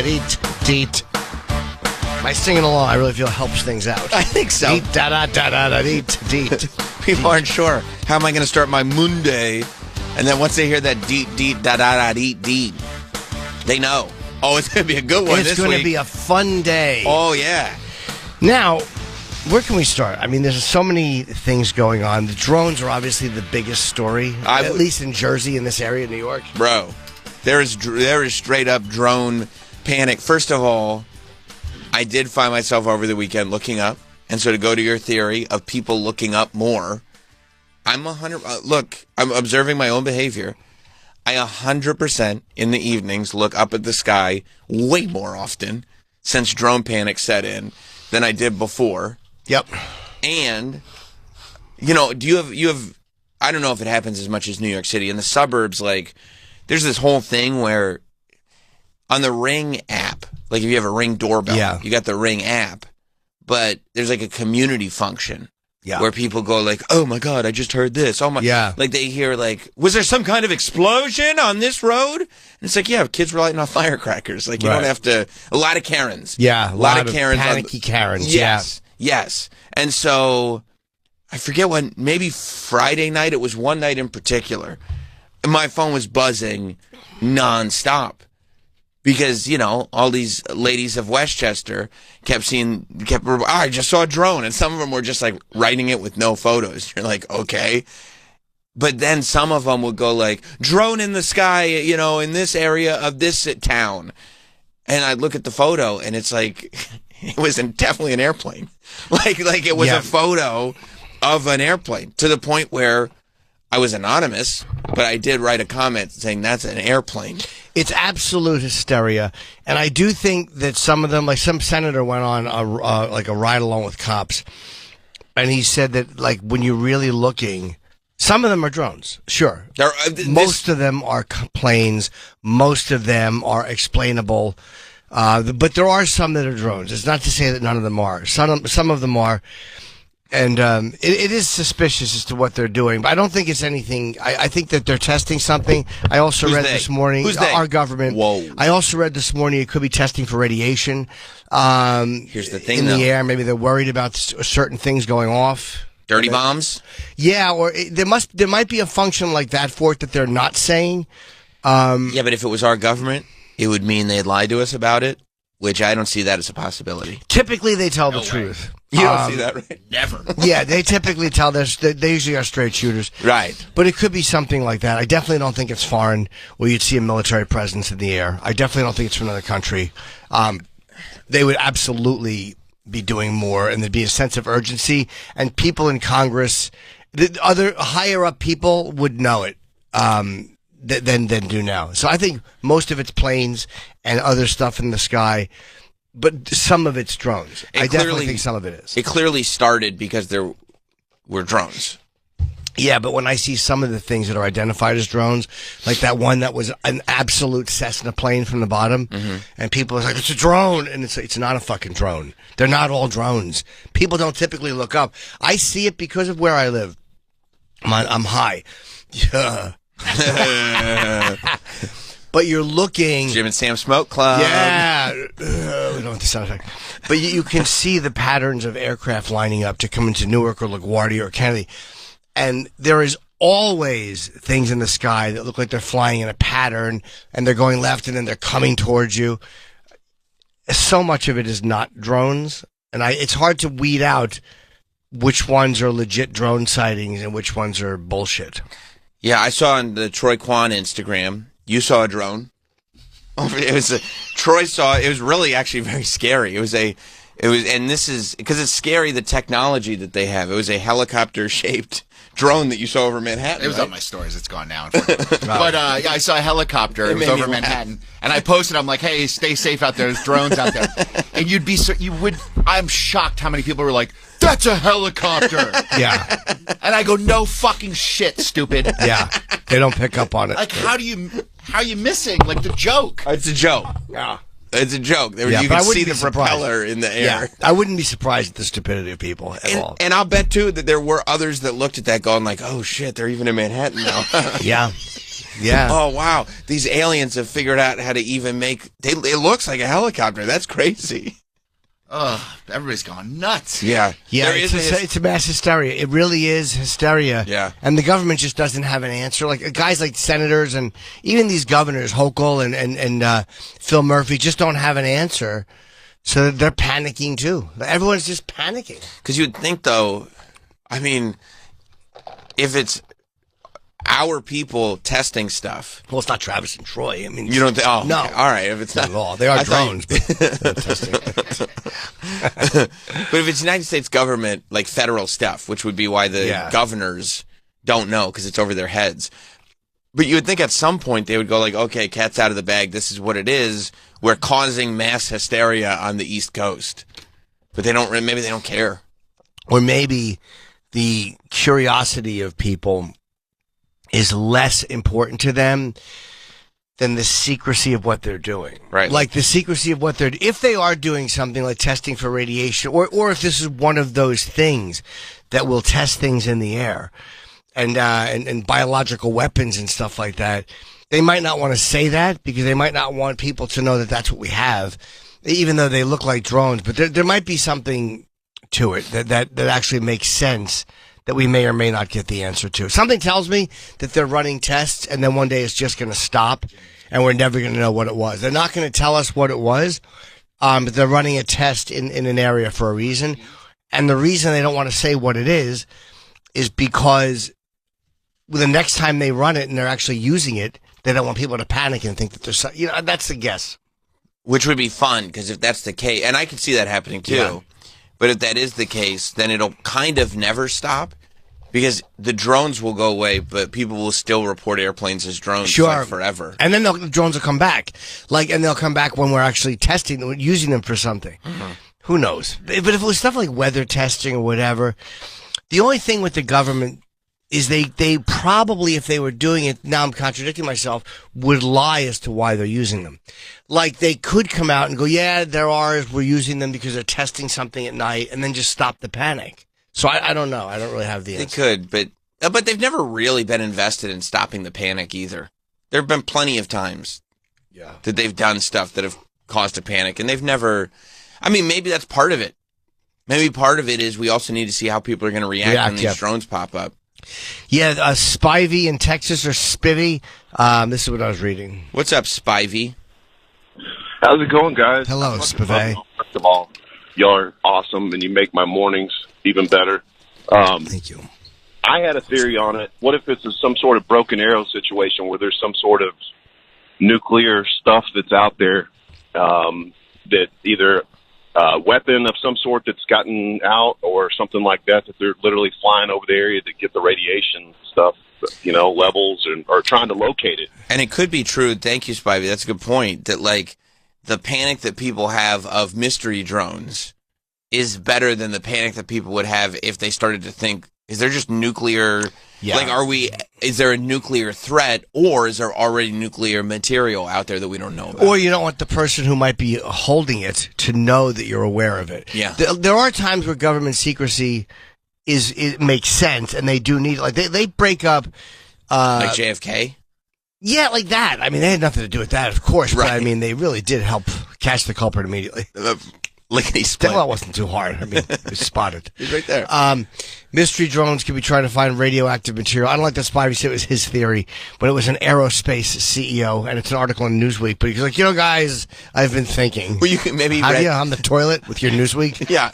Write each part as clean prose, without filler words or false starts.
Deet. Deet. My singing along, I really feel helps things out. I think so. Deet. People aren't sure. How am I going to start my Monday? And then once they hear that deet, they know. Oh, it's going to be a good one this week. It's going to be a fun day. Oh, yeah. Now, where can we start? I mean, there's so many things going on. The drones are obviously the biggest story, at least in Jersey, in this area of New York. Bro, there is straight up drone panic. First of all, I did find myself over the weekend looking up. And so to go to your theory of people looking up more, I'm observing my own behavior. I 100% in the evenings look up at the sky way more often since drone panic set in than I did before. Yep. And, you have, I don't know if it happens as much as New York City. In the suburbs, like, there's this whole thing where on the Ring app, like if you have a Ring doorbell, you got the Ring app, but there's like a community function where people go like, oh my God, I just heard this. Oh my, like they hear like, was there some kind of explosion on this road? And it's like, yeah, kids were lighting off firecrackers. Like you don't have to, a lot of Karens. Yeah, a lot of Karens. Panicky Karens. Yes. And so I forget when, maybe Friday night, it was one night in particular. And my phone was buzzing nonstop. Because, all these ladies of Westchester I just saw a drone. And some of them were just like writing it with no photos. You're like, okay. But then some of them would go like, drone in the sky, in this area of this town. And I'd look at the photo and it's like, it was definitely an airplane. Like it was a photo of an airplane to the point where I was anonymous, but I did write a comment saying that's an airplane. It's absolute hysteria, and I do think that some of them, like some senator went on a ride along with cops, and he said that like when you're really looking, some of them are drones, sure. Most of them are planes. Most of them are explainable, but there are some that are drones. It's not to say that none of them are. Some of them are. And it is suspicious as to what they're doing, but I don't think it's anything. I think that they're testing something. I also read this morning, our government. Whoa. I also read this morning it could be testing for radiation. Here's the thing, in the air. Maybe they're worried about certain things going off. Dirty bombs? Yeah, or there might be a function like that for it that they're not saying. Yeah, but if it was our government, it would mean they'd lie to us about it, which I don't see that as a possibility. Typically, they tell the truth. You don't see that, right? Never. Yeah, they typically tell they usually are straight shooters. Right. But it could be something like that. I definitely don't think it's foreign where you'd see a military presence in the air. I definitely don't think it's from another country. They would absolutely be doing more, and there'd be a sense of urgency, and people in Congress, the other higher up people would know it than do now. So I think most of it's planes and other stuff in the sky. But some of it's drones. I definitely think some of it is. It clearly started because there were drones. Yeah, but when I see some of the things that are identified as drones, like that one that was an absolute Cessna plane from the bottom, and people are like, it's a drone, and it's not a fucking drone. They're not all drones. People don't typically look up. I see it because of where I live. I'm high. Yeah. But you're looking... Jim&Sam Smoke Club. Yeah. We don't want the sound effect. But you can see the patterns of aircraft lining up to come into Newark or LaGuardia or Kennedy. And there is always things in the sky that look like they're flying in a pattern, and they're going left, and then they're coming towards you. So much of it is not drones. And it's hard to weed out which ones are legit drone sightings and which ones are bullshit. Yeah, I saw on the Troy Kwan Instagram... You saw a drone. Troy saw. It was really actually very scary. And this is because it's scary the technology that they have. It was a helicopter-shaped drone that you saw over Manhattan. It was on my stories. It's gone now. But I saw a helicopter. It was over Manhattan, and I posted. I'm like, "Hey, stay safe out there. There's drones out there." And I'm shocked how many people were like, "That's a helicopter." Yeah. And I go, "No fucking shit, stupid." Yeah. They don't pick up on it. Like, how are you missing? Like, the joke. It's a joke. Yeah. It's a joke. You but I can wouldn't see be the surprised. propeller in the air. Yeah, I wouldn't be surprised at the stupidity of people at all. And I'll bet, too, that there were others that looked at that going like, oh, shit, they're even in Manhattan now. Yeah. Yeah. Oh, wow. These aliens have figured out how to even make... It looks like a helicopter. That's crazy. Everybody's gone nuts. Yeah. Yeah, it's a mass hysteria. It really is hysteria. Yeah. And the government just doesn't have an answer. Like guys like senators and even these governors, Hochul and Phil Murphy, just don't have an answer. So they're panicking too. Everyone's just panicking. Because you'd think, though, I mean, if it's our people testing stuff. Well, it's not Travis and Troy. I mean, You don't think? Oh, no. okay. All right. If it's not at all. They are drones. But they're testing. But if it's United States government, like federal stuff, which would be why the governors don't know because it's over their heads. But you would think at some point they would go like, okay, cat's out of the bag. This is what it is. We're causing mass hysteria on the East Coast. But they don't. Maybe they don't care. Or maybe the curiosity of people is less important to them than the secrecy of what they're doing. Right. Like the secrecy of what they're, if they are doing something like testing for radiation, or if this is one of those things that will test things in the air and biological weapons and stuff like that, they might not want to say that because they might not want people to know that that's what we have, even though they look like drones. But there might be something to it that actually makes sense that we may or may not get the answer to. Something tells me that they're running tests and then one day it's just going to stop and we're never going to know what it was. They're not going to tell us what it was, but they're running a test in an area for a reason. And the reason they don't want to say what it is because the next time they run it and they're actually using it, they don't want people to panic and think that there's, that's the guess. Which would be fun because if that's the case, and I can see that happening too. Yeah. But if that is the case, then it'll kind of never stop because the drones will go away, but people will still report airplanes as drones like forever. And then the drones will come back. And they'll come back when we're actually testing them, using them for something. Mm-hmm. Who knows? But if it was stuff like weather testing or whatever, the only thing with the government is they probably, if they were doing it, now I'm contradicting myself, would lie as to why they're using them. Like they could come out and go, yeah, there are, we're using them because they're testing something at night, and then just stop the panic. So I don't know. I don't really have the answer. They could, but they've never really been invested in stopping the panic either. There have been plenty of times that they've done stuff that have caused a panic, and they've never, I mean, maybe that's part of it. Maybe part of it is we also need to see how people are going to react when these drones pop up. Yeah, Spivey in Texas, or Spivey. This is what I was reading. What's up, Spivey? How's it going, guys? Hello, Spivey. First of all, y'all are awesome, and you make my mornings even better. Thank you. I had a theory on it. What if it's some sort of broken arrow situation where there's some sort of nuclear stuff that's out there that either weapon of some sort that's gotten out or something like that they're literally flying over the area to get the radiation stuff, levels or trying to locate it. And it could be true. Thank you, Spivey. That's a good point. That like the panic that people have of mystery drones is better than the panic that people would have if they started to think, is there just nuclear? Yeah. Like, is there a nuclear threat, or is there already nuclear material out there that we don't know about? Or you don't want the person who might be holding it to know that you're aware of it. Yeah. There are times where government secrecy it makes sense, and they do need, like, they break up. Like JFK? Yeah, like that. I mean, they had nothing to do with that, of course, right. But I mean, they really did help catch the culprit immediately. Lickety split. Well, it wasn't too hard. I mean, it was spotted. He's right there. Mystery drones could be trying to find radioactive material. I don't like that Spivey said it was his theory, but it was an aerospace CEO, and it's an article in Newsweek. But he's like, guys, I've been thinking. Well, you can maybe have you on the toilet with your Newsweek? Yeah.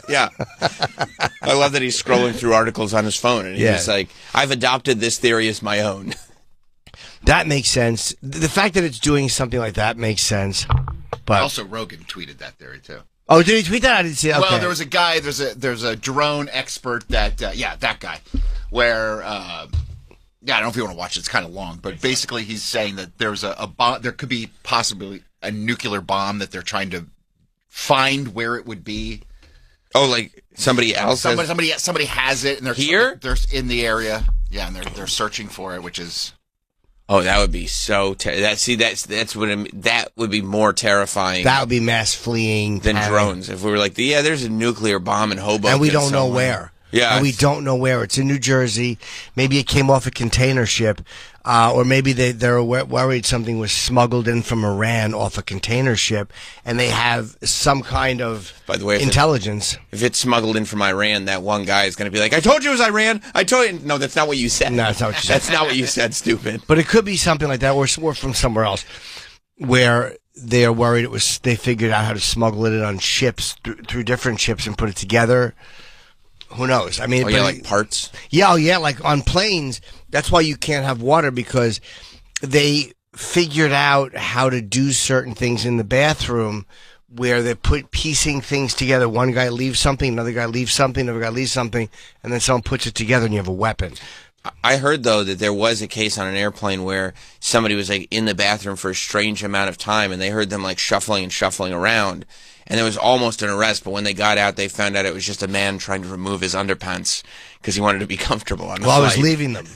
I love that he's scrolling through articles on his phone, and he's like, I've adopted this theory as my own. That makes sense. The fact that it's doing something like that makes sense. But also, Rogan tweeted that theory too. Oh, did he tweet that? I didn't see it. Okay. Well, there was a guy. There's a drone expert that that guy. Where I don't know if you want to watch it. It's kind of long, but basically he's saying that there's a bomb. There could be possibly a nuclear bomb that they're trying to find where it would be. Oh, like somebody else? Somebody has it, and they're here. They're in the area. Yeah, and they're searching for it, which is. Oh, that would be so. That would be more terrifying. That would be mass fleeing than panic. drones. If we were like, there's a nuclear bomb in Hoboken, and we don't know where. Yeah, and we don't know where. It's in New Jersey. Maybe it came off a container ship, or maybe they're worried something was smuggled in from Iran off a container ship, and they have some kind of intelligence. If it's smuggled in from Iran, that one guy is going to be like, "I told you it was Iran. I told you." No, that's not what you said. No, that's not what you said. That's not what you said. Stupid. But it could be something like that, or from somewhere else, where they are worried it was. They figured out how to smuggle it in on ships through different ships and put it together. Who knows? I mean, like parts? Yeah, like on planes. That's why you can't have water, because they figured out how to do certain things in the bathroom where they're piecing things together. One guy leaves something, another guy leaves something, another guy leaves something, and then someone puts it together and you have a weapon. I heard, though, that there was a case on an airplane where somebody was like in the bathroom for a strange amount of time, and they heard them like shuffling around. And there was almost an arrest, but when they got out, they found out it was just a man trying to remove his underpants because he wanted to be comfortable on the flight. I was leaving them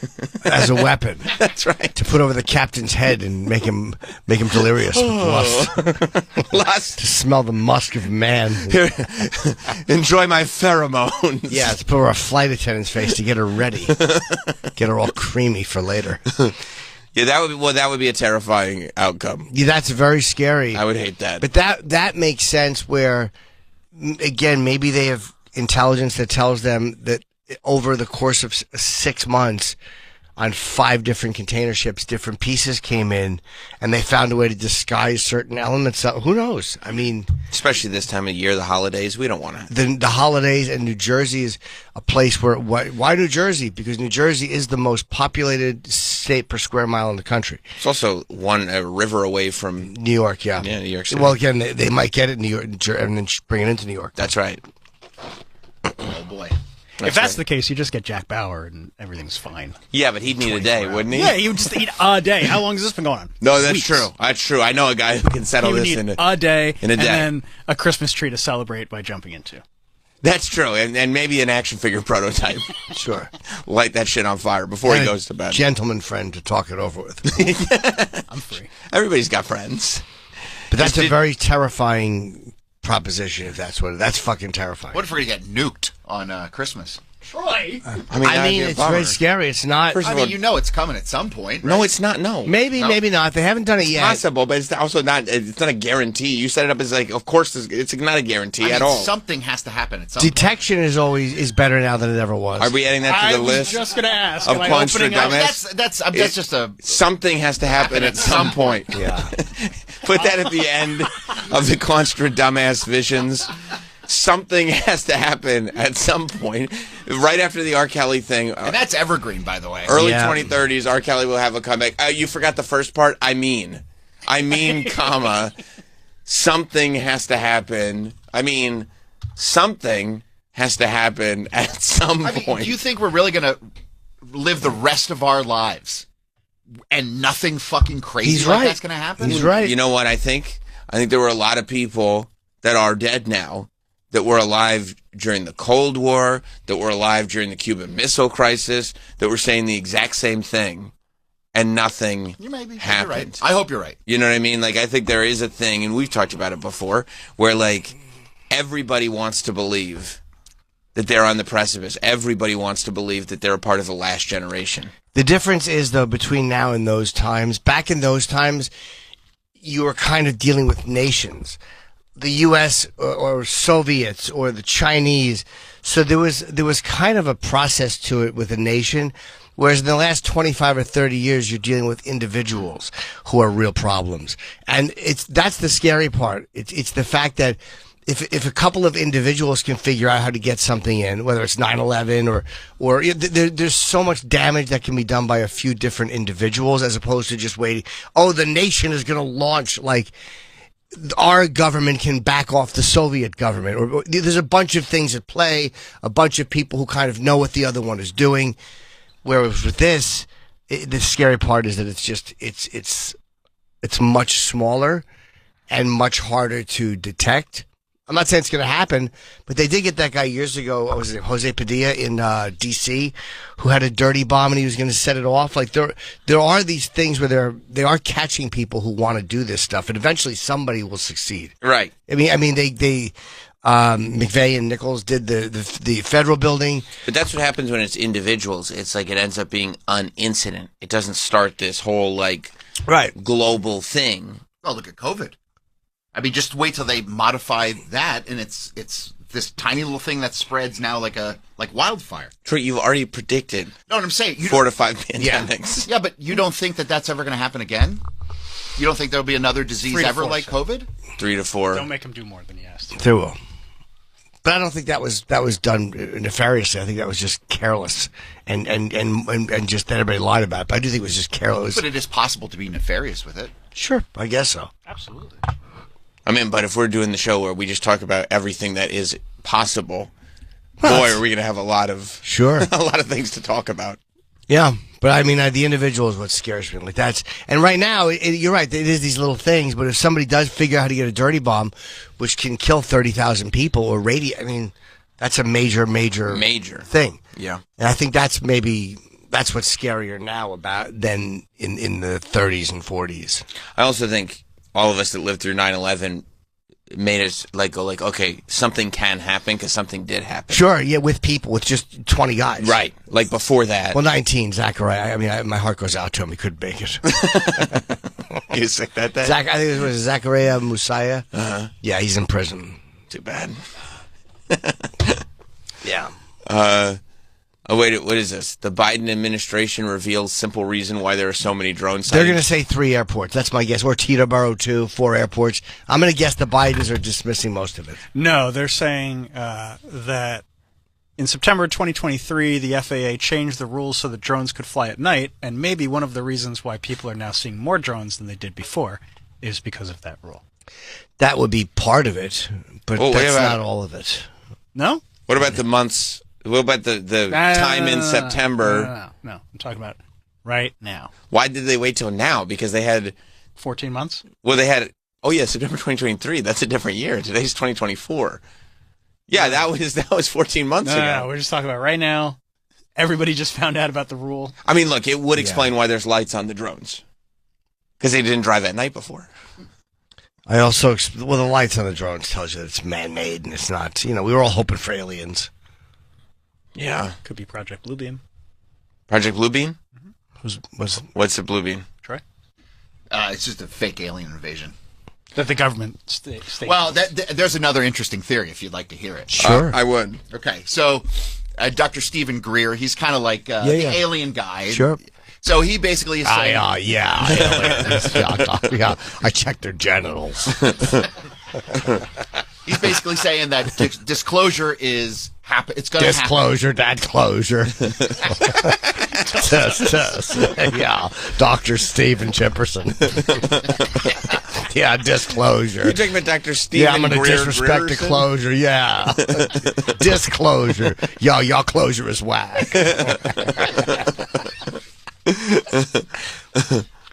as a weapon. That's right. To put over the captain's head and make him delirious with lust. Lust. To smell the musk of man. Here, enjoy my pheromones. Yeah, to put over a flight attendant's face to get her ready. Get her all creamy for later. Yeah, that would be a terrifying outcome. Yeah, that's very scary. I would hate that. But that makes sense where, again, maybe they have intelligence that tells them that over the course of 6 months, on 5 different container ships, different pieces came in, and they found a way to disguise certain elements. Who knows? I mean, especially this time of year, the holidays, we don't want to. The holidays, and New Jersey is a place where, why New Jersey? Because New Jersey is the most populated state per square mile in the country. It's also a river away from New York, yeah. Yeah, New York City. Well, again, they might get it in New York and then bring it into New York. That's right. Oh, boy. If that's the case, you just get Jack Bauer and everything's fine. Yeah, but he'd need a day, wouldn't he? Yeah, he would just eat a day. How long has this been going on? No, that's Weeks. true. That's true. I know a guy who can settle He would this need in a day, and then a Christmas tree to celebrate by jumping into. That's true, and maybe an action figure prototype. Sure. Light that shit on fire before he goes to bed. Gentleman friend to talk it over with. I'm free. Everybody's got friends. But that's a very terrifying proposition, if that's what that's fucking terrifying. What if we're going to get nuked on Christmas? Troy. I mean, it's very scary. It's not. I mean, you know it's coming at some point. Right? No, it's not. No. Maybe not. They haven't done it yet. Possible, but it's also not. It's not a guarantee. You set it up as like, of course, it's not a guarantee at all. Something has to happen at some point. Detection is better now than it ever was. Are we adding that to the list? I was just going to ask. Of Constradamus? That's just a... Something has to happen at some point. Yeah. Put that at the end of the Constradamus visions. Something has to happen at some point. Right after the R. Kelly thing. And that's evergreen, by the way. Early 2030s, R. Kelly will have a comeback. You forgot the first part? I mean, comma, something has to happen. I mean, something has to happen at some point. Do you think we're really going to live the rest of our lives and nothing fucking crazy that's going to happen? He's right. You know what I think? I think there were a lot of people that are dead now that were alive during the Cold War, that were alive during the Cuban Missile Crisis, that were saying the exact same thing, and nothing happened. You're right. I hope you're right. You know what I mean? Like, I think there is a thing, and we've talked about it before, where, like, everybody wants to believe that they're on the precipice. Everybody wants to believe that they're a part of the last generation. The difference is, though, between now and those times, back in those times, you were kind of dealing with nations. The U.S. or Soviets or the Chinese. So there was kind of a process to it with a nation, whereas in the last 25 or 30 years, you're dealing with individuals who are real problems. And that's the scary part. It's the fact that if a couple of individuals can figure out how to get something in, whether it's 9/11 or there's so much damage that can be done by a few different individuals as opposed to just waiting. Oh, the nation is going to launch, like, our government can back off the Soviet government, or there's a bunch of things at play, a bunch of people who kind of know what the other one is doing. Whereas with this, the scary part is that it's much smaller and much harder to detect. I'm not saying it's going to happen, but they did get that guy years ago. What was it, Jose Padilla in D.C., who had a dirty bomb and he was going to set it off. Like there are these things where they are catching people who want to do this stuff, and eventually somebody will succeed. Right. I mean, they McVeigh and Nichols did the federal building. But that's what happens when it's individuals. It's like it ends up being an incident. It doesn't start this whole global thing. Oh, look at COVID. I mean, just wait till they modify that, and it's this tiny little thing that spreads now like wildfire. True, you've already predicted. No, what I'm saying, 4 to 5 pandemics. Yeah, but you don't think that that's ever going to happen again? You don't think there'll be another disease ever like COVID? 3 to 4. Don't make him do more than he has to. They will. But I don't think that was done nefariously. I think that was just careless and just that everybody lied about it. But I do think it was just careless. But it is possible to be nefarious with it. Sure, I guess so. Absolutely. I mean, but if we're doing the show where we just talk about everything that is possible, boy, are we going to have a lot of things to talk about. Yeah, but I mean, the individual is what scares me. Like and right now, you're right. It is these little things. But if somebody does figure out how to get a dirty bomb, which can kill 30,000 people or I mean, that's a major thing. Yeah, and I think that's what's scarier now than in the 30s and 40s. I also think all of us that lived through 9/11 made us go okay, something can happen because something did happen. Sure, yeah, with just 20 guys. Right, like before that. Well, 19, Zachariah. I mean, my heart goes out to him. He couldn't make it. He was sick that day? I think it was Zachariah Musaya. Uh-huh. Yeah, he's in prison. Too bad. Yeah. Oh, wait, what is this? The Biden administration reveals simple reason why there are so many drone sightings. They're going to say 3 airports. That's my guess. Or Teterboro, 2, 4 airports. I'm going to guess the Bidens are dismissing most of it. No, they're saying that in September 2023, the FAA changed the rules so that drones could fly at night, and maybe one of the reasons why people are now seeing more drones than they did before is because of that rule. That would be part of it, but that's not all of it. No? What about the months? What about the time in September? No. I'm talking about right now. Why did they wait till now? Because they had 14 months? Well, they had September 2023. That's a different year. Today's 2024. Yeah, that was 14 months ago. No, we're just talking about right now. Everybody just found out about the rule. I mean, look, it would explain why there's lights on the drones. Because they didn't drive at night before. I also, the lights on the drones tells you that it's man-made and it's not, we were all hoping for aliens. Yeah. Could be Project Bluebeam. Project Bluebeam? Mm-hmm. What's the Bluebeam? Troy? It's just a fake alien invasion. That the government state. Well, there's another interesting theory if you'd like to hear it. Sure. I would. Okay, so Dr. Stephen Greer, he's kind of like the alien guy. Sure. So he basically is saying... aliens. Yeah, I checked their genitals. He's basically saying that disclosure is it's going to happen. Disclosure, that closure. Yeah, Dr. Stephen Chipperson. Yeah, disclosure. You're talking about Dr. Stephen Yeah, I'm going to disrespect the closure, yeah. Disclosure. Y'all closure is whack.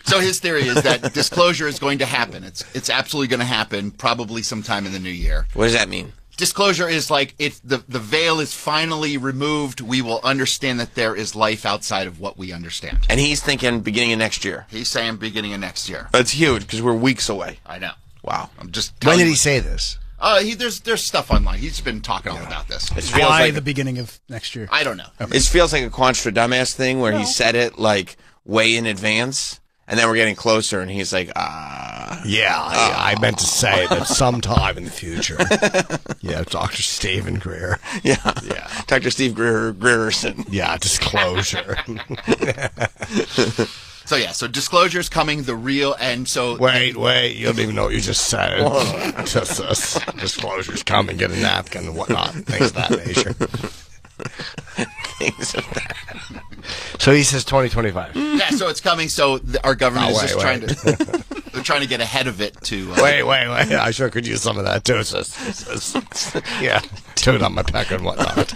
So his theory is that disclosure is going to happen. It's absolutely going to happen, probably sometime in the new year. What does that mean? Disclosure is like if the veil is finally removed, we will understand that there is life outside of what we understand. And he's thinking beginning of next year. He's saying beginning of next year. That's huge because we're weeks away. I know. Wow. I'm just. When did he say this? There's stuff online. He's been talking all about this. It feels Why like the beginning of next year? I don't know. Okay. It feels like a Quanstradamus thing where he said it way in advance. And then we're getting closer, and he's like, I meant to say that sometime in the future. Yeah, Dr. Stephen Greer. Yeah. Dr. Steve Grierson. Yeah, disclosure. So disclosure is coming, the real, and so... Wait, you don't even know what you just said. Just disclosure's coming, get a napkin and whatnot, things of that nature. Things of that. So he says 2025. Yeah, so it's coming. So our government is just trying to they're trying to get ahead of it. To wait. I sure could use some of that too. Yeah, tune on my pecker and whatnot.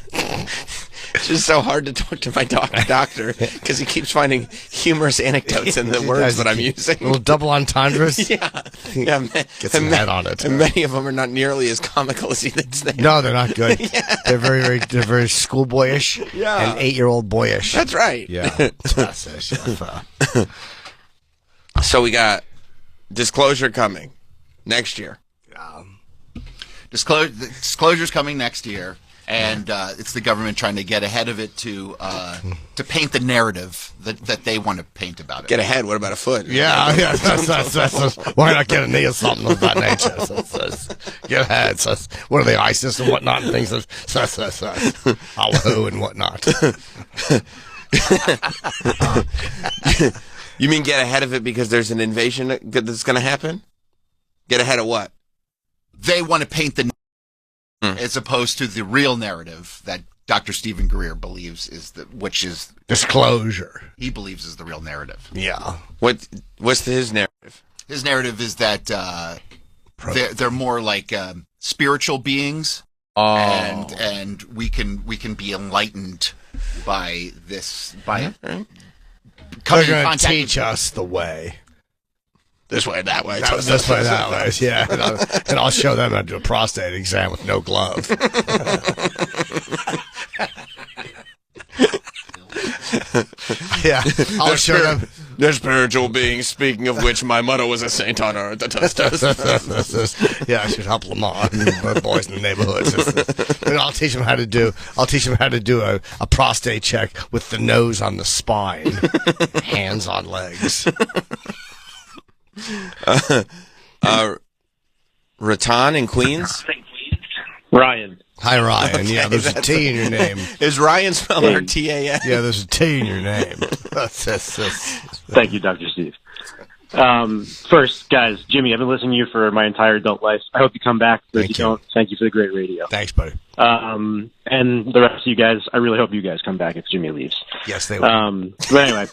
It's just so hard to talk to my doctor because he keeps finding humorous anecdotes in the words that I'm using. Little double entendres. Yeah. Get some head on it. And many of them are not nearly as comical as he thinks they are. No, they're not good. They're they're very schoolboyish and 8-year-old boyish. That's right. Yeah. So we got disclosure coming next year. Disclosure's coming next year, and it's the government trying to get ahead of it to paint the narrative that they want to paint about it. Get ahead? What about a foot? Yeah. That's, why not get a knee or something of that nature? Get ahead. What are they, ISIS and whatnot and things? Allahu and whatnot. You mean get ahead of it because there's an invasion that's going to happen? Get ahead of what? They want to paint the as opposed to the real narrative that Dr. Stephen Greer believes which is disclosure. He believes is the real narrative. Yeah. What's his narrative? His narrative is that they're more like spiritual beings, and we can be enlightened by this coming They're in going to contact teach us the way. This way, that way. This way, that way. Yeah. And I'll show them how to do a prostate exam with no glove. Yeah. I'll show them. They're spiritual beings, speaking of which my mother was a saint on earth. Yeah, I should help Lamar, the boys in the neighborhoods. And I'll teach them how to do a prostate check with the nose on the spine, hands on legs. Rattan in Queens? Ryan. Hi, Ryan. Okay, yeah, there's a T in your name. Is Ryan spelled R-T-A-N? Yeah, there's a T in your name. Thank you, Dr. Steve. First, guys, Jimmy, I've been listening to you for my entire adult life. I hope you come back, but if you don't, thank you for the great radio. Thanks, buddy. And the rest of you guys, I really hope you guys come back if Jimmy leaves. Yes, they will. But anyway,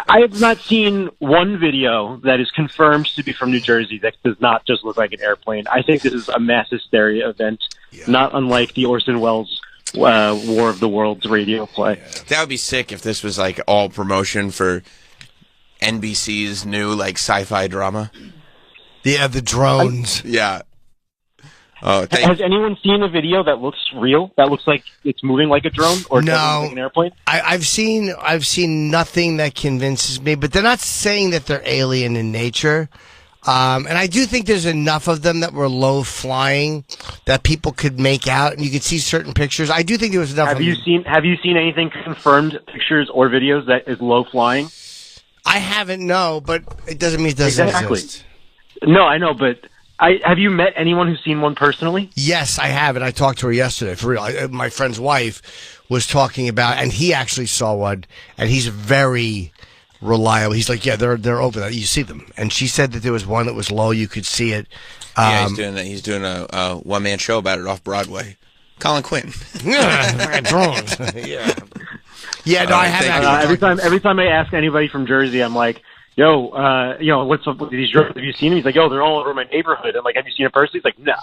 I have not seen one video that is confirmed to be from New Jersey that does not just look like an airplane. I think this is a mass hysteria event, not unlike the Orson Welles War of the Worlds radio play. That would be sick if this was like all promotion for NBC's new like sci-fi drama. Yeah, the drones. Yeah. Oh, has anyone seen a video that looks real? That looks like it's moving like a drone or like an airplane? I've seen nothing that convinces me, but they're not saying that they're alien in nature. And I do think there's enough of them that were low flying that people could make out, and you could see certain pictures. I do think there was enough. Have you seen anything confirmed pictures or videos that is low flying? I haven't, no, but it doesn't mean it doesn't exist. No, I know, but have you met anyone who's seen one personally? Yes, I have, and I talked to her yesterday, for real. My friend's wife was talking about, and he actually saw one, and he's very reliable. He's like, yeah, they're open. You see them. And she said that there was one that was low. You could see it. Yeah, he's doing a one-man show about it off Broadway. Colin Quinn. Yeah, drones. Yeah. Yeah, no, I have every time I ask anybody from Jersey, I'm like, yo, what's up with these drones? Have you seen them? He's like, yo, they're all over my neighborhood. I'm like, have you seen a person? He's like, no.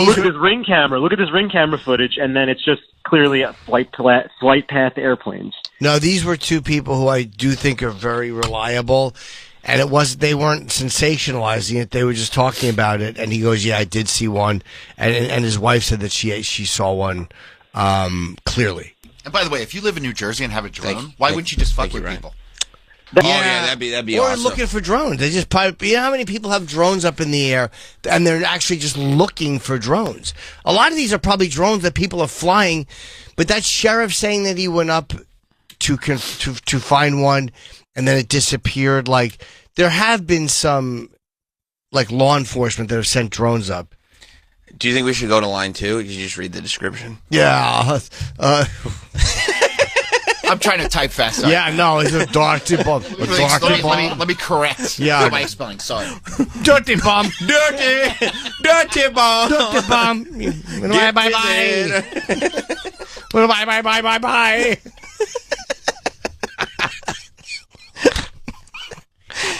Look at this ring camera. Look at this ring camera footage, and then it's just clearly a flight path airplanes. No, these were two people who I do think are very reliable. And they weren't sensationalizing it. They were just talking about it. And he goes, yeah, I did see one. And his wife said that she saw one clearly. And by the way, if you live in New Jersey and have a drone, why wouldn't you just fuck with people? Yeah, that'd be awesome. Or looking for drones. They just you know how many people have drones up in the air and they're actually just looking for drones. A lot of these are probably drones that people are flying, but that sheriff saying that he went up to find one and then it disappeared. Like there have been some like law enforcement that have sent drones up. Do you think we should go to line 2? You just read the description. Yeah. I'm trying to type fast. Yeah, no, it's a dirty bomb. Let me correct my spelling. Sorry. Dirty bomb. Dirty bomb. Dirty bomb. Bye. Bye.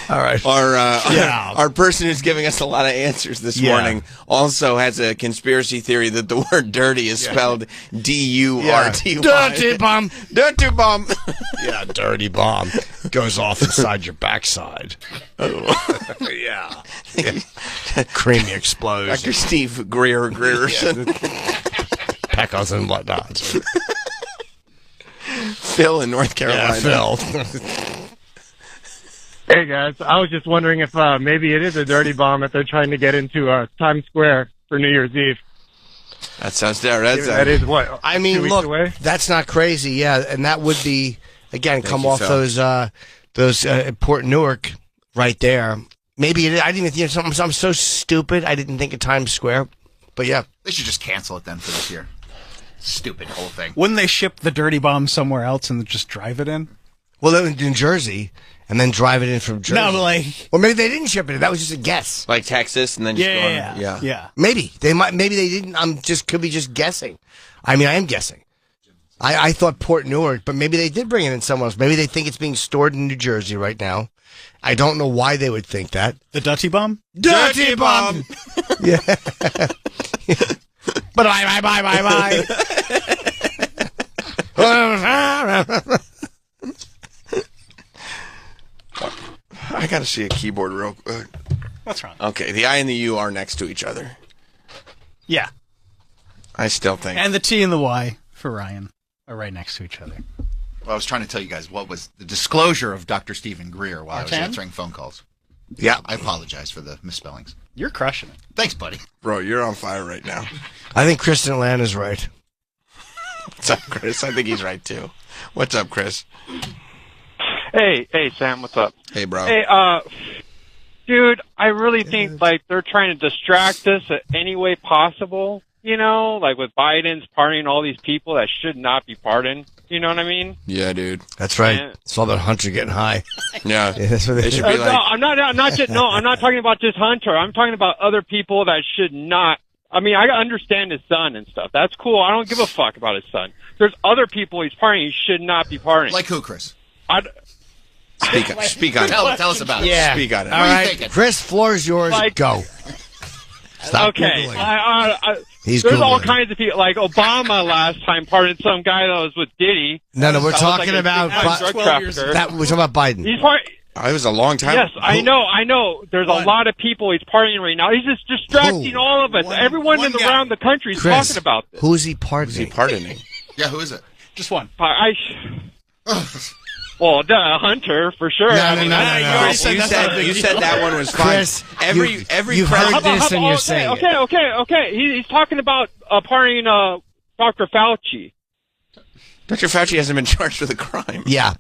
All right. Our person who's giving us a lot of answers this morning also has a conspiracy theory that the word dirty is spelled D-U-R-T-Y. Dirty bomb. Dirty bomb. Yeah, dirty bomb. Goes off inside your backside. Yeah. Creamy explosion. Dr. Steve Grierson. Peckles and whatnot. Phil in North Carolina. Yeah, Phil. Hey guys, I was just wondering if maybe it is a dirty bomb that they're trying to get into Times Square for New Year's Eve. That sounds terrible. That is what? I mean, 2 weeks look, away? that's not crazy, yeah, and that would be again Thank come you, off Phil. those Port Newark right there. Maybe I didn't even think something. I'm so stupid. I didn't think of Times Square, but yeah, They should just cancel it then for this year. Stupid whole thing. Wouldn't they ship the dirty bomb somewhere else and just drive it in? well, they went to New Jersey and then drive it in from Jersey. No, but like, Or maybe they didn't ship it. That was just a guess. Like Texas and then just yeah. Maybe Maybe they didn't. Could be just guessing. I mean, I am guessing. I thought Port Newark, but maybe they did bring it in somewhere else. Maybe they think it's being stored in New Jersey right now. I don't know why they would think that. The dirty bomb? Dirty bomb. Yeah. But bye. I gotta see a keyboard real quick. What's wrong? Okay, the I and the U are next to each other. Yeah. I still think. And the T and the Y for Ryan are right next to each other. Well, I was trying to tell you guys what was the disclosure of Dr. Stephen Greer while I was Artan? answering phone calls. Yeah. I apologize for the misspellings. You're crushing it. Thanks, buddy. Bro, you're on fire right now. I think Kristen Atlanta's right. What's up, Chris? I think he's right, too. What's up, Chris? Hey, Sam, what's up? Hey, bro. Hey, dude, I really think, like, they're trying to distract us any way possible, you know, like with Biden's pardoning all these people that should not be pardoned. You know what I mean? Yeah, dude. That's right. Yeah. It's all about Hunter getting high. Yeah. Yeah, that's what they should do. be like, No, I'm not talking about just Hunter. I'm talking about other people that should not. I mean, I understand his son and stuff. That's cool. I don't give a fuck about his son. There's other people he's pardoning he should not be pardoning. Like who, Chris? speak on it. Tell us about it. Yeah. Speak on it. All What are you right. thinking? Chris, floor's yours. Like- Go. Stop okay. Googling. He's There's all Googling. kinds of people. Like Obama last time pardoned some guy that was with Diddy. No, we're That was talking like a about big-time drug 12 years trafficker. that. We're talking about Biden. He's It was a long time. Yes, I know. There's a lot of people he's partying right now. He's just distracting Who? all of us. Everyone one guy. around the country is Chris, talking about this. who's he pardoning? Is he pardoning? Yeah, who is it? Just one. Well, Hunter for sure. No, I mean, no. You said that one was fine. Chris, every you've president- heard this and you're saying it. Okay. He's talking about partying Dr. Fauci. Dr. Fauci hasn't been charged with a crime. Yeah.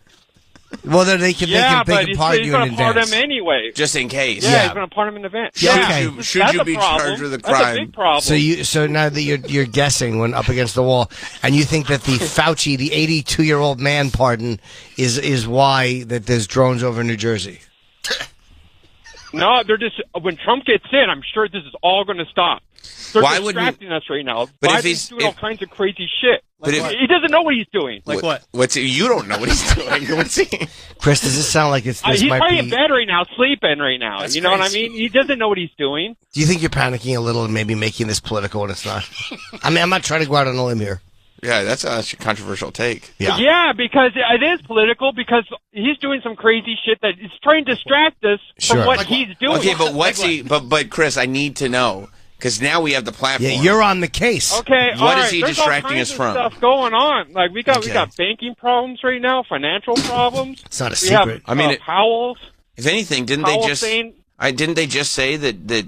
Well, then they can But pardon he's you going in to pardon advance. him anyway. Just in case. Yeah, Yeah. he's going to pardon him in advance. Yeah, Yeah. okay. Should That's you a be problem. charged with a That's a crime? big problem. So now that you're guessing when up against the wall, and you think that the Fauci, the 82-year-old man pardon, is why that there's drones over New Jersey. No, they're just when Trump gets in, I'm sure this is all going to stop. They're Why wouldn't- distracting us right now. But if Biden's he's- doing all kinds of crazy shit. But if- He doesn't know what he's doing. Like what? What's you don't know what he's doing. What's he? Chris, does this sound like this He's might probably be? in bed right now, sleeping right now. That's you know what I crazy. mean? He doesn't know what he's doing. Do you think you're panicking a little and maybe making this political and it's not? I mean, I'm not trying to go out on a limb here. Yeah, that's a controversial take. Yeah. Because it is political. Because he's doing some crazy shit that is trying to distract us Sure. from what Like he's doing. Okay, but what's he? But Chris, I need to know because now we have the platform. Yeah, you're on the case. Okay, What all is right. he There's distracting all kinds us of from? Stuff going on. Like we got Okay. banking problems right now, financial problems. It's not a We have secret. I mean, Powell's. If anything, didn't Powell they just? saying, Didn't they just say that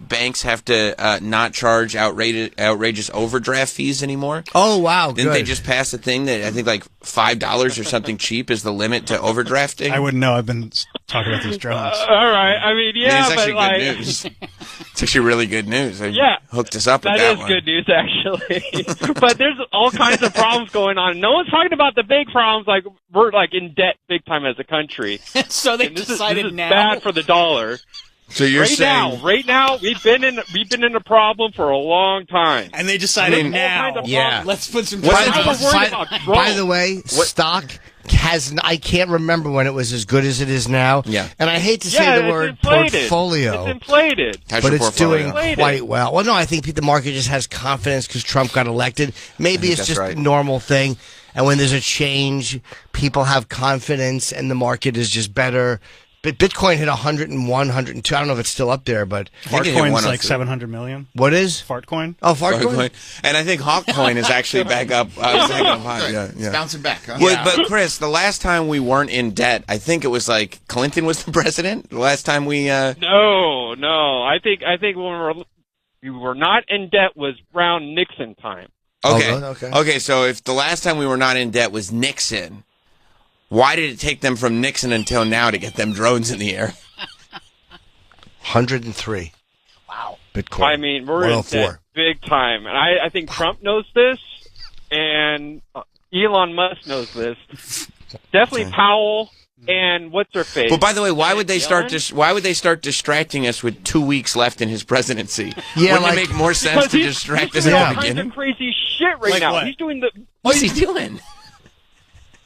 banks have to not charge outrageous overdraft fees anymore? Oh, wow. Didn't they good. just pass a thing that I think like $5 or something cheap is the limit to overdrafting? I wouldn't know. I've been talking about these drones. all right. I mean, yeah, it's actually but like, good news. It's actually really good news. They Yeah. hooked us up with that that is one. good news, actually. But there's all kinds of problems going on. No one's talking about the big problems. Like we're like in debt big time as a country. So they And this decided is now. bad for the dollar. So you're saying Right now, we've been in a problem for a long time. And they decided All now. kinds of Yeah. problems. Let's put some. Why By, are we worried about by drones? the way, stock I can't remember when it was as good as it is now. Yeah. And I hate to say the word portfolio. It's inflated. But it's doing quite well. Well, no, I think the market just has confidence because Trump got elected. Maybe it's just a normal thing. And when there's a change, people have confidence and the market is just better. But Bitcoin hit 101, 102. I don't know if it's still up there, but Fartcoin's like 700 million. What is? Fartcoin? Oh, Fartcoin. And I think Hawkcoin is actually back up. High. It's bouncing back, huh? Well, but Chris, the last time we weren't in debt, I think it was like Clinton was the president. The last time we. No. I think when we were not in debt was around Nixon time. Okay. Oh, okay. Okay. So if the last time we were not in debt was Nixon, why did it take them from Nixon until now to get them drones in the air? 103. Wow. Bitcoin. I mean, we're in debt big time. And I think Trump knows this, and Elon Musk knows this. Definitely Powell and what's her face. But by the way, why would they start distracting us with 2 weeks left in his presidency? Yeah, Wouldn't it make more sense to distract us at the beginning? He's doing all kinds of crazy shit right now. What? He's doing the. What's he doing?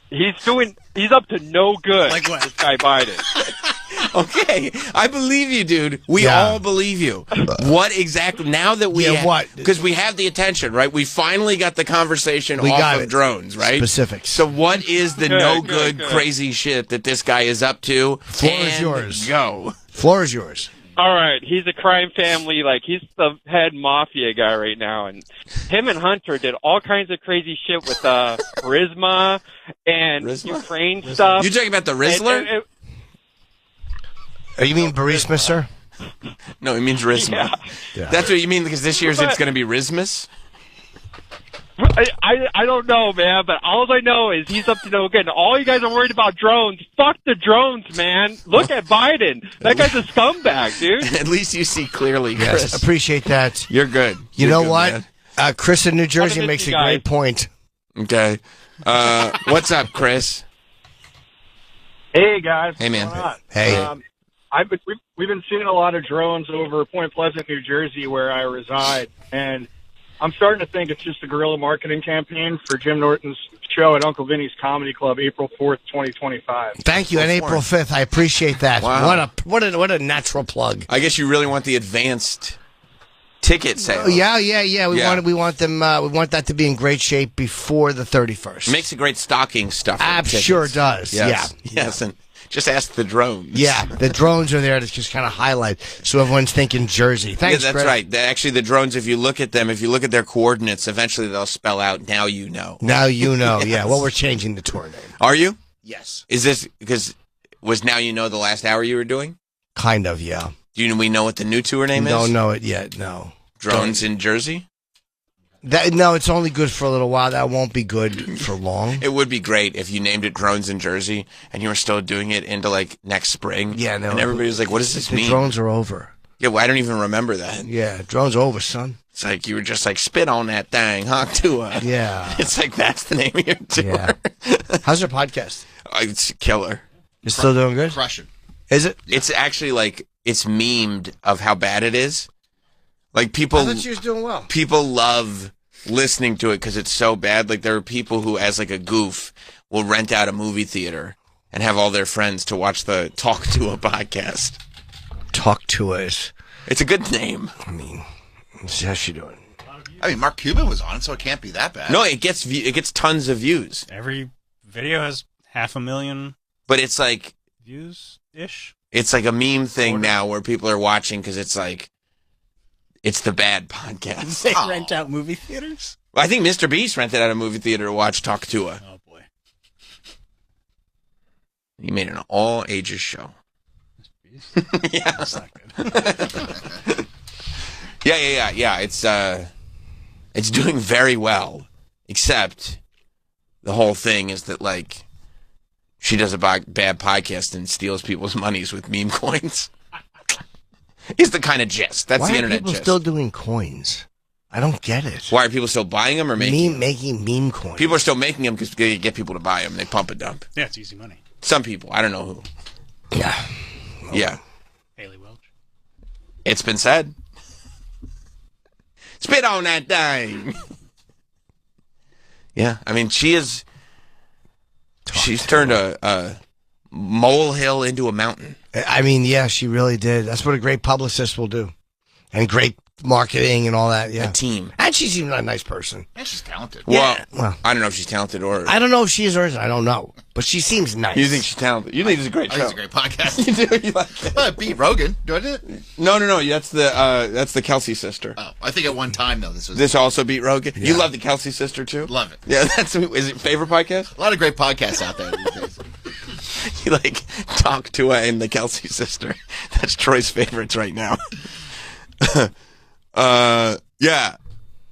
He's up to no good. Like what? This guy Biden. Okay, I believe you, dude. We all believe you. What exactly? Now that we because we have the attention, right? We finally got the conversation off of drones, right? Specifics. So what is the good, crazy shit that this guy is up to? Floor is yours. Go. Floor is yours. All right, he's a crime family. Like, he's the head mafia guy right now, and him and Hunter did all kinds of crazy shit with Burisma and Ukraine stuff. You talking about the Rizzler? You mean Burisma, sir? No, he means Risma. Yeah. That's what you mean, because this year's it's going to be Rismas? I don't know, man, but all I know is he's up to no good. All you guys are worried about drones. Fuck the drones, man. Look at Biden. That guy's a scumbag, dude. At least you see clearly, Chris. Yes, appreciate that. You're good. You You're know good, what? Chris in New Jersey makes a great point. Okay. What's up, Chris? Hey, guys. Hey, man. What's going on? Hey. We've been seeing a lot of drones over Point Pleasant, New Jersey, where I reside, and I'm starting to think it's just a guerrilla marketing campaign for Jim Norton's show at Uncle Vinny's Comedy Club, April 4th, 2025. Thank you. And April 5th, I appreciate that. Wow. What a natural plug. I guess you really want the advanced ticket sale. Yeah. We want them. We want that to be in great shape before the 31st. Makes a great stocking stuffer. Sure does. Yes. Yeah. Yes, and just ask the drones. Yeah, the drones are there to just kind of highlight, so everyone's thinking Jersey. Thanks, yeah, that's Chris. right. Actually, the drones, if you look at them, if you look at their coordinates, eventually they'll spell out, now you know. Now you know, Yes. yeah. Well, we're changing the tour name. Are you? Yes. Is this, because, was Now You Know the last hour you were doing? Kind of, yeah. Do we know what the new tour name is? Don't know it yet, no. Drones in Jersey? No, it's only good for a little while. That won't be good for long. It would be great if you named it Drones in Jersey and you were still doing it into like next spring. Yeah, no. And everybody was like, what does this The mean? drones are over. Yeah, well, I don't even remember that. Yeah, drones are over, son. It's like you were just like, spit on that thing, huh? Yeah. It's like, that's the name of your tour. Yeah. How's your podcast? It's killer. It's still doing good? Crushing. Is it? It's actually like, it's memed of how bad it is. Like people. I thought you was doing well. People love listening to it because it's so bad. Like there are people who, as like a goof, will rent out a movie theater and have all their friends to watch the Talk to a podcast. Talk to us. It's a good name. I mean, how's she doing? I mean, Mark Cuban was on it, so it can't be that bad. No, it gets tons of views. Every video has 500,000 But it's like views-ish. It's like a meme thing now where people are watching because it's like, it's the bad podcast. They rent out movie theaters? Well, I think Mr. Beast rented out a movie theater to watch Talk to a. Oh, boy. He made an all-ages show. Yeah. That's not good. Yeah. It's doing very well, except the whole thing is that, like, she does a bad podcast and steals people's monies with meme coins. Is the kind of gist. That's the internet gist. Why are people still doing coins? I don't get it. Why are people still buying them or making meme coins? People are still making them because they get people to buy them. They pump and dump. Yeah, it's easy money. Some people. I don't know who. Yeah. Yeah. Haley Welch. It's been said. Spit on that thing. Yeah. I mean, she She's turned a molehill into a mountain. I mean, yeah, she really did. That's what a great publicist will do. And great marketing and all that, yeah. A team. And she's even a nice person. And she's talented. Well, Well, I don't know if she's talented or... I don't know if she is or isn't. I don't know. But she seems nice. You think she's talented? You think it's a great I show? think it's a great podcast. You do? You like it? Well, it beat Rogan. Do I do it? No. That's the Kelsey sister. Oh, I think at one time, though, this was... This also beat Rogan? Yeah. You love the Kelsey sister, too? Love it. Yeah, is it favorite podcast? A lot of great podcasts out there these days. You like Talk to Her and the Kelsey sister. That's Troy's favorites right now.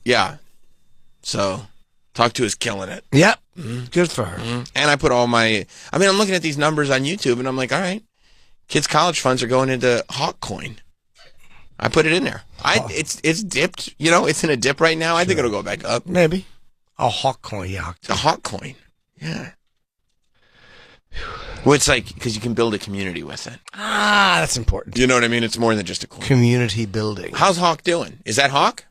Yeah. So, Talk to Her's killing it. Yep. Good for her. And I put all my... I mean, I'm looking at these numbers on YouTube, and I'm like, all right, kids' college funds are going into Hawk Coin. I put it in there. It's dipped. You know, it's in a dip right now. I think it'll go back up. Maybe. Oh, Hawk Coin, yeah. It's a Hawk Coin. Yeah. Well, it's like, because you can build a community with it. Ah, that's important. You know what I mean? It's more than just a coin. Community building. How's Hawk doing? Is that Hawk?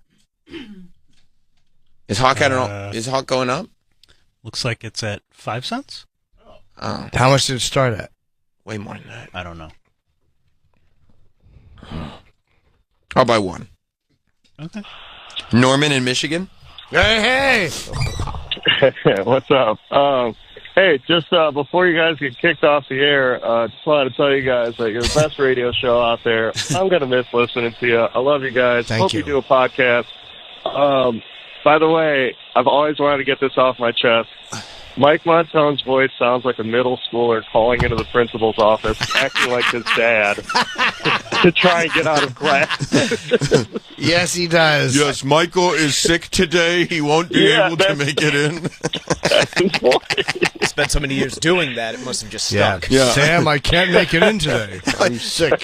Is Hawk is Hawk going up? Looks like it's at 5 cents. Oh, How much did it start at? way more than that. I don't know. I'll buy one. Okay. Norman in Michigan? Hey! What's up? Hey, just before you guys get kicked off the air, just wanted to tell you guys that you're the best radio show out there. I'm going to miss listening to you. I love you guys. Thank Hope you. you do a podcast. By the way, I've always wanted to get this off my chest. Mike Montone's voice sounds like a middle schooler calling into the principal's office, acting like his dad, to try and get out of class. Yes, he does. Yes, Michael is sick today. He won't be able to make it in. Spent so many years doing that, it must have just stuck. Yeah. Sam, I can't make it in today. I'm sick.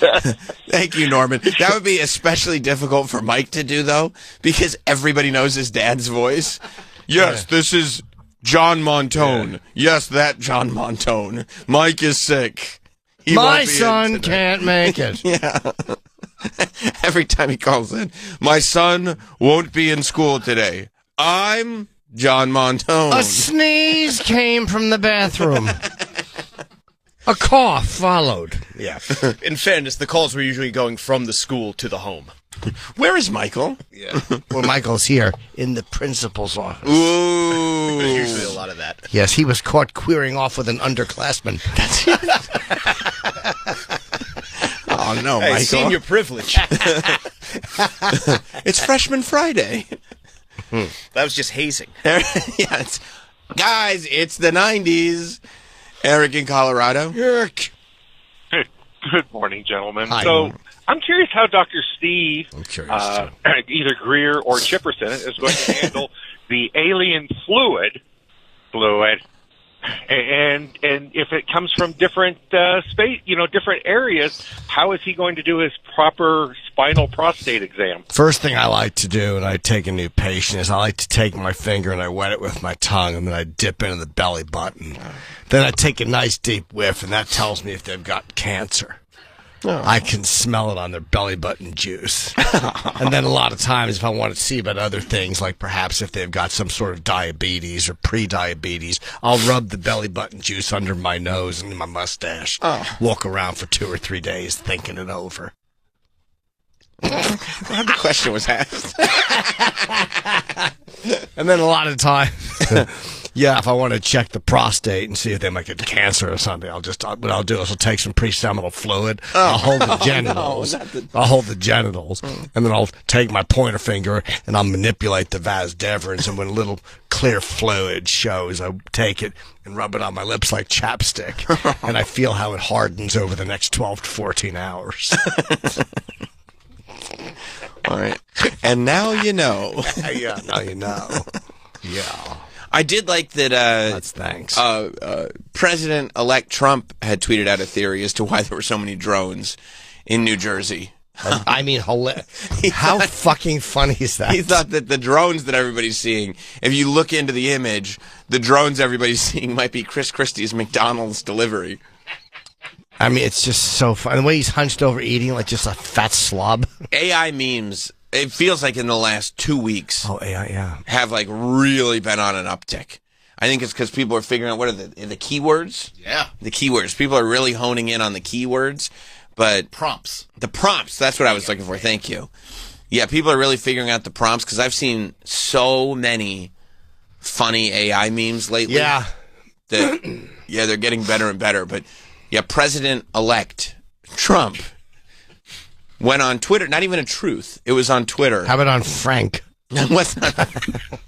Thank you, Norman. That would be especially difficult for Mike to do, though, because everybody knows his dad's voice. Yes, this is John Montone. Yeah. Yes, that John Montone. Mike is sick. My son can't make it. Yeah. Every time he calls in, my son won't be in school today. I'm John Montone. A sneeze came from the bathroom. A cough followed. Yeah. In fairness, the calls were usually going from the school to the home. Where is Michael? Yeah. Well, Michael's here in the principal's office. Ooh. There's usually a lot of that. Yes, he was caught queering off with an underclassman. Oh, no, Hey, Michael. senior privilege. It's Freshman Friday. That was just hazing. Yeah, guys, it's the 90s. Eric in Colorado. Yerk. Good morning, gentlemen. Hi. So I'm curious how Dr. Steve, I'm curious, too. either Greer or Chipperson, is going to handle the alien fluid, and if it comes from different space, different areas, how is he going to do his proper spinal prostate exam? First thing I like to do when I take a new patient is I like to take my finger and I wet it with my tongue, and then I dip into the belly button. Then I take a nice deep whiff, and that tells me if they've got cancer. I can smell it on their belly button juice. And then a lot of times if I want to see about other things, like perhaps if they've got some sort of diabetes or pre-diabetes, I'll rub the belly button juice under my nose and my mustache. Walk around for 2 or 3 days thinking it over. The question was asked. And then a lot of times, yeah, if I want to check the prostate and see if they might get cancer or something, what I'll do is I'll take some pre-seminal fluid, I'll hold the genitals, and then I'll take my pointer finger and I'll manipulate the vas deferens, and when a little clear fluid shows, I take it and rub it on my lips like chapstick, and I feel how it hardens over the next 12 to 14 hours. All right. And now you know. Yeah, now you know. Yeah. I did like that That's thanks. President-elect Trump had tweeted out a theory as to why there were so many drones in New Jersey. I mean, how fucking funny is that? He thought that the drones that everybody's seeing, if you look into the image, the drones everybody's seeing might be Chris Christie's McDonald's delivery. I mean, it's just so fun. The way he's hunched over eating like just a fat slob. AI memes, it feels like in the last 2 weeks, Oh, yeah. have like really been on an uptick. I think it's because people are figuring out what are the keywords. Yeah, the keywords. People are really honing in on the keywords, but prompts. The prompts. That's what I was looking for. Thank you. Yeah, people are really figuring out the prompts because I've seen so many funny AI memes lately. Yeah. They're getting better and better. But yeah, President-elect Trump went on Twitter. Not even a truth. It was on Twitter. How about on Frank? What's not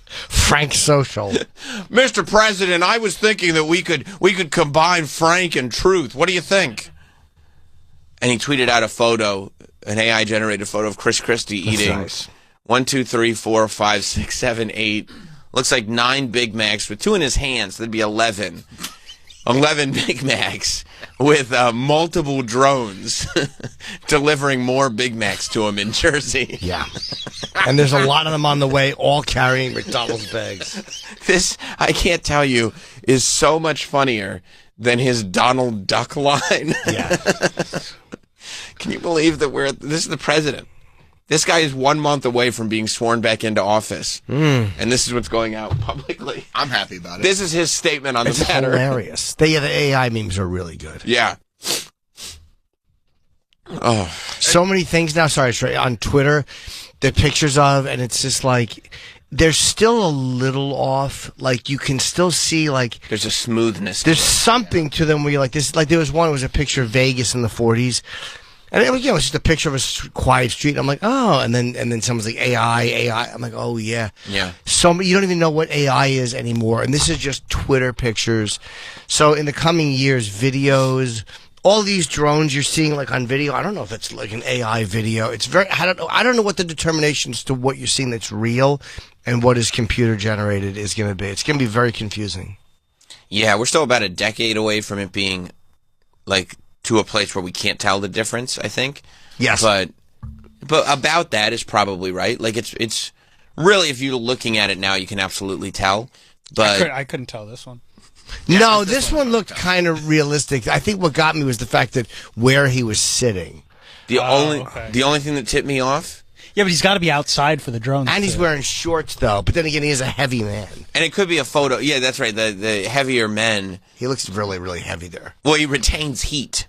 Frank Social? Mr. President, I was thinking that we could combine Frank and truth. What do you think? And he tweeted out a photo, an AI generated photo of Chris Christie eating 1, 2, 3, 4, 5, 6, 7, 8. Looks like 9 Big Macs with 2 in his hands. That'd be 11. 11 Big Macs with multiple drones delivering more Big Macs to him in Jersey. Yeah. And there's a lot of them on the way, all carrying McDonald's bags. This, I can't tell you, is so much funnier than his Donald Duck line. Yeah. Can you believe that this is the president? This guy is 1 month away from being sworn back into office. And this is what's going out publicly. I'm happy about it. This is his statement on it's the matter. Hilarious. The AI memes are really good. Yeah. Oh. So many things now, sorry, on Twitter, the pictures of, and it's just like, they're still a little off. Like, you can still see, like... There's a smoothness. There's something to them where you're like, this, like, there was one, it was a picture of Vegas in the 40s. And it was, it's just a picture of a quiet street. I'm like, oh, and then someone's like, AI. I'm like, oh, yeah. Yeah. You don't even know what AI is anymore. And this is just Twitter pictures. So in the coming years, videos, all these drones you're seeing like on video, I don't know if it's like an AI video. It's I don't know what the determinations to what you're seeing that's real and what is computer generated is going to be. It's going to be very confusing. Yeah, we're still about a decade away from it being like to a place where we can't tell the difference, I think. Yes. But about that is probably right. Like it's really, if you're looking at it now, you can absolutely tell. But I couldn't tell this one. Yeah, no, this one looked kind of realistic. I think what got me was the fact that where he was sitting. The only thing that tipped me off. Yeah, but he's got to be outside for the drones. And he's wearing shorts, though. But then again, he is a heavy man. And it could be a photo. Yeah, that's right. The heavier men. He looks really, really heavy there. Well, he retains heat.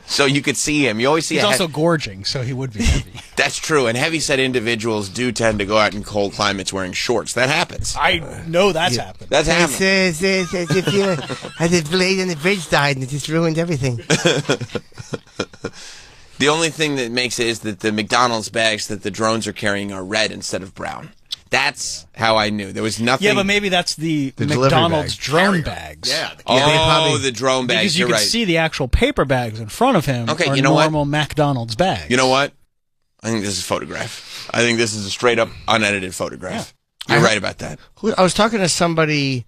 So you could see him. You always see he's also gorging, so he would be heavy. That's true. And heavy-set individuals do tend to go out in cold climates wearing shorts. That happens. I know that's happened. That's happened. As if you had a blade on the bridge died and it just ruined everything. The only thing that makes it is that the McDonald's bags that the drones are carrying are red instead of brown. That's how I knew. There was nothing. Yeah, but maybe that's the McDonald's drone bags. Yeah. The drone bags. Because you You're can right. see the actual paper bags in front of him. Okay, are you know what? normal McDonald's bags. You know what? I think this is a photograph. I think this is a straight-up unedited photograph. Yeah. You're right about that. I was talking to somebody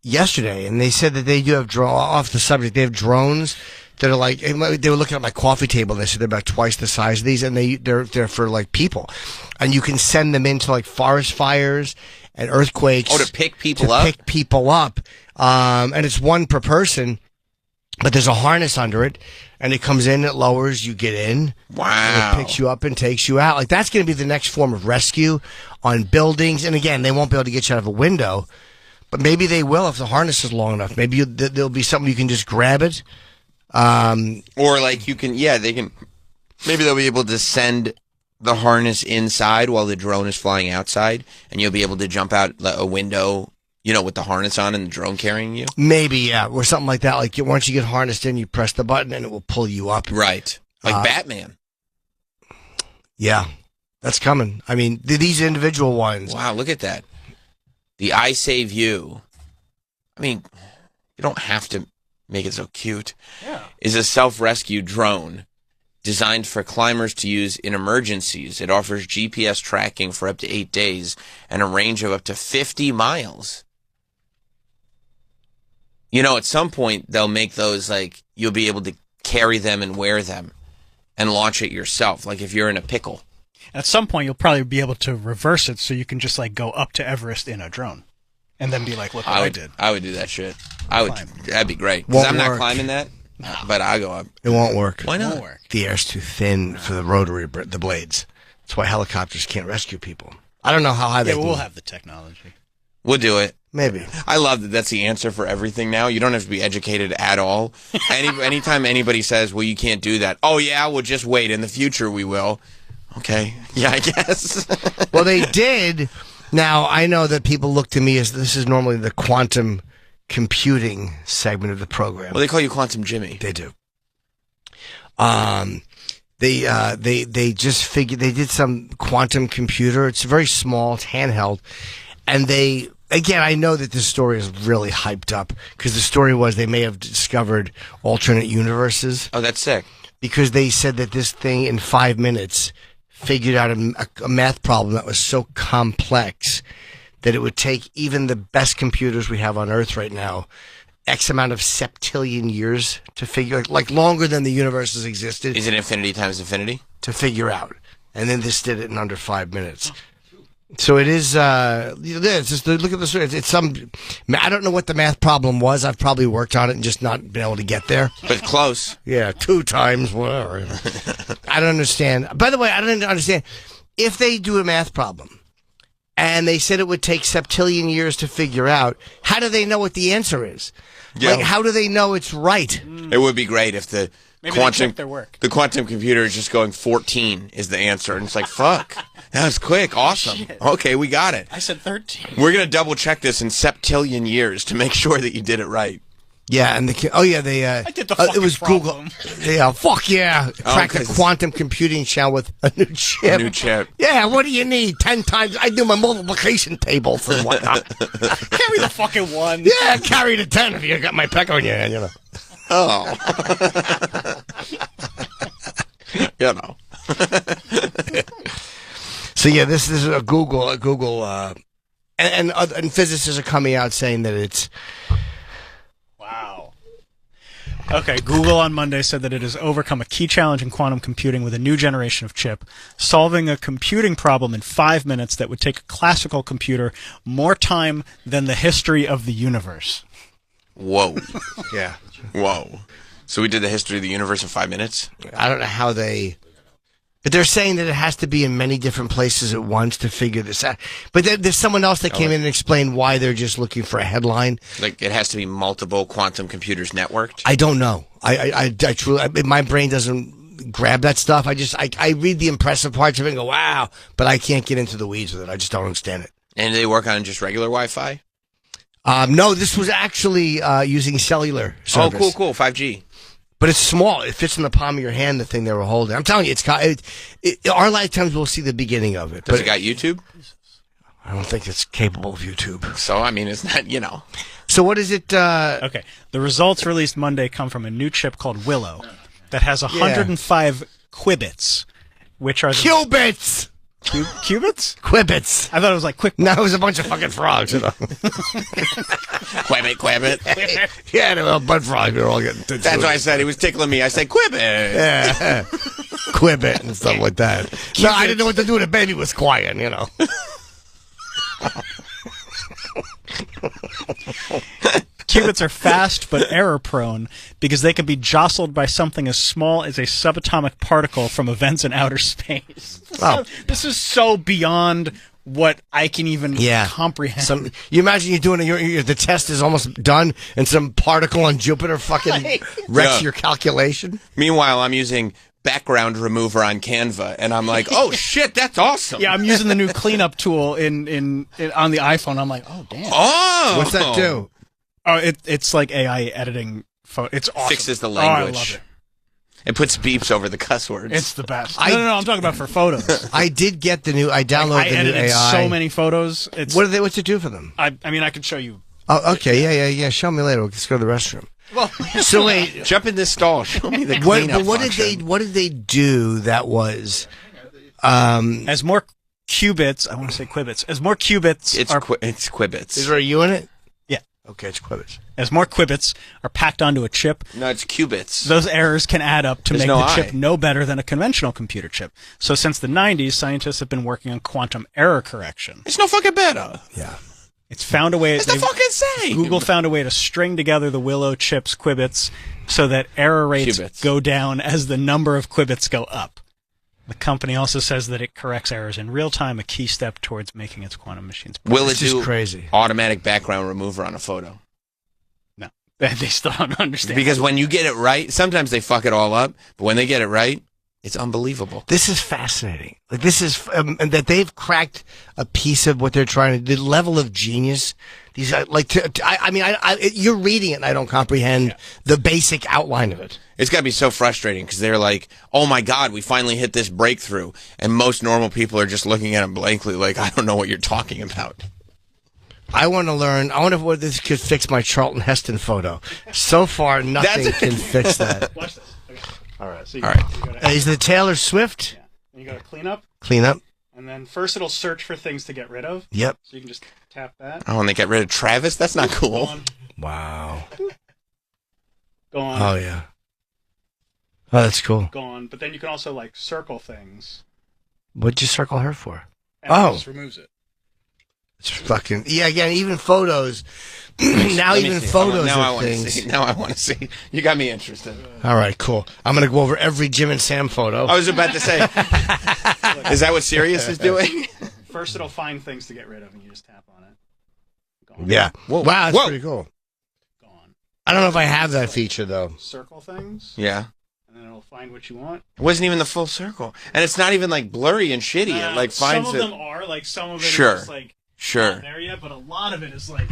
yesterday, and they said that they do have off the subject. They have drones that are like, they were looking at my coffee table, and they said they're about twice the size of these, and they're for like people, and you can send them into like forest fires and earthquakes. Oh, to pick people up. Pick people up, and it's one per person, but there's a harness under it, and it comes in, it lowers, you get in. Wow. And it picks you up and takes you out. Like, that's going to be the next form of rescue on buildings, and again, they won't be able to get you out of a window, but maybe they will if the harness is long enough. Maybe there'll be something you can just grab it. Or like you can, they can, maybe they'll be able to send the harness inside while the drone is flying outside, and you'll be able to jump out a window, with the harness on and the drone carrying you. Maybe, yeah, or something like that. Like once you get harnessed in, you press the button and it will pull you up. Right. Like Batman. Yeah, that's coming. I mean, these individual ones. Wow, look at that. The I Save You. I mean, you don't have to make it so cute. Yeah. Is a self-rescue drone designed for climbers to use in emergencies. It offers GPS tracking for up to 8 days and a range of up to 50 miles. At some point, they'll make those, like, you'll be able to carry them and wear them and launch it yourself, like if you're in a pickle. At some point, you'll probably be able to reverse it so you can just, like, go up to Everest in a drone. And then be like, look what I did. I would do that shit. That'd be great. Because I'm not climbing that, but I go up. It won't work. Why not? Won't work. The air's too thin for the rotary, the blades. That's why helicopters can't rescue people. I don't know how high they can. We'll have the technology. We'll do it. Maybe. I love that that's the answer for everything now. You don't have to be educated at all. Anytime anybody says, well, you can't do that. Oh, yeah, well, just wait. In the future, we will. Okay. Yeah, I guess. Well, they did. Now, I know that people look to me as this is normally the quantum computing segment of the program. Well, they call you Quantum Jimmy. They do. They just figured they did some quantum computer. It's very small. It's handheld. And again, I know that this story is really hyped up because the story was they may have discovered alternate universes. Oh, that's sick. Because they said that this thing in 5 minutes figured out a math problem that was so complex that it would take even the best computers we have on Earth right now X amount of septillion years to figure, like longer than the universe has existed. Is it infinity times infinity? To figure out. And then this did it in under 5 minutes. So it is, it's just, look at the story. It's some, I don't know what the math problem was. I've probably worked on it and just not been able to get there. But close. Yeah, 2 times, whatever. I don't understand. By the way, I don't understand. If they do a math problem, and they said it would take septillion years to figure out, how do they know what the answer is? Yeah. Like, how do they know it's right? It would be great if the their work. The quantum computer is just going 14 is the answer. And it's like, fuck. That was quick. Awesome. Shit. Okay, we got it. I said 13. We're going to double check this in septillion years to make sure that you did it right. Yeah, and I did the fucking it was problem. Google. Yeah, fuck yeah. Crack the quantum computing shell with a new chip. A new chip. Yeah, what do you need? 10 times. I do my multiplication tables and whatnot. Carry the fucking 1. Yeah, carry the 10 if you got my peck on your hand, you know. Oh. You know. So yeah, this is a Google, and physicists are coming out saying that it's. Wow. Okay, Google on Monday said that it has overcome a key challenge in quantum computing with a new generation of chip, solving a computing problem in 5 minutes that would take a classical computer more time than the history of the universe. Whoa. Yeah. Whoa. So we did the history of the universe in 5 minutes? I don't know how they. But they're saying that it has to be in many different places at once to figure this out. But there's someone else that came in and explained why they're just looking for a headline. Like it has to be multiple quantum computers networked? I don't know. I truly, my brain doesn't grab that stuff. I read the impressive parts of it and go, wow, but I can't get into the weeds with it. I just don't understand it. And they work on just regular Wi-Fi? No, this was actually using cellular service. Oh, cool, 5G. But it's small. It fits in the palm of your hand, the thing they were holding. I'm telling you, our lifetimes we'll see the beginning of it. Does it got YouTube? I don't think it's capable of YouTube. So, I mean, it's not, you know. So what is it? Okay. The results released Monday come from a new chip called Willow that has 105 qubits, which are... Qubits! Qubits? Quibbits. I thought it was like quick. No, it was a bunch of fucking frogs, you know. Quibbit. Yeah, they were butt frogs. We were all getting... That's what I said. He was tickling me. I said, Quibbit. Yeah. Quibbit and stuff like that. No, I didn't know what to do. The baby was quiet, you know. Qubits are fast but error-prone because they can be jostled by something as small as a subatomic particle from events in outer space. Oh. This is so beyond what I can even comprehend. You imagine you're doing the test is almost done, and some particle on Jupiter fucking wrecks your calculation. Meanwhile, I'm using background remover on Canva, and I'm like, oh shit, that's awesome. Yeah, I'm using the new cleanup tool in on the iPhone. I'm like, oh damn. Oh, what's that do? Oh, it's like AI editing. It's awesome. Fixes the language. Oh, I love it. It puts beeps over the cuss words. It's the best. No, I'm talking about for photos. I did get the new. I downloaded the new AI. I edited so many photos. What's it do for them? I mean, I could show you. Oh, okay, yeah. Show me later. Let's go to the restroom. Well, so wait, jump in this stall. Show me the cleanup. What did they do that was? As more qubits, I want to say qubits. As more qubits, it's qubits. Is there a U in it? Yeah. Okay, it's qubits. As more qubits are packed onto a chip, no, it's qubits. Those errors can add up to make the chip no better than a conventional computer chip. So since the 90s, scientists have been working on quantum error correction. It's no fucking better. Yeah. It's found a way. It's the fucking same. Google found a way to string together the Willow chips qubits so that error rates go down as the number of qubits go up. The company also says that it corrects errors in real time, a key step towards making its quantum machines. Will it This is do crazy. automatic background remover on a photo? No, they still don't understand. Because when you get it right, sometimes they fuck it all up, but when they get it right, it's unbelievable. This is fascinating. Like this is and that they've cracked a piece of what they're trying to. The level of genius. These are like. You're reading it, and I don't comprehend the basic outline of it. It's got to be so frustrating because they're like, "Oh my God, we finally hit this breakthrough," and most normal people are just looking at them blankly, like, "I don't know what you're talking about." I want to learn. I wonder if this could fix my Charlton Heston photo. So far, nothing can fix that. Watch this. Okay. All right. So All right. Is the Taylor Swift? Yeah. You go to clean up. Clean up. And then first it'll search for things to get rid of. Yep. So you can just tap that. Oh, and they get rid of Travis? That's not Go cool. on. Wow. Go on. Oh yeah. Oh, that's cool. Go on. But then you can also like circle things. What'd you circle her for? And it just removes it. It's fucking Again, even photos. Now Let me even see. photos Now I of want to things. see. Now I want to see. You got me interested. All right, cool. I'm gonna go over every Jim and Sam photo. I was about to say, is that what Sirius is doing? First it'll find things to get rid of, and you just tap on it. Go on. Yeah. Whoa. Wow, that's Whoa. pretty cool. Go on. I don't know if I have that feature though. Circle things. Yeah. And then it'll find what you want. It wasn't even the full circle, and it's not even like blurry and shitty. It like finds some of it. them are like some of it Sure. is just like Sure. not there yet, but a lot of it is like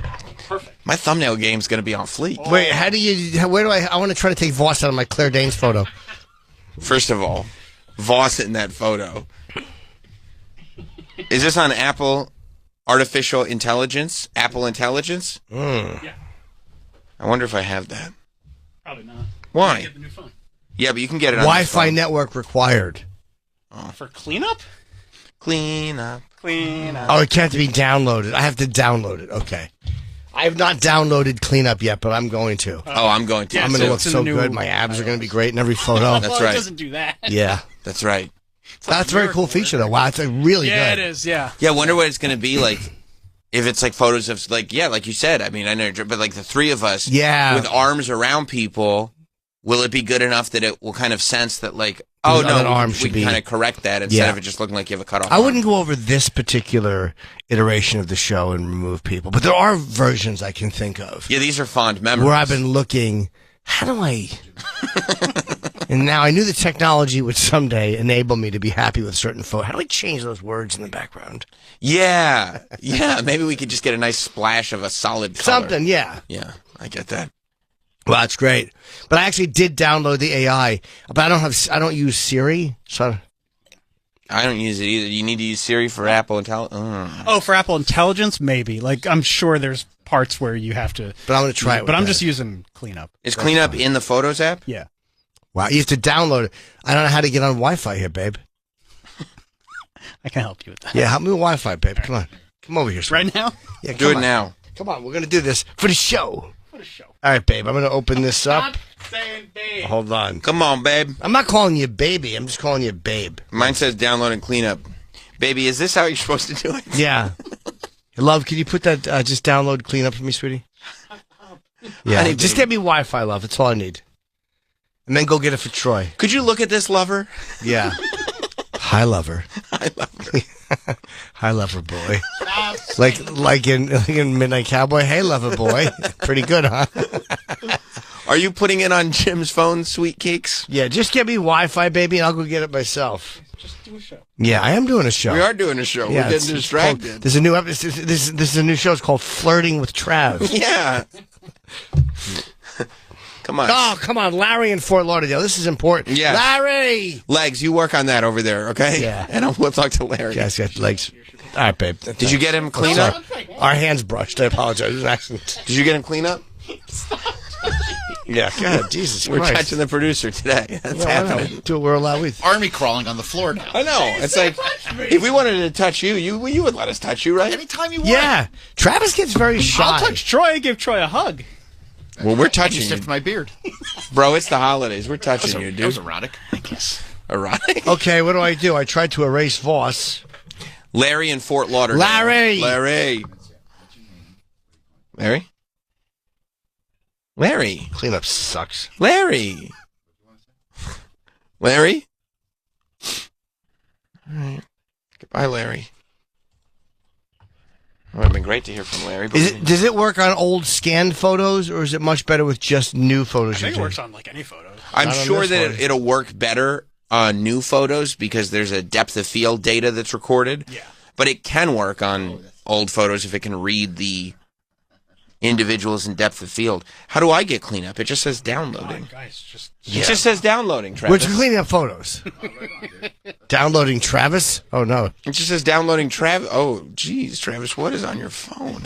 perfect. My thumbnail game's gonna be on fleek. Wait, how do you? Where do I want to try to take Voss out of my Claire Danes photo. First of all, Voss in that photo. Is this on Apple Artificial Intelligence? Apple Intelligence? Yeah. I wonder if I have that. Probably not. Why? Get the new phone. Yeah, but you can get it on Wi-Fi this phone. network required. For cleanup? Clean up. Clean up. Oh, it can't be downloaded. I have to download it. Okay. I have not downloaded Cleanup yet, but I'm going to. Oh, I'm going to. Yeah, I'm going to so look it's in so the new good. My abs are going to be great in every photo. That's well, right. It doesn't do that. Yeah. That's right. That's a very cool feature, though. Wow, it's really Yeah, good. it is. Yeah. Yeah, I wonder what it's going to be like. If it's like photos of, like, yeah, like you said, I mean, I know, but like the three of us Yeah. with arms around people, will it be good enough that it will kind of sense that, like, oh, That no, arm we should can be- kind of correct that instead Yeah. of it just looking like you have a cut off I arm. wouldn't go over this particular iteration of the show and remove people, but there are versions I can think of Yeah, these are fond memories. where I've been looking, how do I... And now I knew the technology would someday enable me to be happy with certain photos. How do I change those words in the background? Yeah. Yeah, maybe we could just get a nice splash of a solid color. Something, yeah. Yeah, I get that. Well, that's great. But I actually did download the AI, but I don't use Siri, so I don't use it either. You need to use Siri for Apple Intelligence. Oh, for Apple Intelligence, maybe. Like, I'm sure there's parts where you have to. but I'm going to try it. But I'm with just that. using Cleanup. Is Cleanup in the Photos app? Yeah. Wow, you have to download it. I don't know how to get on Wi-Fi here, babe. I can help you with that. Yeah, help me with Wi-Fi, babe. Come on. Come over here. Right now? Yeah, Do come it on. now. Come on, we're going to do this for the show. For the show. All right, babe, I'm going to open this up. Stop saying babe. Hold on. Come on, babe. I'm not calling you baby. I'm just calling you babe. Mine says download and Cleanup. Baby, is this how you're supposed to do it? Yeah. Love, can you put that, just download clean up for me, sweetie? Yeah, Honey, just baby. get me Wi-Fi, love. That's all I need. And then go get it for Troy. Could you look at this, lover? Yeah. Hi, lover. I love her. Hi, lover boy. like in Midnight Cowboy. Hey, lover boy. Pretty good, huh? Are you putting it on Jim's phone, Sweet Cakes? Yeah, just get me Wi-Fi, baby, and I'll go get it myself. Just do a show. Yeah, I am doing a show. We are doing a show. Yeah, We're it's getting called- distracted. there's a new episode. This is a new show. It's called Flirting with Trav. Yeah. Come on. Oh, come on, Larry in Fort Lauderdale. This is important. Yes. Larry. Legs, you work on that over there, okay? Yeah. And we'll talk to Larry. Guys got legs. All right, babe. Did you get him clean up? Our hands brushed. I apologize. It was an accident. Did you get him clean up? Yeah. God, Jesus We're Christ. touching the producer today. That's Yeah, I know. happening. Do it. We're allowed with. Army crawling on the floor now. I know. It's like, if we wanted to touch you, you would let us touch you, right? Anytime you want. Yeah. Travis gets very shy. I'll touch Troy. Give Troy a hug. Well, we're You touching you. sniffed my beard. Bro, it's the holidays. We're touching you, That was dude. erotic. I guess. Erotic. Okay, what do? I tried to erase Voss. Larry in Fort Lauderdale. Larry! Larry. Larry? Larry. Cleanup sucks. Larry. Larry? All right. Goodbye, Larry. It would have been great to hear from Larry. Does it work on old scanned photos, or is it much better with just new photos? I think it works on like any photos. I'm sure that it'll work better on new photos because there's a depth of field data that's recorded. Yeah. But it can work on old photos if it can read the individuals in depth of field. How do I get cleanup? It just says downloading. It just says downloading, Travis. We're cleaning up photos. Downloading Travis? Oh, no. It just says downloading Travis. Oh, geez, Travis, what is on your phone?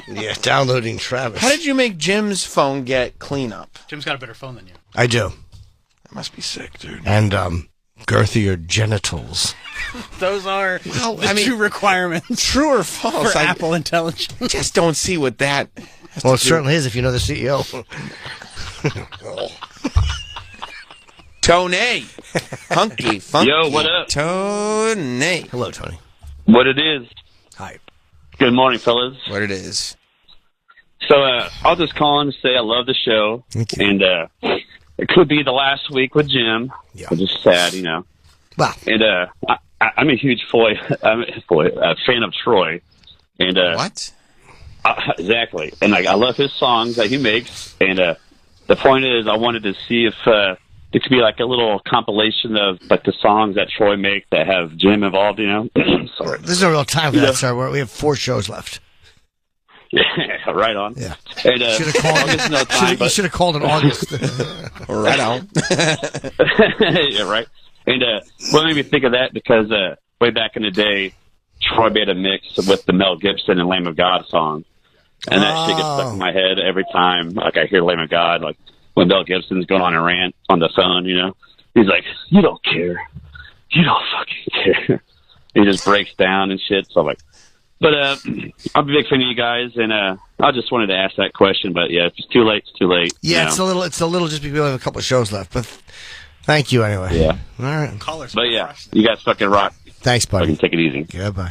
Yeah, downloading Travis. How did you make Jim's phone get cleanup? Jim's got a better phone than you. I do. That must be sick, dude. And girthier genitals. Those are the two requirements. True or false? For Apple Intelligence. I just don't see what that has Well, to it do. certainly is if you know the CEO. Tony. Funky. Yo, what up? Tony. Hello, Tony. What it is. Hi. Good morning, fellas. What it is. So, I'll just call in and say I love the show. Thank you. And it could be the last week with Jim. Yeah. Which is sad, you know. Wow. And I'm a huge fan of Troy. And what? Exactly. And I love his songs that he makes. And the point is, I wanted to see if it could be like a little compilation of like the songs that Troy makes that have Jim involved. You know. Sorry. There's no real time for that, sir. We have 4 shows left. Yeah, right on. Yeah. And, should have called. You should have called in August. Right on. Yeah, right. And what made me think of that because way back in the day, Troy made a mix with the Mel Gibson and Lamb of God song, and that shit gets stuck in my head every time. Like I hear Lamb of God, like when Mel Gibson's going on a rant on the phone, you know, he's like, "You don't care, you don't fucking care." He just breaks down and shit. So I'm like. But I'm a big fan of you guys, and I just wanted to ask that question. But yeah, if it's too late, it's too late. Yeah, you know? it's a little just because we have a couple of shows left. But thank you anyway. Yeah. All right. But yeah, you guys fucking rock. Thanks, buddy. Fucking take it easy. Goodbye.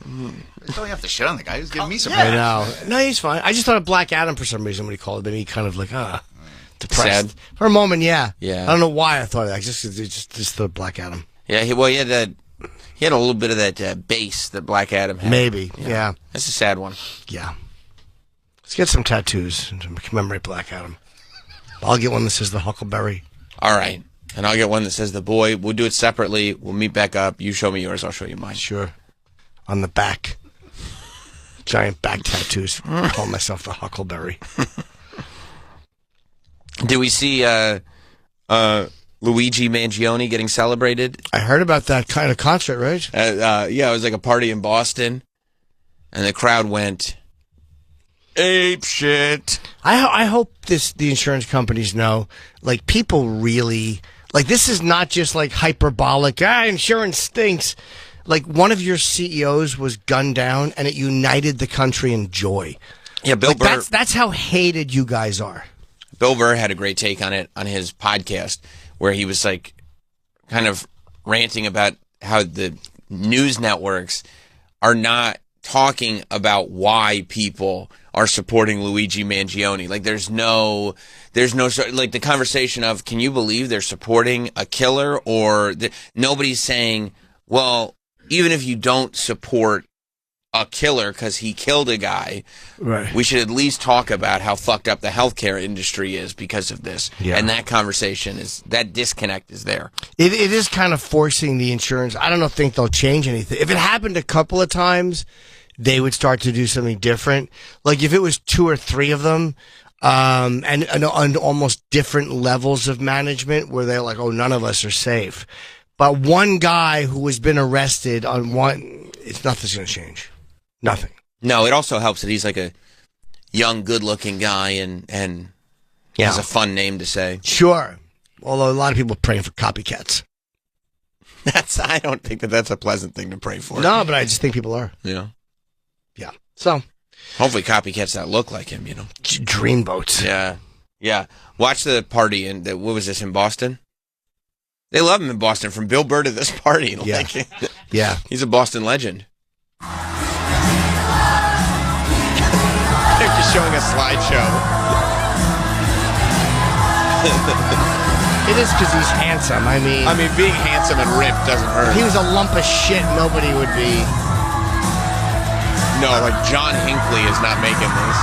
Don't have to shit on the guy who's giving me some. I know. No, he's fine. I just thought of Black Adam for some reason when he called it. Maybe kind of like, depressed. Sad. For a moment, yeah. Yeah. I don't know why I thought of that. I just thought Black Adam. Yeah, he had that. He had a little bit of that bass that Black Adam had. Maybe, yeah. That's a sad one. Yeah. Let's get some tattoos to commemorate Black Adam. I'll get one that says the Huckleberry. All right. And I'll get one that says the boy. We'll do it separately. We'll meet back up. You show me yours. I'll show you mine. Sure. On the back. Giant back tattoos. I call myself the Huckleberry. Do we see Luigi Mangione getting celebrated? I heard about that kind of concert, right? Yeah, it was like a party in Boston, and the crowd went ape shit. I hope the insurance companies know, like, people really, like, this is not just like hyperbolic, insurance stinks. Like, one of your CEOs was gunned down, and it united the country in joy. Yeah, Bill Burr. That's how hated you guys are. Bill Burr had a great take on it on his podcast, where he was like kind of ranting about how the news networks are not talking about why people are supporting Luigi Mangione. Like there's no like the conversation of, can you believe they're supporting a killer? Or nobody's saying, well, even if you don't support a killer because he killed a guy, right, we should at least talk about how fucked up the healthcare industry is because of this. Yeah. And that conversation that disconnect is there. It is kind of forcing the insurance. I don't think they'll change anything. If it happened a couple of times, they would start to do something different. Like if it was 2 or 3 of them, and almost different levels of management where they're like, oh, none of us are safe. But one guy who has been arrested on nothing's going to change. Nothing. No, it also helps that he's like a young, good-looking guy and has a fun name to say. Sure. Although a lot of people are praying for copycats. I don't think that's a pleasant thing to pray for. No, but I just think people are. Yeah. Yeah. So. Hopefully copycats that look like him, you know. Dreamboats. Yeah. Yeah. Watch the party what was this, in Boston? They love him in Boston, from Bill Burr to this party. Yeah. Like, yeah. He's a Boston legend. They're just showing a slideshow. It is because he's handsome. I mean, being handsome and ripped doesn't hurt. If he was a lump of shit, nobody would be. No, like John Hinckley is not making this.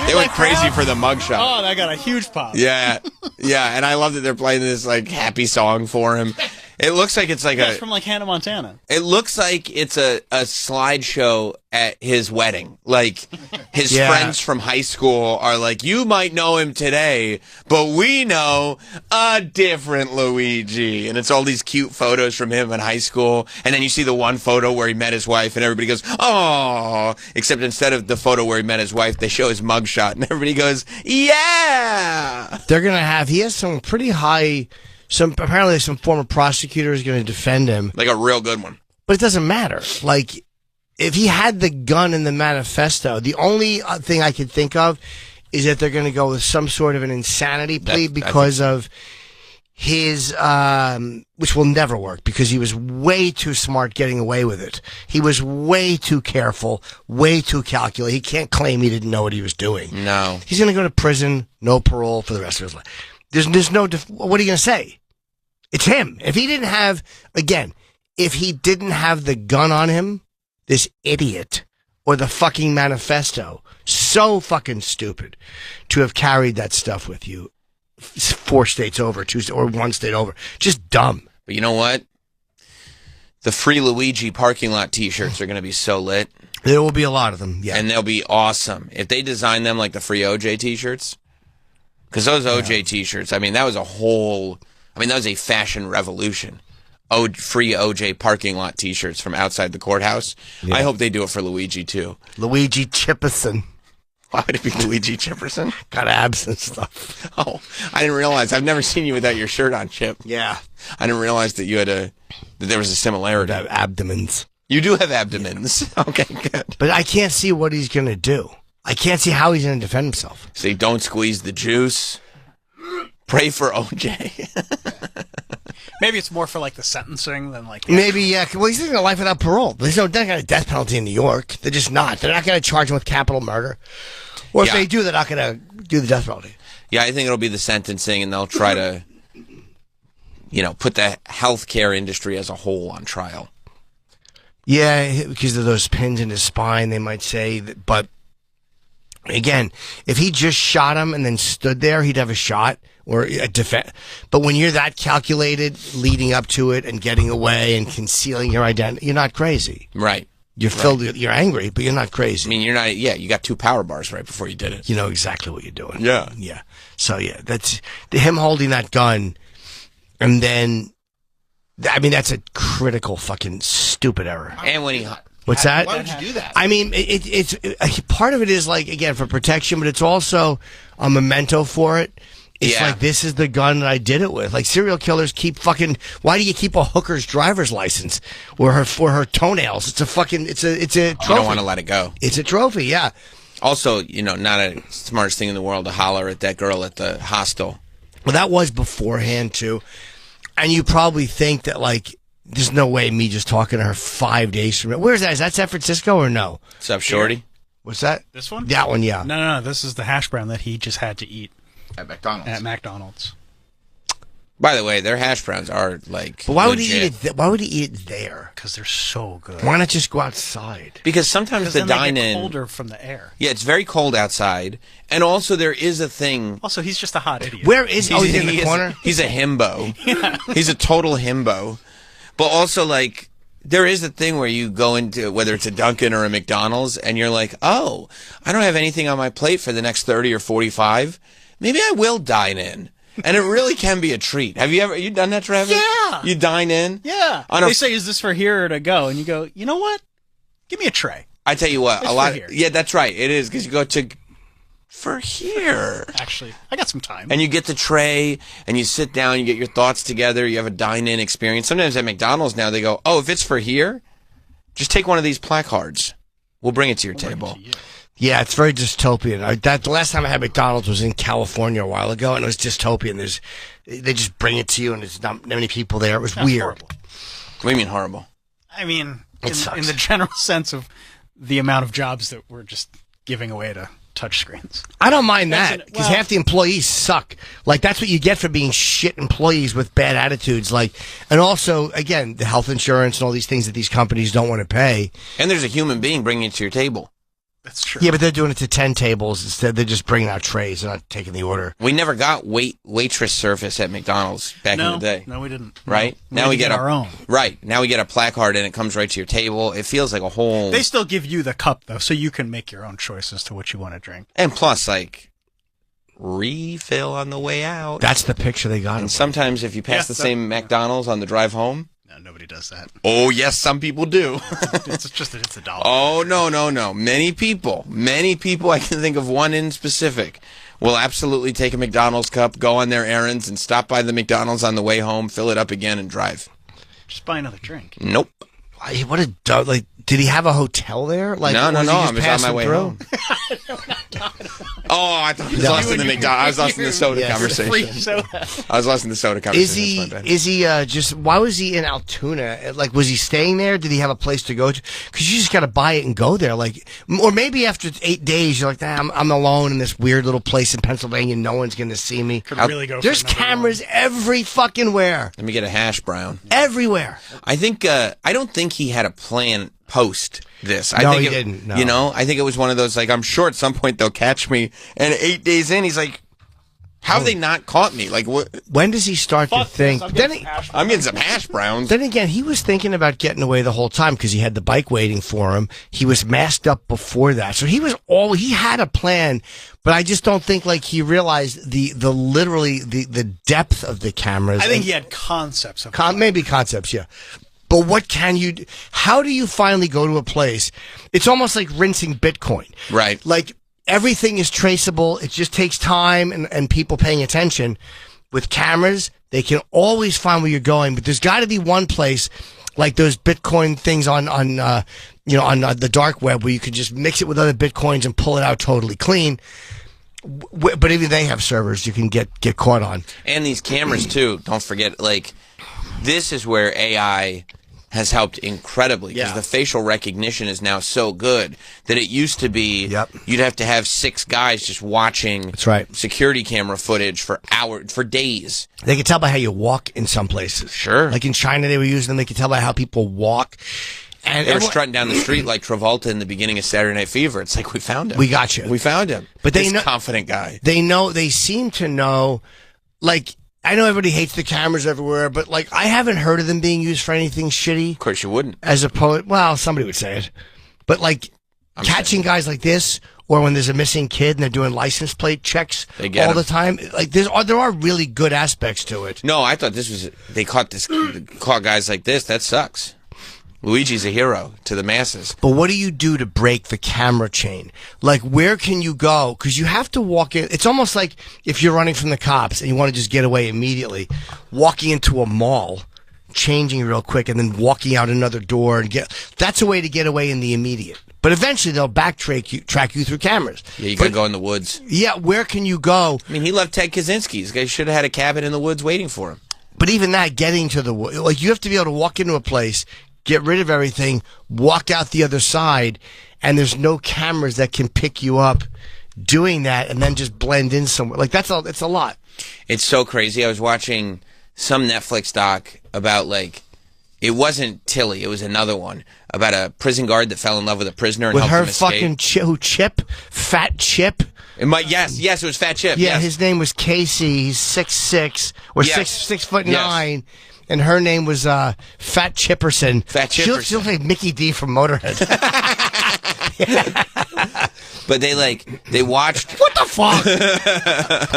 They went crazy for the mugshot. Oh, that got a huge pop. Yeah, yeah, and I love that they're playing this like happy song for him. It looks like it's like It's from like Hannah Montana. It looks like it's a slideshow at his wedding. Like his friends from high school are like, you might know him today, but we know a different Luigi. And it's all these cute photos from him in high school. And then you see the one photo where he met his wife, and everybody goes, oh. Except instead of the photo where he met his wife, they show his mugshot, and everybody goes, yeah. They're gonna have. He has some pretty high. Apparently some former prosecutor is going to defend him. Like a real good one. But it doesn't matter. Like, if he had the gun in the manifesto, the only thing I could think of is that they're going to go with some sort of an insanity plea because of his, which will never work because he was way too smart getting away with it. He was way too careful, way too calculated. He can't claim he didn't know what he was doing. No. He's going to go to prison, no parole for the rest of his life. There's no, what are you going to say? It's him. If he didn't have, again, if he didn't have the gun on him, this idiot, or the fucking manifesto, so fucking stupid to have carried that stuff with you 4 states over, 2 or 1 state over. Just dumb. But you know what? The free Luigi parking lot t-shirts are going to be so lit. There will be a lot of them, yeah. And they'll be awesome. If they design them like the free OJ t-shirts, because those OJ t-shirts, I mean, that was a whole... that was a fashion revolution. Free OJ parking lot t-shirts from outside the courthouse. Yeah. I hope they do it for Luigi, too. Luigi Chipperson. Why would it be Luigi Chipperson? Got abs and stuff. Oh, I didn't realize. I've never seen you without your shirt on, Chip. Yeah. I didn't realize that you had that there was a similarity. Have abdomens. You do have abdomens. Yeah. Okay, good. But I can't see what he's going to do. I can't see how he's going to defend himself. Say, don't squeeze the juice. Pray for OJ. Maybe it's more for like the sentencing than like... Maybe, yeah. Well, he's thinking of life without parole. There's no death penalty in New York. They're just not. They're not going to charge him with capital murder. Or if they do, they're not going to do the death penalty. Yeah, I think it'll be the sentencing, and they'll try to, put the healthcare industry as a whole on trial. Yeah, because of those pins in his spine, they might say. But, again, if he just shot him and then stood there, he'd have a shot. Or a defense. But when you're that calculated, leading up to it and getting away and concealing your identity, you're not crazy. Right. You're angry, but you're not crazy. I mean, you're not, you got 2 power bars right before you did it. You know exactly what you're doing. Yeah. Yeah. So, yeah, that's him holding that gun. And then, that's a critical fucking stupid error. And when he... What's that? Why would you do that? It's part of it is like, again, for protection, but it's also a memento for it. It's like, this is the gun that I did it with. Like, serial killers keep fucking... Why do you keep a hooker's driver's license for her toenails? It's a fucking... It's a trophy. You don't want to let it go. It's a trophy, yeah. Also, not a smartest thing in the world to holler at that girl at the hostel. Well, that was beforehand, too. And you probably think that, like, there's no way me just talking to her 5 days from now. Where's that? Is that San Francisco or no? What's up, Shorty? Here. What's that? This one? That one, yeah. No. This is the hash brown that he just had to eat. At McDonald's. By the way, their hash browns are like. But why would he eat it? Why would he eat it there? Because they're so good. Why not just go outside? Because sometimes the dine-in they get colder from the air. Yeah, it's very cold outside, and also there is a thing. Also, he's just a hot idiot. Where is he? He's in the corner. He's a himbo. Yeah. He's a total himbo. But also, like, there is a thing where you go into, whether it's a Dunkin' or a McDonald's, and you're like, oh, I don't have anything on my plate for the next 30 or 45. Maybe I will dine in. And it really can be a treat. Have you done that, Travis? Yeah. You dine in? Yeah. They say, is this for here or to go? And you go, you know what? Give me a tray. I tell you what, it's a lot. Here. Yeah, that's right. It is, because you go to for here. Actually, I got some time. And you get the tray, and you sit down, you get your thoughts together, you have a dine-in experience. Sometimes at McDonald's now, they go, oh, if it's for here, just take one of these placards. We'll bring it to your table. Yeah, it's very dystopian. The last time I had McDonald's was in California a while ago, and it was dystopian. They just bring it to you, and there's not many people there. It was weird. Horrible. What do you mean horrible? I mean, in the general sense of the amount of jobs that we're just giving away to touchscreens. I don't mind that because half the employees suck. Like that's what you get for being shit employees with bad attitudes. Like, and also again, the health insurance and all these things that these companies don't want to pay. And there's a human being bringing it to your table. That's true. Yeah, but they're doing it to 10 tables instead. They're just bringing out trays. They're not taking the order. We never got waitress service at McDonald's back in the day. No, we didn't. Right? No, we get our own. Right. Now we get a placard and it comes right to your table. It feels like a whole... They still give you the cup, though, so you can make your own choice as to what you want to drink. And plus, like, refill on the way out. That's the picture they got. And sometimes if you pass the same McDonald's on the drive home... No, nobody does that. Oh, yes, some people do. It's $1. Oh, no. Many people, I can think of one in specific, will absolutely take a McDonald's cup, go on their errands, and stop by the McDonald's on the way home, fill it up again, and drive. Just buy another drink. Nope. What a dog! Like, did he have a hotel there? Like, no. was he I just was on my way through? home. Oh, I thought I was lost in the McDonald's. I was lost in the soda conversation. I was lost in the soda conversation. Is he just? Why was he in Altoona? Like, was he staying there? Did he have a place to go to? Because you just got to buy it and go there. Like, or maybe after 8 days, you're like, nah, I'm alone in this weird little place in Pennsylvania. No one's going to see me. Could really go. There's cameras every fucking where. Let me get a hash brown. Everywhere. I think. I don't think he had a plan post this. No, I think he didn't. No. You know, I think it was one of those, like, I'm sure at some point they'll catch me. And 8 days in, he's like, how have they not caught me? Like, what? When does he start to think? I'm getting some hash browns. Then again, he was thinking about getting away the whole time because he had the bike waiting for him. He was masked up before that. So he had a plan, but I just don't think like he realized the depth of the cameras. I think he had concepts of maybe concepts, yeah. But what can you do? How do you finally go to a place? It's almost like rinsing Bitcoin. Right. Like everything is traceable. It just takes time and people paying attention. With cameras, they can always find where you're going, but there's got to be one place like those Bitcoin things on the dark web where you could just mix it with other Bitcoins and pull it out totally clean. But even they have servers you can get caught on. And these cameras too. Don't forget, like, this is where AI has helped incredibly because the facial recognition is now so good that it used to be you'd have to have 6 guys just watching security camera footage for days. They could tell by how you walk in some places. Sure. Like in China they were using them. They could tell by how people walk. And they were strutting down the street like Travolta in the beginning of Saturday Night Fever. It's like, we found him. We got you. We found him. But this confident guy. They seem to know, like, I know everybody hates the cameras everywhere, but like I haven't heard of them being used for anything shitty. Of course you wouldn't. As opposed, well, somebody would say it, but like catching guys like this, or when there's a missing kid and they're doing license plate checks all the time, like there are really good aspects to it. No, I thought they caught guys like this. That sucks. Luigi's a hero to the masses. But what do you do to break the camera chain? Like, where can you go? Because you have to walk in. It's almost like if you're running from the cops and you want to just get away immediately, walking into a mall, changing real quick, and then walking out another door and that's a way to get away in the immediate. But eventually they'll track you through cameras. Yeah, you gotta go in the woods. Yeah, where can you go? I mean, he left Ted Kaczynski. This guy should have had a cabin in the woods waiting for him. But even that, getting to the woods, like you have to be able to walk into a place, get rid of everything, walk out the other side, and there's no cameras that can pick you up doing that and then just blend in somewhere. Like, it's a lot. It's so crazy. I was watching some Netflix doc about, like, it wasn't Tilly, it was another one, about a prison guard that fell in love with a prisoner and with helped her him escape. fucking Chip? Fat Chip? Yes, it was Fat Chip. Yeah, yes. His name was Casey. He's 6'6", or 6'9". Yes. And her name was Fat Chipperson. Fat Chipperson. She looks like Mickey D from Motorhead. But they watched... What the fuck?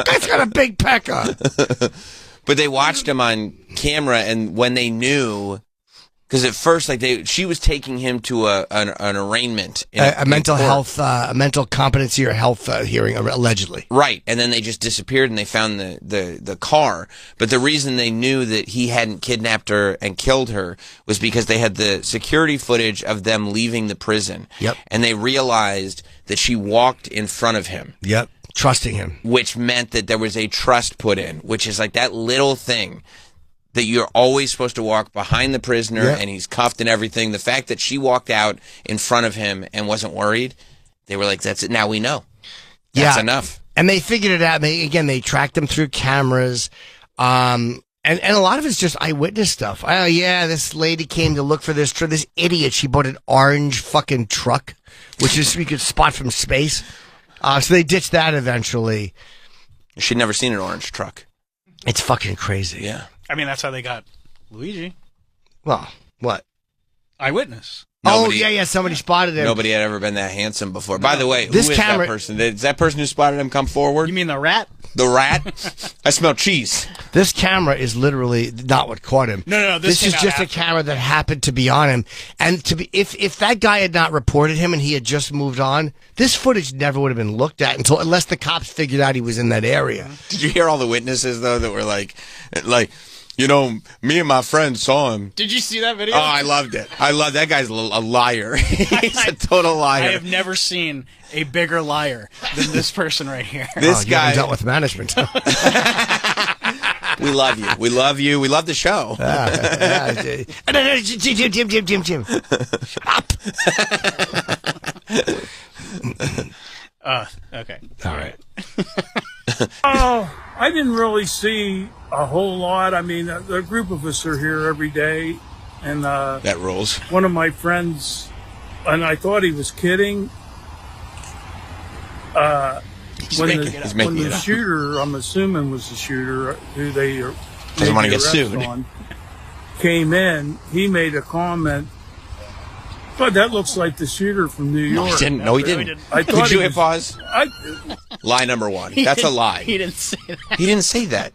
Guy's got a big pecker. But they watched him on camera, and when they knew... Because at first, she was taking him to an arraignment, a mental health, a mental competency or health hearing, allegedly. Right, and then they just disappeared, and they found the car. But the reason they knew that he hadn't kidnapped her and killed her was because they had the security footage of them leaving the prison. Yep. And they realized that she walked in front of him. Yep. Trusting him. Which meant that there was a trust put in, which is like that little thing. That you're always supposed to walk behind the prisoner and he's cuffed and everything. The fact that she walked out in front of him and wasn't worried, they were like, that's it. Now we know. That's enough. And they figured it out. They tracked them through cameras. And a lot of it's just eyewitness stuff. Oh, yeah, this lady came to look for this idiot. She bought an orange fucking truck, which is you could spot from space. So they ditched that eventually. She'd never seen an orange truck. It's fucking crazy. Yeah. I mean, that's how they got Luigi. Well, what? Eyewitness. Yeah. Somebody spotted him. Nobody had ever been that handsome before. By the way, this who is that person? Is that person who spotted him come forward? You mean the rat? The rat? I smell cheese. This camera is literally not what caught him. No. This is just a camera that happened to be on him. And if that guy had not reported him and he had just moved on, this footage never would have been looked at unless the cops figured out he was in that area. Did you hear all the witnesses though that were like, you know, me and my friend saw him. Did you see that video? Oh, I loved it. That guy's a liar. He's a total liar. I have never seen a bigger liar than this person right here. This guy dealt with management. We love you. We love you. We love the show. Jim. Okay. All right. I didn't really see a whole lot. I mean, a group of us are here every day, and that rules. One of my friends, and I thought he was kidding. When the shooter, I'm assuming was the shooter, who they doesn't want to get sued, came in, he made a comment. But that looks like the shooter from New York. No, he didn't. Could you hit pause? Lie number one. That's a lie. He didn't say that. He didn't say that.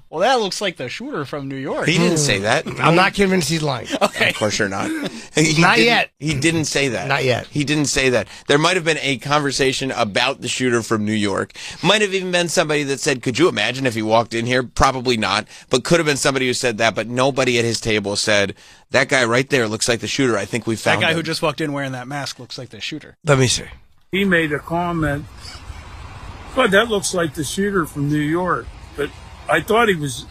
Well, that looks like the shooter from New York. He didn't say that. I'm not convinced he's lying. Okay. Of course you're not. Not yet. He didn't say that. Not yet. He didn't say that. There might have been a conversation about the shooter from New York. Might have even been somebody that said, could you imagine if he walked in here? Probably not. But could have been somebody who said that. But nobody at his table said, that guy right there looks like the shooter. I think we found that guy him. who just walked in wearing that mask looks like the shooter. Let me see. He made a comment. But that looks like the shooter from New York. But I thought he was...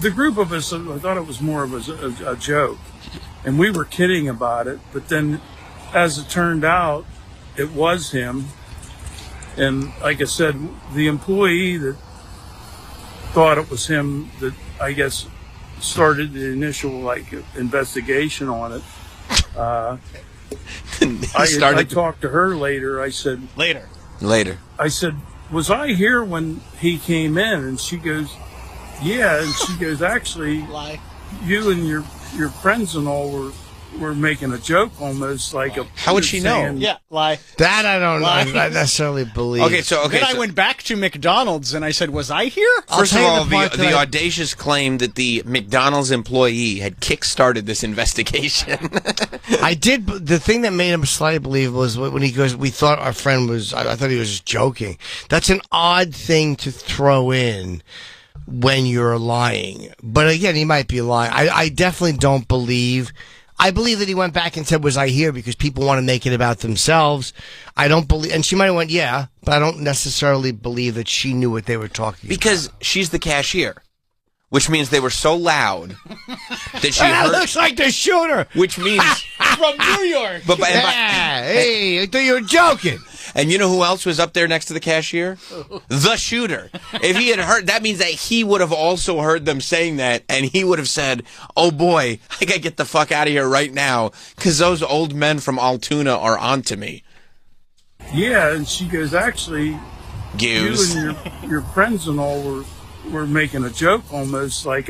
the group of us, I thought it was more of a joke, and we were kidding about it. But then, as it turned out, it was him. And like I said, the employee that thought it was him that I guess started the initial investigation on it. I talked to her later. I said later. I said, was I here when he came in? And she goes, yeah. And she goes, actually, you and your friends and all were making a joke almost like a... How would she know? Yeah, lie. That I don't I necessarily believe. Then I went back to McDonald's and I said, was I here? First of all, the audacious claim that the McDonald's employee had kick-started this investigation. I did. The thing that made him slightly believable was when he goes, we thought our friend was... I thought he was just joking. That's an odd thing to throw in when you're lying. But again, he might be lying. I definitely don't believe... I believe that he went back and said, was I here? Because people want to make it about themselves. I don't believe, and she might have went, yeah, but I don't necessarily believe that she knew what they were talking about. Because she's the cashier, which means they were so loud that she heard. Looks like the shooter. Which means. From New York. Hey, I thought you were joking. And you know who else was up there next to the cashier? The shooter. If he had heard, that means that he would have also heard them saying that, and he would have said, oh boy, I gotta get the fuck out of here right now, because those old men from Altoona are onto me. Yeah, and she goes, actually, you and your friends and all were making a joke almost like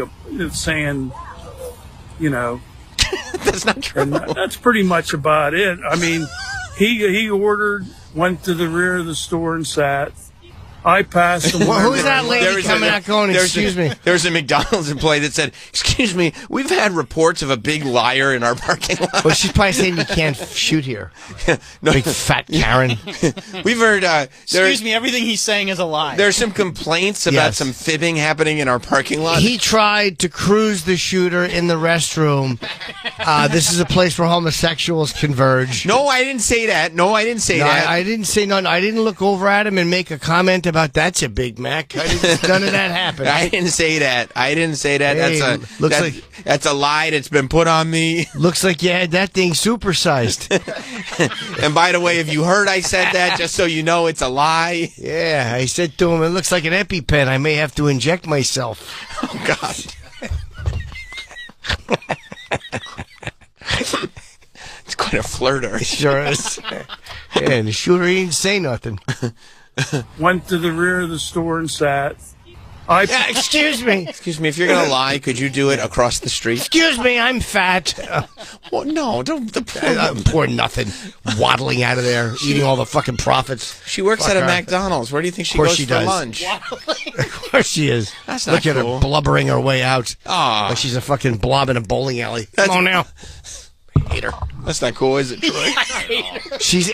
saying, you know. That's not true. And that's pretty much about it. I mean, he ordered, went to the rear of the store and sat. I passed him. Well, who's that lady coming out going, excuse me? There's a McDonald's employee that said, excuse me, we've had reports of a big liar in our parking lot. Well, she's probably saying you can't shoot here. No. Big fat Karen. We've heard... excuse me, everything he's saying is a lie. There's some complaints about some fibbing happening in our parking lot. He tried to cruise the shooter in the restroom. This is a place where homosexuals converge. No, I didn't say that. I didn't say that. I didn't say none. I didn't look over at him and make a comment about about that's a Big Mac. None of that happened. I didn't say that. Hey, that's a lie that's been put on me. Looks like you had that thing supersized. And by the way, if you heard I said that, just so you know, it's a lie. Yeah, I said to him, it looks like an EpiPen. I may have to inject myself. Oh, God. It's quite a flirter. Sure is. Yeah, and the shooter, he didn't say nothing. Went to the rear of the store and sat. Excuse me. Excuse me, if you're going to lie, could you do it across the street? Excuse me, I'm fat. Well, no, the poor nothing. Waddling out of there, eating all the fucking profits. She works at a McDonald's. Where do you think she goes for does. lunch? Of course she is. That's not Look at her blubbering her way out. Aw. Like she's a fucking blob in a bowling alley. Come on now. I hate her. That's not cool, is it, Troy? She's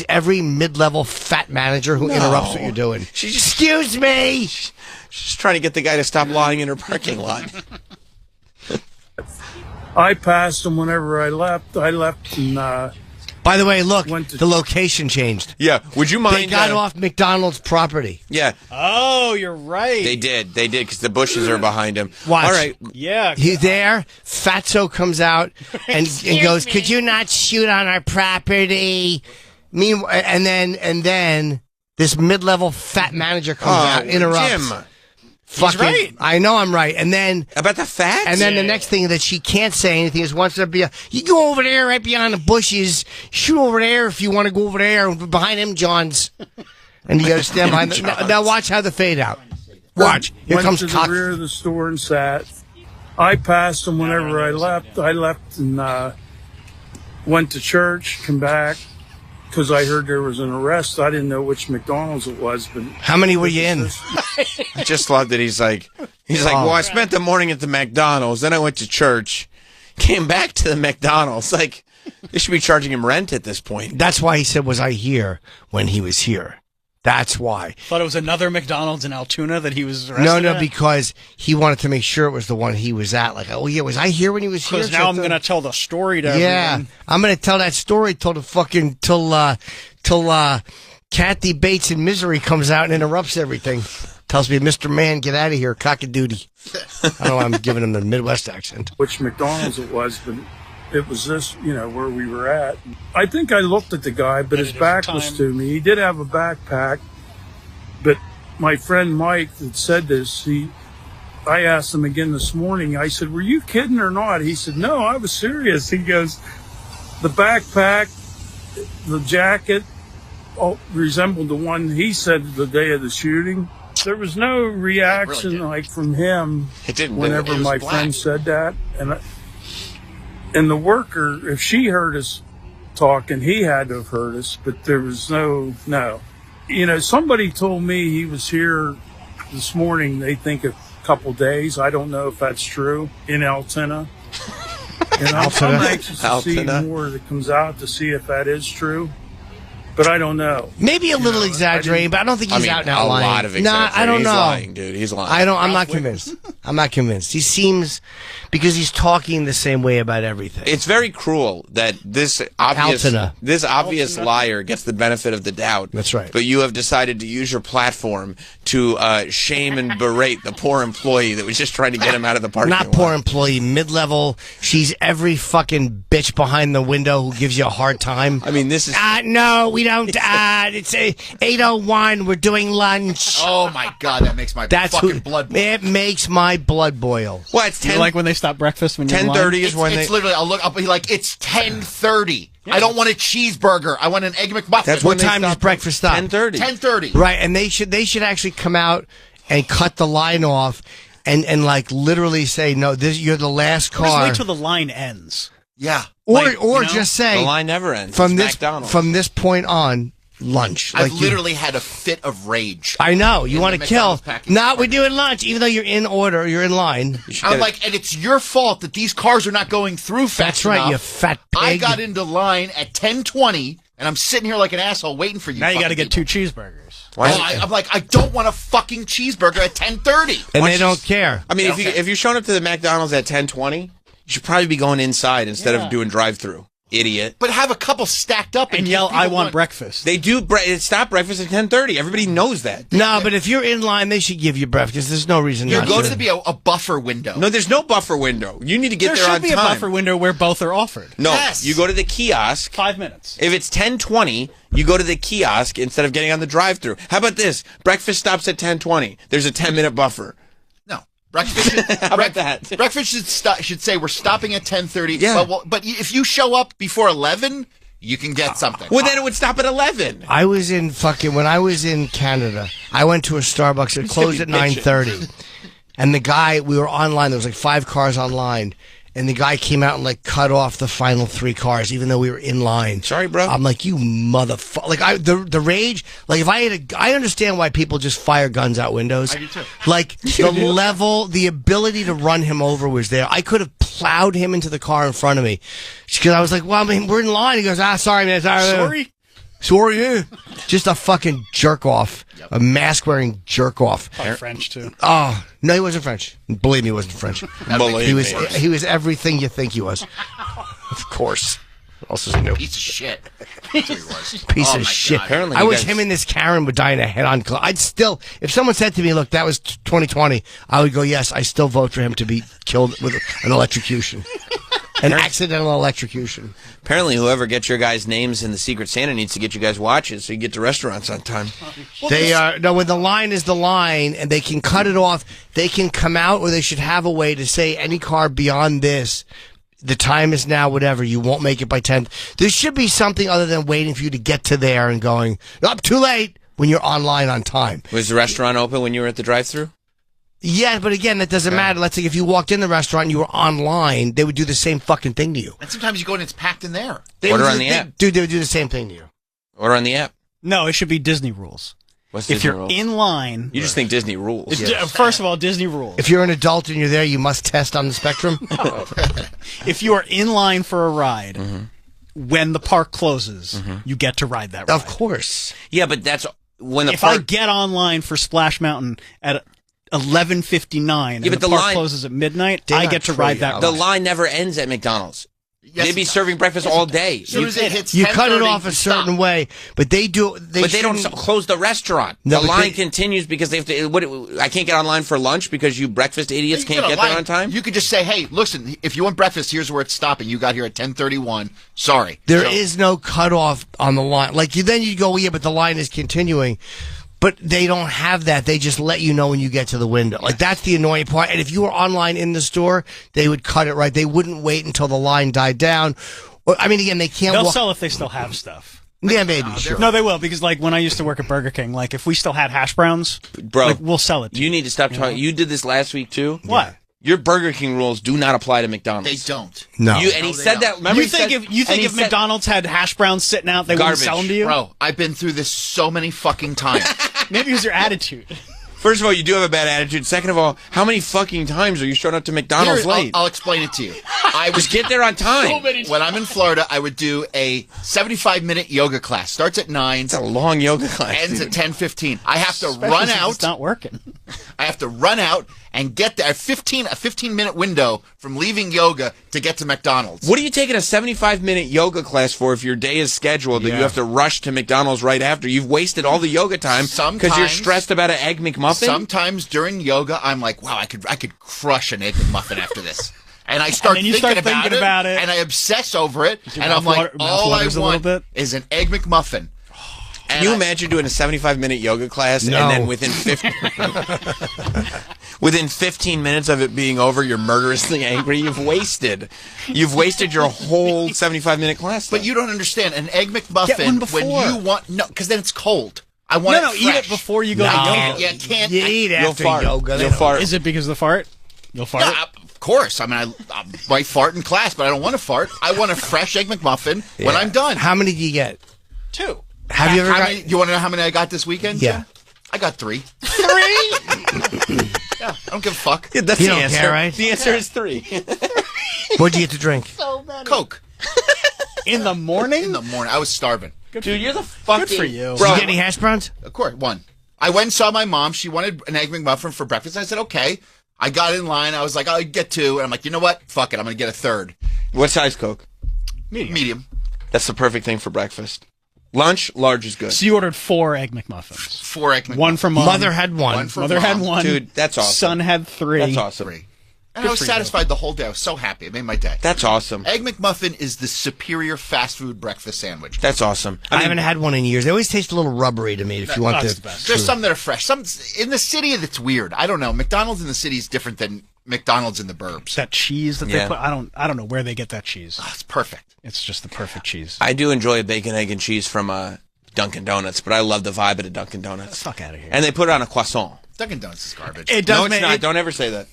every mid-level fat manager who interrupts what you're doing. Excuse me. She's trying to get the guy to stop lying in her parking lot. I passed them whenever I left. I left and by the way, look, the location changed. Yeah, would you mind? They got off McDonald's property. Yeah. Oh, you're right. They did, because the bushes are behind him. Watch. All right. Yeah. He's there. Fatso comes out and goes, "Could you not shoot on our property?" Meanwhile, and then this mid-level fat manager comes out, interrupts. Jim. Fucking, right. I know I'm right. And then about the facts. And then the next thing that she can't say anything is wants to be you go over there right beyond the bushes, shoot over there if you want to go over there behind him, Johns. And you got to stand behind. Now watch how the fade out. Watch. Here went comes to the rear of the store and sat. I passed them whenever I left. I left and went to church, come back. Because I heard there was an arrest. I didn't know which McDonald's it was, but how many were you in? I just love that he's like, well, I spent the morning at the McDonald's, then I went to church, came back to the McDonald's. Like, they should be charging him rent at this point. That's why he said, "Was I here when he was here?" That's why. Thought it was another McDonald's in Altoona that he was arrested No, at? because he wanted to make sure it was the one he was at. Like, oh yeah, was I here when he was here? Because now I'm going to tell the story to everyone. I'm going to tell that story till Kathy Bates in Misery comes out and interrupts everything. Tells me, "Mr. Man, get out of here, cock-a-doodie." I don't know, I'm giving him the Midwest accent. Which McDonald's it was, but it was this, where we were at. I think I looked at the guy, but his back was to me. He did have a backpack, but my friend Mike that said this, I asked him again this morning. I said, "Were you kidding or not?" He said, "No, I was serious." He goes, "The backpack, the jacket, all resembled the one he said the day of the shooting." There was no reaction like from him whenever my friend said that, and the worker, if she heard us talking, he had to have heard us, but there was no. Somebody told me he was here this morning, they think a couple days. I don't know if that's true, in Altoona. And I'm anxious to see more that comes out to see if that is true. But I don't know. Maybe a little exaggerating, but I don't think he's out now lying. A lot of exaggerating. I don't know. He's lying, dude. He's lying. I'm not convinced. I'm not convinced. He seems, because he's talking the same way about everything. It's very cruel that this obvious liar gets the benefit of the doubt. That's right. But you have decided to use your platform to shame and berate the poor employee that was just trying to get him out of the parking lot. Not poor employee, mid-level. She's every fucking bitch behind the window who gives you a hard time. I mean, this is... No, we don't. It's 8:01. We're doing lunch. Oh, my God. That makes my fucking blood boil. It makes my blood boil. Well, it's 10... You like when they stop breakfast when you're 10:30 is when it's literally, I'll be like, it's 10:30. Yeah. I don't want a cheeseburger. I want an Egg McMuffin. That's what time does breakfast stop? 10:30. 10:30. Right, and they should actually come out and cut the line off and like literally say, "No, you're the last car." Just wait till the line ends. Yeah. Or just say, the line never ends. From it's from this point on, lunch. I've literally had a fit of rage. I know. You want to kill. No, we're doing lunch, even though you're in order, you're in line. I'm like, and it's your fault that these cars are not going through fast That's right, enough. you fat pig. I got into line at 10:20, and I'm sitting here like an asshole waiting for you. Now you got to get 2 cheeseburgers. I'm like, I don't want a fucking cheeseburger at 10:30. And they don't care. I mean, if you're showing up to the McDonald's at 10:20, you should probably be going inside instead of doing drive-through. Idiot. But have a couple stacked up and yell, "I want breakfast." They do. It's not breakfast at 10:30. Everybody knows that. No, but if you're in line, they should give you breakfast. There's no reason not to. There needs to be a buffer window. No, there's no buffer window. You need to get there on time. There should be a buffer window where both are offered. No, yes. You go to the kiosk. 5 minutes. If it's 10:20, you go to the kiosk instead of getting on the drive-thru. How about this? Breakfast stops at 10:20. There's a 10-minute buffer. Breakfast should, How about that? Breakfast should say we're stopping at 10:30. Yeah. But if you show up before 11, you can get something. Well, then it would stop at 11. I was when I was in Canada, I went to a Starbucks. It closed at 9:30. And the guy, we were online, there was like 5 cars online. And the guy came out and like cut off the final 3 cars, even though we were in line. Sorry, bro. I'm like, you motherfucker! Like the rage. Like if I understand why people just fire guns out windows. I do too. Like the level, the ability to run him over was there. I could have plowed him into the car in front of me because I was like, well, I mean, we're in line. He goes, sorry, man, sorry, yeah. Just a fucking jerk off. Yep. A mask wearing jerk off. Probably French too. Oh no, he wasn't French. Believe me, he wasn't French. He was everything you think he was. Of course. What else is new? Piece of shit. That's what he was. Piece of shit. Apparently, I wish him and this Karen would die in a head-on. I'd still, if someone said to me, "Look, that was 2020," I would go, "Yes, I still vote for him to be killed with an electrocution." An accidental electrocution. Apparently, whoever gets your guys' names in the Secret Santa needs to get you guys watches so you get to restaurants on time. Well, when the line is the line and they can cut it off, they can come out, or they should have a way to say any car beyond this, the time is now, whatever, you won't make it by 10. There should be something other than waiting for you to get to there and going, too late, when you're online on time. Was the restaurant open when you were at the drive-thru? Yeah, but again, that doesn't matter. Let's say if you walked in the restaurant and you were online, they would do the same fucking thing to you. And sometimes you go and it's packed in there. Order on the app. Dude, they would do the same thing to you. Order on the app. No, it should be Disney rules. What's if Disney you're rules? in line, You just think Disney rules. First of all, Disney rules. If you're an adult and you're there, you must test on the spectrum. If you are in line for a ride, when the park closes, you get to ride that ride. Of course. Yeah, but that's when the if park... I get online for Splash Mountain at 11:59 and the park closes at midnight, I get to ride that ride. The line never ends at McDonald's. Yes, they'd be serving breakfast all day. As soon as it hits you cut it off a certain way, but they do. But they don't close the restaurant. No, the line continues because they have to. I can't get online for lunch because you breakfast idiots can't get there on time. You could just say, "Hey, listen, if you want breakfast, here's where it's stopping. You got here at 10:31. Sorry." There is no cutoff on the line. Like then you go, well, yeah, but the line is continuing. But they don't have that. They just let you know when you get to the window. Like, that's the annoying part. And if you were online in the store, they would cut it right. They wouldn't wait until the line died down. I mean, again, they can't... They'll sell if they still have stuff. Yeah, maybe, sure. No, they will, because, like, when I used to work at Burger King, like, if we still had hash browns, bro, like, we'll sell it to you. Need to stop talking. You did this last week, too? What? Yeah. Your Burger King rules do not apply to McDonald's. They don't. No. And he said that. Remember, you think if McDonald's had hash browns sitting out, they wouldn't sell them to you? Bro, I've been through this so many fucking times. Maybe it was your attitude. First of all, you do have a bad attitude. Second of all, how many fucking times are you showing up to McDonald's late? I'll explain it to you. I would get there on time. When I'm in Florida, I would do a 75-minute yoga class. Starts at 9. It's a long yoga class. Ends at 10:15. I have to Especially run since out. It's not working. I have to run out and get there. A 15-minute window from leaving yoga to get to McDonald's. What are you taking a 75-minute yoga class for if your day is scheduled and you have to rush to McDonald's right after? You've wasted all the yoga time because you're stressed about an Egg McMuffin? Sometimes during yoga, I'm like, wow, I could crush an Egg McMuffin after this. And I start thinking about it, and I obsess over it, and I'm like, all I want is an Egg McMuffin. Can you imagine doing a 75-minute yoga class and then within 15 minutes of it being over, you're murderously angry? You've wasted your whole 75-minute class. But you don't understand. An Egg McMuffin, when you want... No, because then it's cold. I want it fresh. Eat it before you go to yoga. You can't... You eat after yoga. You'll fart. Is it because of the fart? You'll fart? Yeah, of course. I mean, I might fart in class, but I don't want to fart. I want a fresh Egg McMuffin when I'm done. How many do you get? 2. Have you ever got... You want to know how many I got this weekend? Yeah. I got 3. 3? Yeah, I don't give a fuck. Yeah, that's you the don't answer. Care, right? The answer is 3. What'd you get to drink? Coke. In the morning? In the morning. I was starving. Dude, you're the fucking... Good for you. Did you get any hash browns? Of course, 1. I went and saw my mom. She wanted an Egg McMuffin for breakfast. I said, okay. I got in line. I was like, I'll get 2. And I'm like, you know what? Fuck it. I'm going to get a 3rd. What size Coke? Medium. That's the perfect thing for breakfast. Lunch, large is good. So you ordered 4 Egg McMuffins. 4 Egg McMuffins. One for Mom. Mother had one. Mother had one. Dude, that's awesome. Son had 3. That's awesome. 3. And I was satisfied the whole day. I was so happy. It made my day. That's awesome. Egg McMuffin is the superior fast food breakfast sandwich. That's awesome. I haven't had one in years. They always taste a little rubbery to me. If you want That's the the best. There's some that are fresh. Some in the city that's weird. I don't know. McDonald's in the city is different than McDonald's in the burbs. That cheese that Yeah. they put, I don't know where they get that cheese. Oh, it's perfect. It's just the perfect cheese. I do enjoy a bacon, egg, and cheese from Dunkin' Donuts, but I love the vibe at a Dunkin' Donuts. Fuck out of here. And they put it on a croissant. Dunkin' Donuts is garbage. It does No, it's make not. it- Don't ever say that.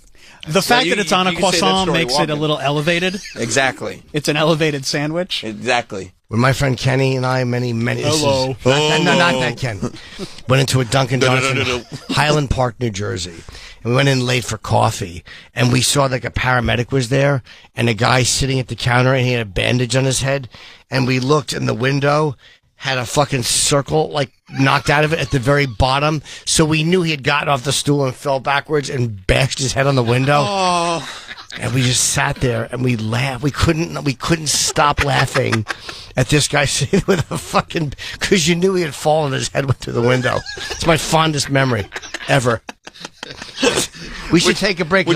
the fact you- that it's on a you can say that croissant story makes it a walking. little elevated. Exactly. It's an elevated sandwich. Exactly. When my friend Kenny and I, many Hello. not that Ken, went into a Dunkin' Donuts in Highland Park, New Jersey. And we went in late for coffee, and we saw like a paramedic was there, and a guy sitting at the counter, and he had a bandage on his head. And we looked in the window, had a fucking circle like knocked out of it at the very bottom. So we knew he had gotten off the stool and fell backwards and bashed his head on the window. Oh. And we just sat there and we laughed. We couldn't stop laughing at this guy sitting with a fucking, because you knew he had fallen, his head went through the window. It's my fondest memory ever. We should take a break.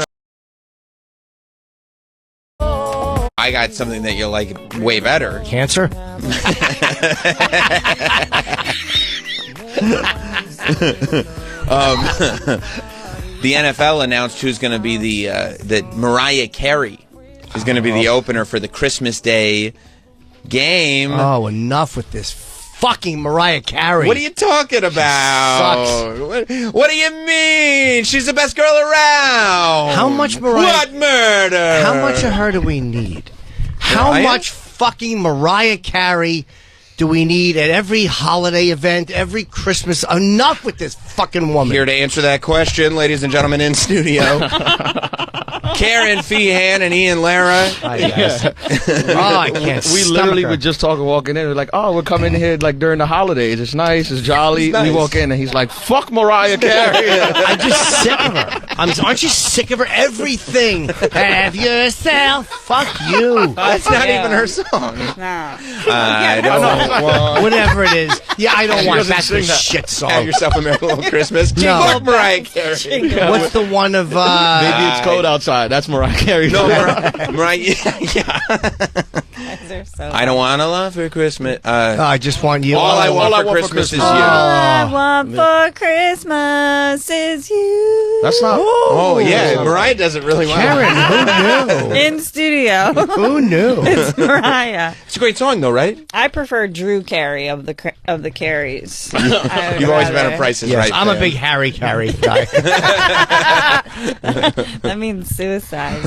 I got something that you'll like way better. Cancer? The NFL announced who's going to be that Mariah Carey is going to be the opener for the Christmas Day game. Oh, enough with this fucking Mariah Carey. What are you talking about? What do you mean? She's the best girl around. How much Mariah? What murder? How much of her do we need? How Mariah? much fucking Mariah Carey do we need at every holiday event, every Christmas? Enough with this fucking woman. Here to answer that question, ladies and gentlemen in studio, Karen Feehan and Ian Lara. Hi, guys. Oh, I can't We stomach literally her. were just talking, walking in. We're like, oh, we're coming here like during the holidays. It's nice. It's jolly. It's nice. We walk in and he's like, fuck Mariah Carey. I'm just sick of her. Aren't you sick of her? Everything. Have yourself. Fuck you. That's not even her song. No. I don't want. Whatever it is. Yeah, I don't She want doesn't that sing that. shit song. Have yourself a Merry Little Christmas. No. Fuck Mariah Carey. What's the one of Maybe it's cold outside. That's Mariah Carey. No, Mariah. Yeah. Guys are so I don't want a lot for Christmas. I just want you. All I want for Christmas is you. All I want for Christmas is you. That's not. Oh yeah, Mariah does it really well. Karen, who knew? In studio. Who knew? It's Mariah. It's a great song though, right? I prefer Drew Carey of the Carries. You've always been a Price is Yes, Right I'm a fan. big Harry Carey guy. That means suicide.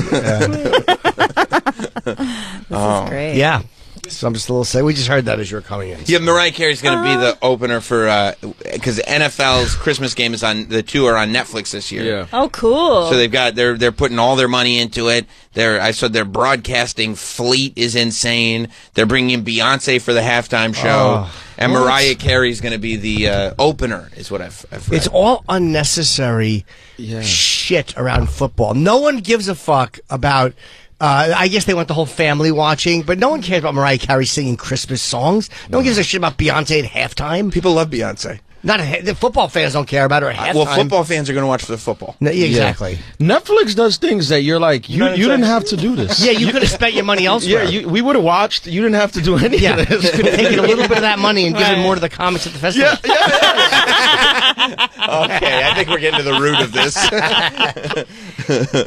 This is great. Yeah. So I'm just a little say. We just heard that as you were coming in. Yeah, Mariah Carey's going to be the opener for because NFL's Christmas game is on the two are on Netflix this year. Yeah. Oh, cool. So they're putting all their money into it. I saw their broadcasting fleet is insane. They're bringing in Beyonce for the halftime show, and what? Mariah Carey's going to be the opener. Is what I've read. It's all unnecessary shit around football. No one gives a fuck about. I guess they want the whole family watching, but no one cares about Mariah Carey singing Christmas songs. No one gives a shit about Beyonce at halftime. People love Beyonce. The football fans don't care about her at halftime. Well, football fans are going to watch the football. No, yeah, exactly. Netflix does things that you're like, you didn't have to do this. Yeah, you could have spent your money elsewhere. Yeah, we would have watched. You didn't have to do any Yeah, of this. you could have taken a little bit of that money and given more to the comics at the festival. Okay, I think we're getting to the root of this.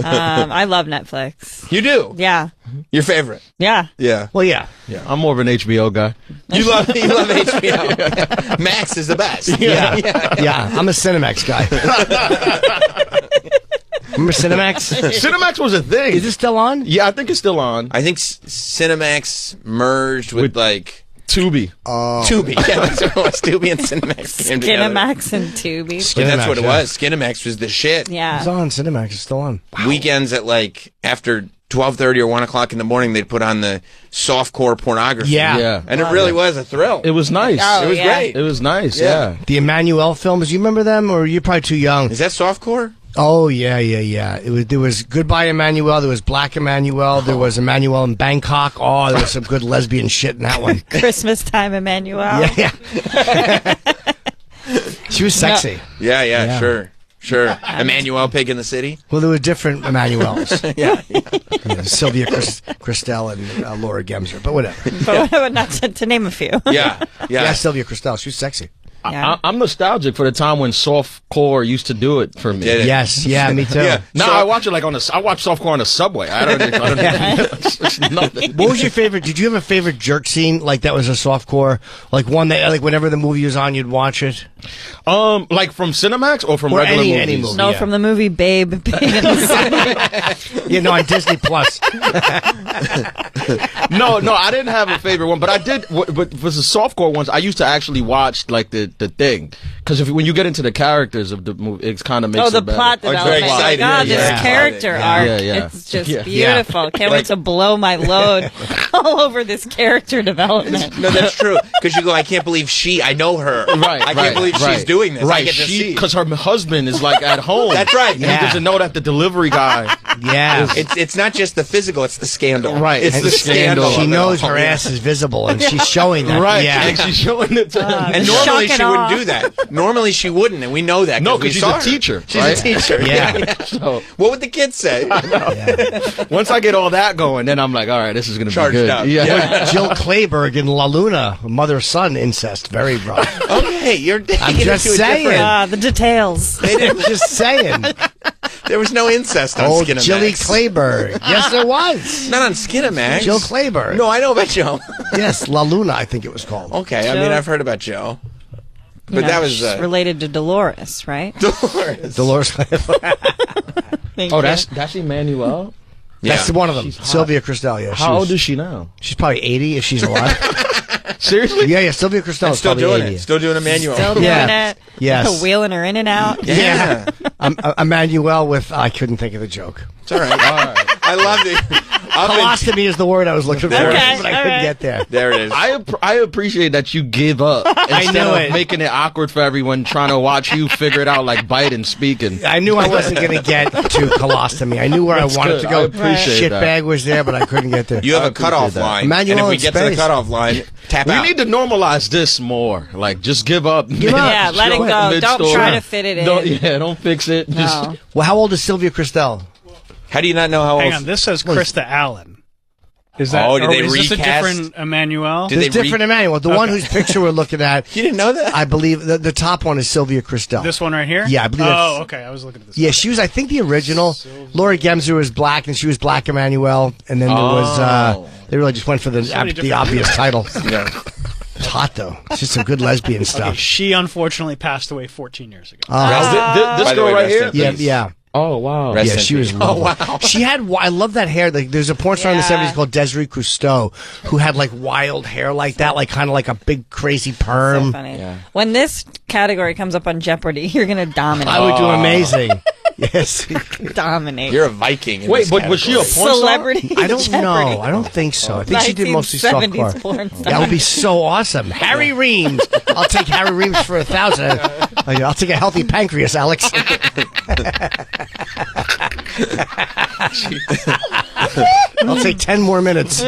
I love Netflix. You do? Yeah. Your favorite? Yeah. Yeah. Well, yeah. I'm more of an HBO guy. You love HBO. Max is the best. Yeah. Yeah. I'm a Cinemax guy. Remember Cinemax? Cinemax was a thing. Is it still on? Yeah, I think it's still on. I think Cinemax merged with like Tubi. Tubi. Yeah, that's what it was. Tubi and Cinemax came together. Skinamax and Tubi. But that's what it yeah. was. Skinamax was the shit. Yeah. It's on. Cinemax is still on. Weekends at like after 12:30 or 1 o'clock in the morning, they'd put on the softcore pornography. Yeah. And it really was a thrill. It was nice. Oh, It was yeah. great. It was nice. Yeah. Yeah. The Emmanuel films. You remember them, or you're probably too young? Is that softcore? Oh yeah. There was Goodbye Emmanuel. There was Black Emmanuel. There was Emmanuel in Bangkok. Oh, there was some good lesbian shit in that one. Christmas time, Emmanuel. Yeah. She was sexy. Yeah. Sure. Emmanuel Pig in the City. Well, there were different Emmanuels. Yeah. Sylvia Christel and Laura Gemser, but whatever. But not to name a few. Yeah. Sylvia Christel. She was sexy. Yeah. I'm nostalgic for the time when softcore used to do it for me. Yes, yeah, me too. Yeah. Now I watch it like I watch softcore on the subway. I don't it's nothing. What was your favorite? Did you have a favorite jerk scene like that was a softcore? Like one that like whenever the movie was on, you'd watch it. Like from Cinemax or from regular movies? Any movie. No, from the movie Babe. Yeah, no, on Disney Plus. No, I didn't have a favorite one, but I did. But for the softcore ones, I used to actually watch like the thing, because when you get into the characters of the movie, it kind of makes the it better. plot development. exciting. God, this character arc. Yeah. It's just beautiful. Can't wait to blow my load all over this character development. No, that's true. Because you go, I can't believe I know her. Right. I can't believe she's doing this. Right. I get to see. Because her husband is like at home. That's right. And he doesn't know that the delivery guy. Yeah. It's not just the physical, it's the scandal. Right. It's And the scandal. She knows her ass is visible, and she's showing that. Right. Yeah. And she's showing it to him. And normally she wouldn't do that. Normally she wouldn't, and we know that. No, because because she's a teacher. She's right? a teacher. Yeah. So What would the kids say? once I get all that going, then I'm like, all right, this is going to be Charged good. up. Yeah. Jill Clayburgh in La Luna, mother-son incest, very rough. Okay, you're taking I'm it just to a saying. different- The details. They didn't Just saying. There was no incest on Oh, Skinamax. Jilly Clayburgh. Yes, there was. Not on Skinamax. Jill Clayburgh. No, I know about Joe. Yes, La Luna, I think it was called. Okay, I mean, I've heard about Joe. But that was... she's related to Dolores, right? Dolores Clayburgh. Thank Oh, you. that's Emmanuel? That's Yeah. one of them. Sylvia Christel, yeah. How old is she now? She's probably 80 if she's alive. Seriously? Yeah, Sylvia Christel And is still probably doing 80. it. Still doing Emmanuel. Still doing Yeah. it. Yes. Wheeling her in and out. Yeah. Emmanuel with, I couldn't think of the joke. It's all right. I loved it. Colostomy is the word I was looking for, Okay, but I all couldn't right. get there. There it is. I appreciate that you give up instead knew of it. making it awkward for everyone trying to watch you figure it out like bite and speaking. I knew I wasn't going to get to colostomy. I knew where That's I wanted good. to go. I appreciate that. Shitbag was there, but I couldn't get there. You have I a cutoff appreciate that. line. Emmanuel and if we in get to the space. cutoff line, tap We out. need to normalize this more. Like, just give up. Yeah, let it go. Don't Mid-story. try to fit it in. Don't fix it. No. Just Well, how old is Sylvia Christel? How do you not know how old? Hang on, this says Krista Allen. Is that? Oh, did or they is this a recast? different Emmanuel? Did There's they different Emmanuel. The one whose picture we're looking at, You didn't know that? I believe the top one is Sylvia Christel. This one right here? Yeah, I believe that's- Oh, okay. I was looking at this. Yeah, she was, I think, the original. Laura Gemser was black, and she was Black Emmanuel. And then there was, they really just went for the many different- obvious title. Yeah. It's hot, though. It's just some good lesbian stuff. Okay, she unfortunately passed away 14 years ago. this By the girl way, right rest here. in Yeah, peace. yeah. Oh wow. Rest Yeah, in she was peace. lovely. Oh, wow. She had, I love that hair. Like, there's a porn star in the 70s called Desiree Cousteau who had, like, wild hair like that, like, kind of like a big, crazy perm. So funny. When this category comes up on Jeopardy, you're going to dominate. I would do amazing. Yes. Dominate. You're a Viking. In Wait, this but was she a category. porn star? Celebrity. I don't Jeopardy. know. I don't think so. I think she did mostly 1970s softcore. porn star. That would be so awesome. Harry Reams. I'll take Harry Reams for 1,000. I'll take a healthy pancreas, Alex. I'll take 10 more minutes.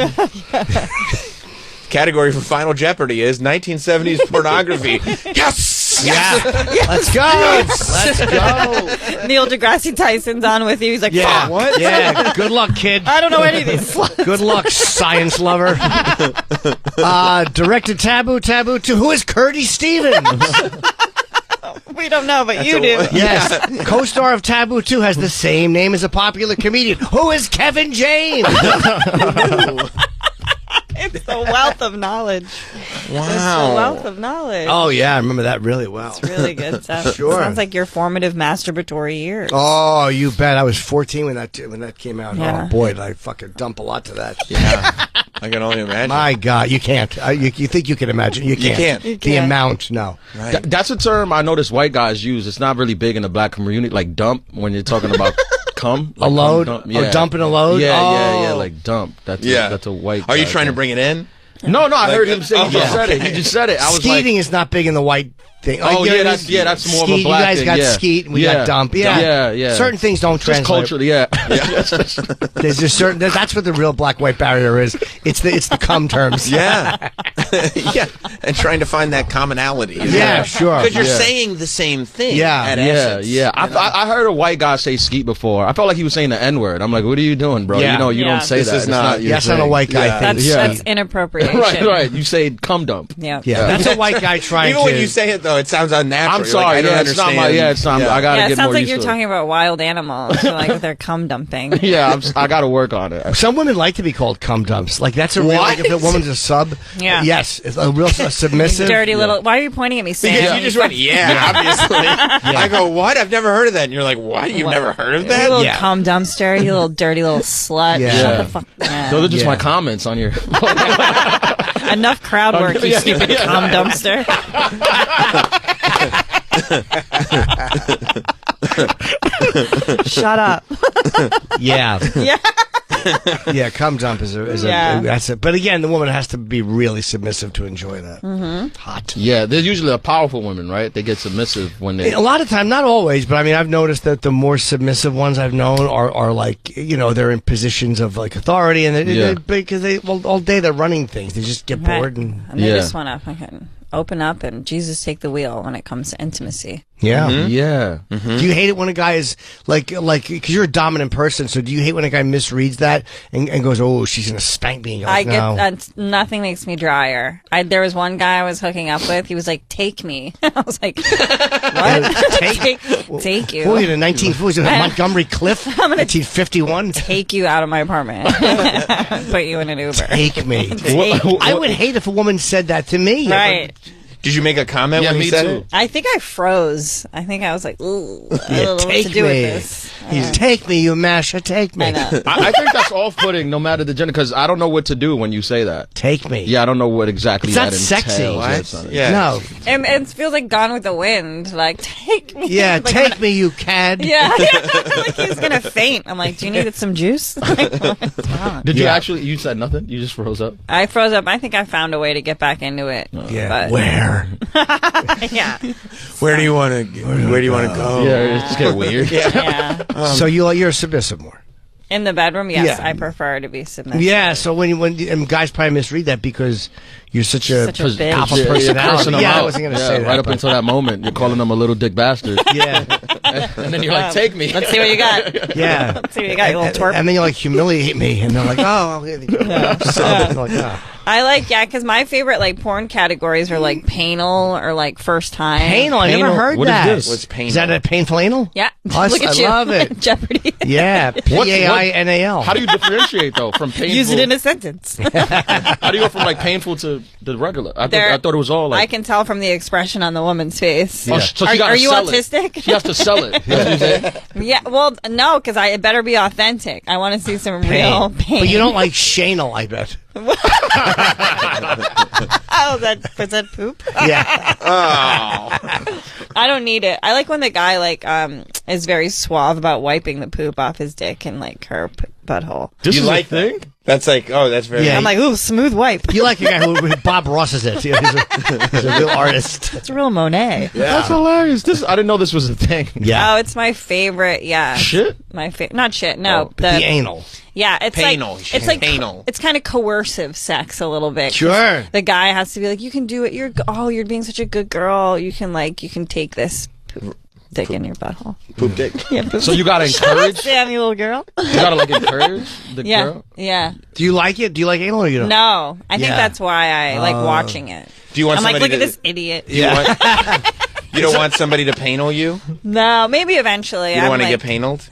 Category for Final Jeopardy is 1970s pornography. Yes! Yeah. Let's go. Let's go. Neil deGrasse Tyson's on with you. He's like, Yeah. fuck. What? Yeah. Good luck, kid. I don't know any of these. Good luck, science lover. Directed Taboo 2. Who is Curdy Stevens? We don't know, but you do. Yes. Co-star of Taboo 2 has the same name as a popular comedian. Who is Kevin James? It's a wealth of knowledge. Wow. It's a wealth of knowledge. Oh, yeah. I remember that really well. It's really good stuff. Sure. Sounds like your formative masturbatory years. Oh, you bet. I was 14 when that came out. Yeah. Oh, boy, did I fucking dump a lot to that. Yeah. I can only imagine. My God, you can't. You think you can imagine. You can't. You The can't. amount, no. Right. That's a term I notice white guys use. It's not really big in the black community, like dump, when you're talking about cum. Like A load? Dump. Oh, dumping a load? Yeah, Oh. like dump. That's Yeah. that's a white Are you guy trying to thing. bring it in? No, I Like, heard him say, he just oh, said it. He just said it. I was Skeeting is not big in the white thing. Oh, you know, that's more of a Skeet, black you guys thing, got yeah. Skeet, and we Yeah. got Dump. Yeah. Certain things don't Just translate. culturally, yeah. There's just certain. That's what the real black-white barrier is. It's the cum terms. Yeah. Yeah. And trying to find that commonality. Yeah, sure. Because you're Yeah. saying the same thing. Yeah. At Yeah, essence, yeah. you know? I heard a white guy say skeet before. I felt like he was saying the N-word. I'm like, what are you doing, bro? Yeah. You know, you Yeah. don't say This that. is It's not- your That's not a thing. white guy thing. That's inappropriation. Right. You say cum dump. Yeah. Yeah, that's a white guy trying Even to. when you say it, though, it sounds unnatural. I'm You're sorry. like, I don't yeah, understand. it's not my. Yeah, it's not. I gotta Yeah, it get sounds more like used you're to talking about wild animals, like with their cum dumping. it. Yeah, I gotta work on it. Some women like to be called cum dumps. Like that's a real. Like if a woman's a sub. Yeah. Yes, it's a real submissive. Dirty little. Why are you pointing at me, Sam? Because you just went, obviously. I go, what? I've never heard of that. And you're like, what? You've never heard of You that? little cum dumpster, you little dirty little slut. Yeah. Shut the fuck up. Those are just my comments on your. Enough crowd work, you stupid cum dumpster. Shut up. Yeah. Yeah. Yeah, cum dump is Yeah. that's it. But again, the woman has to be really submissive to enjoy that. Mm-hmm. Hot. Yeah, they're usually a powerful women, right? They get submissive when they. A lot of time, not always, but I mean, I've noticed that the more submissive ones I've known are like, you know, they're in positions of like authority, and because all day they're running things. They just get Right. bored and they just want to fucking open up and Jesus take the wheel when it comes to intimacy. yeah. Yeah. Do you hate it when a guy is like because you're a dominant person? So do you hate when a guy misreads that and goes, "Oh, she's gonna spank me"? You're like, no. Nothing makes me drier. There was one guy I was hooking up with. He was like, "Take me." I was like, "What? Take you?" Who are you, the 1940s? Montgomery Cliff, 1951. Take you out of my apartment. Put you in an Uber. Take me. I would hate if a woman said that to me. Right. Did you make a comment when he said it? I think I froze. I think I was like, ooh, I don't know what take to do me. with this. Take me, you masher, take me. I know. I think that's off-putting, no matter the gender, because I don't know what to do when you say that. Take me. Yeah, I don't know what exactly It's not that sexy. entails. What? It's not- Yeah. No. And it feels like Gone with the Wind. Like, take me. Yeah, Like, take me, you cad. Yeah. Like he's going to faint. I'm like, do you need some juice? Like, what's wrong? Did you actually? You said nothing. You just froze up. I froze up. I think I found a way to get back into it. Yeah. But, Where? yeah. Where do you want to go? Yeah, it's just get weird. Yeah. So you're a submissive more. In the bedroom, yes, Yeah. I prefer to be submissive. Yeah. So and guys probably misread that because you're such a bitch. alpha You're personality. cursing them Yeah, I out. wasn't gonna Yeah, say that. right up but- until that moment. You're calling them a little dick bastard. Yeah. And then you're like, take me. Let's see what you got. Yeah. Let's see what you got, you little twerp. And then you like humiliate me, and they're like, "Oh," they're like, "Oh." I like, because my favorite like porn categories are like painal or like first time. Painal. I never heard What is that. this? What's painal? Is that a painful anal? Yeah. Oh, Look at I you. love it. Jeopardy. Yeah. P-A-I-N-A-L. How do you differentiate though from painful? Use it in a sentence. How do you go from like painful to the regular? I There- thought it was all I like. can tell from the expression on the woman's face. Oh, so she gotta Are you sell it. autistic? She has to sell it. You know what I'm saying? Yeah, well, no, because it better be authentic. I want to see some real pain. But you don't like Shanel, I bet. Oh, was that poop? Yeah. I don't need it. I like when the guy is very suave about wiping the poop off his dick and like her butthole. This You is like a thing? That's like, oh, that's very. Yeah. I'm like, ooh, smooth wipe. You like a guy who Bob Ross is it. He's a real artist. It's real Monet. That's hilarious. I didn't know this was a thing. Yeah. Oh, it's my favorite. Yeah, Shit. my favorite. Not shit. No, The anal. Yeah, it's Painal. like it's like Painal. it's kind of coercive sex a little bit. 'Cause Sure. the guy has to be like, you can do it. You're being such a good girl. You can take this dick in your butthole. Poop dick. Yeah, poop So you gotta encourage. Damn, you little girl. You gotta like encourage the Yeah, girl. yeah. Do you like it? Do you like anal or you don't? No, I think Yeah. that's why I like watching it. Do you want I'm like, somebody look to? at this idiot. You don't want somebody to painal you? No, maybe eventually. You don't I'm want to like, get painaled?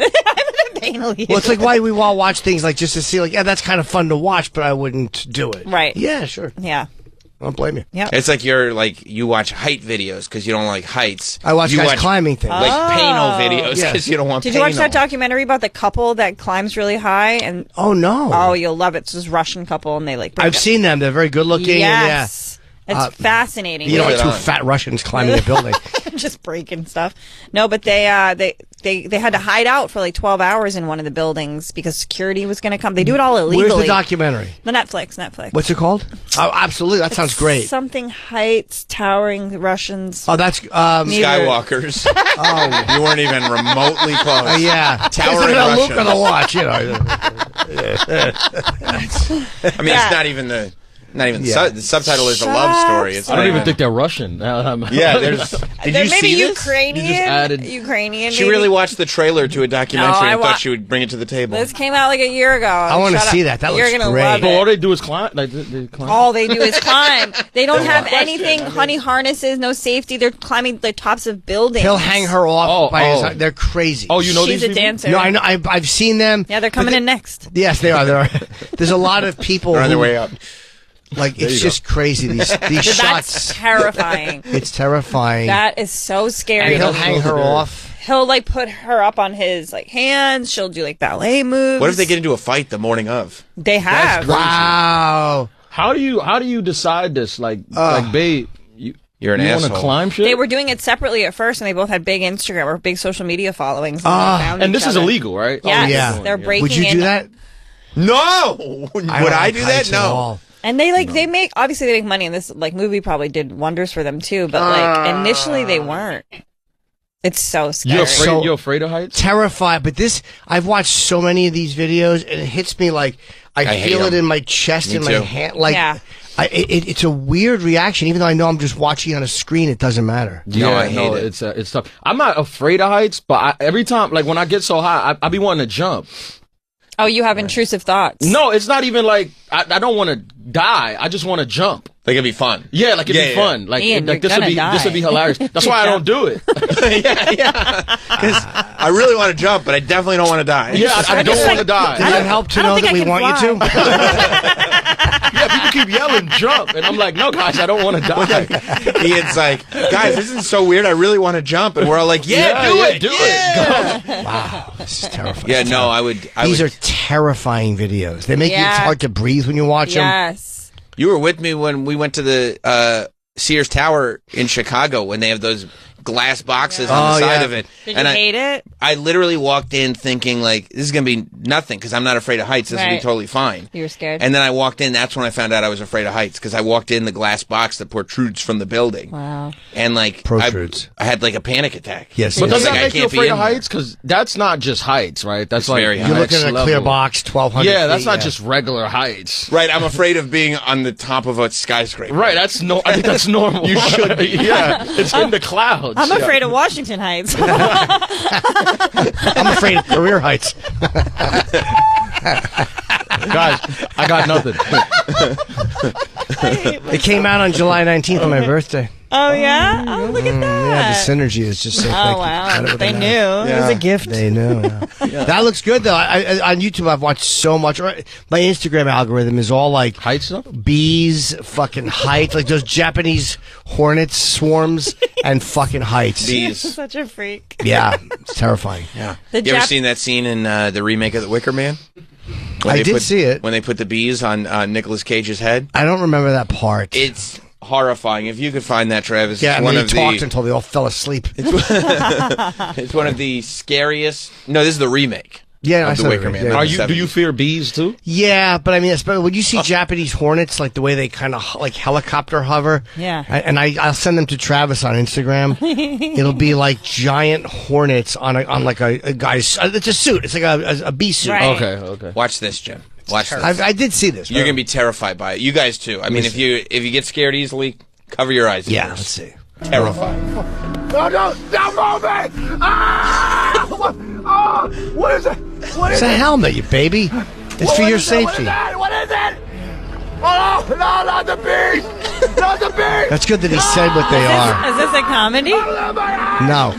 painal you. Well, it's like why we all watch things like just to see, like, yeah, that's kind of fun to watch, but I wouldn't do it. Right. Yeah, sure. Yeah. I don't blame you. Yeah. It's like you watch height videos because you don't like heights. I watch you guys climbing things. Like painal videos Yeah. because you don't want Did you watch painal. that documentary about the couple that climbs really high and? Oh no. Oh, you'll love it. It's this Russian couple and they like. break I've up. seen them. They're very good looking. Yes. And, It's fascinating. you know, What's it two on? fat Russians climbing a building. just breaking stuff. No, but they had to hide out for like 12 hours in one of the buildings because security was going to come. They do it all illegally. Where's the documentary? The Netflix. What's it called? Oh, absolutely. That sounds great. Something Heights, Towering Russians. Oh, that's Skywalkers. Oh, you weren't even remotely close. Yeah, Towering Luke Russians. on the watch, you know. I mean, it's not even the the subtitle is a love story. It's I don't even think they're Russian. Yeah, there's. Did you maybe see this? Ukrainian. You just added- Ukrainian. She maybe? really watched the trailer to a documentary No, I and thought she would bring it to the table. This came out like a year ago. I want to Shut see up. that. That You're looks gonna great. love But it. all they do is climb. Like, they climb. All they do is climb. They don't have anything, honey harnesses, no safety. They're climbing the tops of buildings. He'll hang her off by oh. his. They're crazy. Oh, you know She's these a people? dancer. No, I know. I've seen them. Yeah, they're coming in next. Yes, they are. There's a lot of people They're on their who- way up. Like There it's you just crazy. These That's shots. terrifying. It's terrifying. That is so scary. And he'll hang her off. He'll like put her up on his like hands. She'll do like ballet moves. What if they get into a fight the morning of? They have. Wow. How do you decide this? Like babe, You're an you want to asshole. climb shit? They were doing it separately at first, and they both had big Instagram or big social media followings. And, they found and each this is other. illegal, right? Yes, yeah. they're breaking. Would you in. do that? No. Would I do that? No. And they they make obviously they make money, and this like movie probably did wonders for them too. But like initially they weren't. It's so scary. You're afraid of heights? Terrified. But this, I've watched so many of these videos, and it hits me like I hate feel it them. in my chest Me and my too. hand. Like Yeah. it's a weird reaction. Even though I know I'm just watching on a screen, it doesn't matter. No, I hate it. It's tough. I'm not afraid of heights, but every time, like when I get so high, I be wanting to jump. Oh, you have intrusive thoughts. No, it's not even like I don't want to die. I just want to jump. Like it'd be fun. Yeah, like it'd be fun. Like, Ian, like you're this would gonna be die. hilarious. That's why I don't do it. yeah. Because I really want to jump, but I definitely don't want to die. Yeah, I don't want to die. Does that help to know that we want you to? Yeah, people keep yelling jump, and I'm like, no, guys, I don't want to die. Ian's like, guys, this is so weird. I really want to jump, and we're all like, do it. Go. Wow, this is terrifying. Yeah, no, I would. These are terrifying videos. They make you, it's Yeah. hard to breathe when you watch them. Yes. You were with me when we went to the Sears Tower in Chicago when they have those glass boxes on the side of it. Did and you hate it? I literally walked in thinking like this is gonna be nothing because I'm not afraid of heights. This will be Right. totally fine. You were scared. And then I walked in. That's when I found out I was afraid of heights because I walked in the glass box that protrudes from the building. Wow. And like Protrudes. I had like a panic attack. Yes, But yes. does that Like, I make you can't be afraid in of there. heights? Because that's not just heights, right? That's It's like very high. You're looking at a next clear level. box, 1,200 Yeah, that's feet, not yeah. just regular heights. Right, I'm afraid of being on the top of a skyscraper. Right, that's no. I think that's normal. You should be. Yeah, it's in the clouds. I'm afraid of Washington Heights. I'm afraid of career heights. Guys, I got nothing. It came out on July 19th, my birthday. Oh yeah. Oh look at that. Yeah, the synergy is just so thick. Oh wow. They knew. It was a gift. They knew. Yeah. That looks good though. I on YouTube, I've watched so much. My Instagram algorithm is all like height stuff, bees, fucking height, like those Japanese hornets, swarms, and fucking heights. Bees. Such a freak. Yeah, it's terrifying. Yeah. The You ever Jap- seen that scene in the remake of The Wicker Man? I did see it. When they put the bees on Nicolas Cage's head. I don't remember that part. It's horrifying. If you could find that, Travis, Yeah, it's and one then of he talked the. until they all fell asleep. It's one of the scariest. No, this is the remake. Yeah, I of saw The the Wicker remake, Man. yeah. of Are the you? Do you 70s. fear bees too? Yeah, but I mean, especially when you see Japanese hornets, like the way they kind of like helicopter hover. Yeah. I'll send them to Travis on Instagram. It'll be like giant hornets on like a guy's. It's a suit. It's like a bee suit. Right. Okay. Watch this, Jim. Watch this. I did see this. You're gonna be terrified by it. You guys too. I mean, if you get scared easily, cover your eyes. Yeah, ears. let's see. Terrified. No, don't move it! Ah! What is it? What It's is a it? helmet, you baby. It's for your safety. What is it? Oh, no, not the bees! Not the bees! That's good that he said what they are. Is this a comedy? No.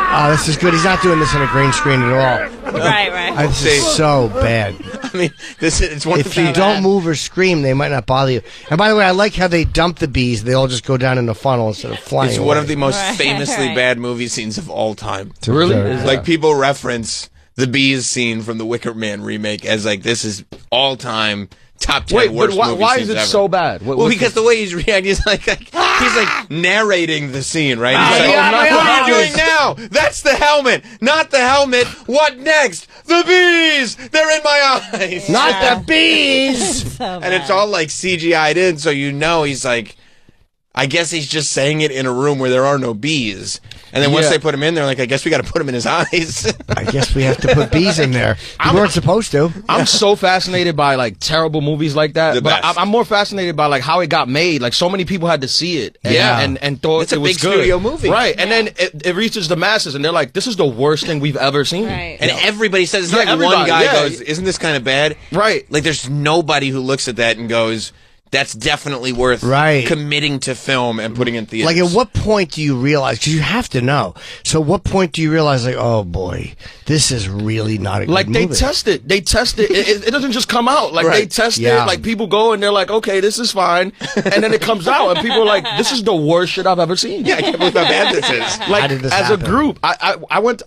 Oh, this is good. He's not doing this on a green screen at all. Right. This is so bad. I mean, it's one If you don't move or scream, they might not bother you. And by the way, I like how they dump the bees. They all just go down in a funnel instead of flying. It's away. one of the most Right, famously right. bad movie scenes of all time. Really? Is Like people reference the bees scene from the Wicker Man remake as like this is all time top 10 Wait, worst but movie why scenes is it ever. so bad? Well, because the way he's reacting, he's like narrating the scene, right? He's like, yeah, what are you eyes. doing now? That's the helmet, not the helmet. What next? The bees! They're in my eyes. Not the bees. So And it's all like CGI'd in, so you know he's like, I guess he's just saying it in a room where there are no bees. And then once Yeah. they put him in there, like, I guess we got to put him in his eyes. I guess we have to put bees in there. We weren't supposed to. I'm so fascinated by like terrible movies like that, The but best. I'm more fascinated by like how it got made. Like so many people had to see it, and, Yeah. and thought It's a it was big good. studio movie. right? And then it reaches the masses, and they're like, "This is the worst thing we've ever seen." Right. And everybody says, it's Yeah, not like one everybody, guy yeah. goes, isn't this kind of bad? Right. Like, there's nobody who looks at that and goes, that's definitely worth Right. committing to film and putting in theaters. Like, at what point do you realize? Because you have to know. So, what point do you realize, like, oh boy, this is really not a good Like they movie? test it. They test it. It doesn't just come out. Like Right. they test Yeah. it. Like people go and they're like, okay, this is fine, and then it comes out and people are like, this is the worst shit I've ever seen. Yeah, I can't believe how bad this is. How Like did this as happen? a group, I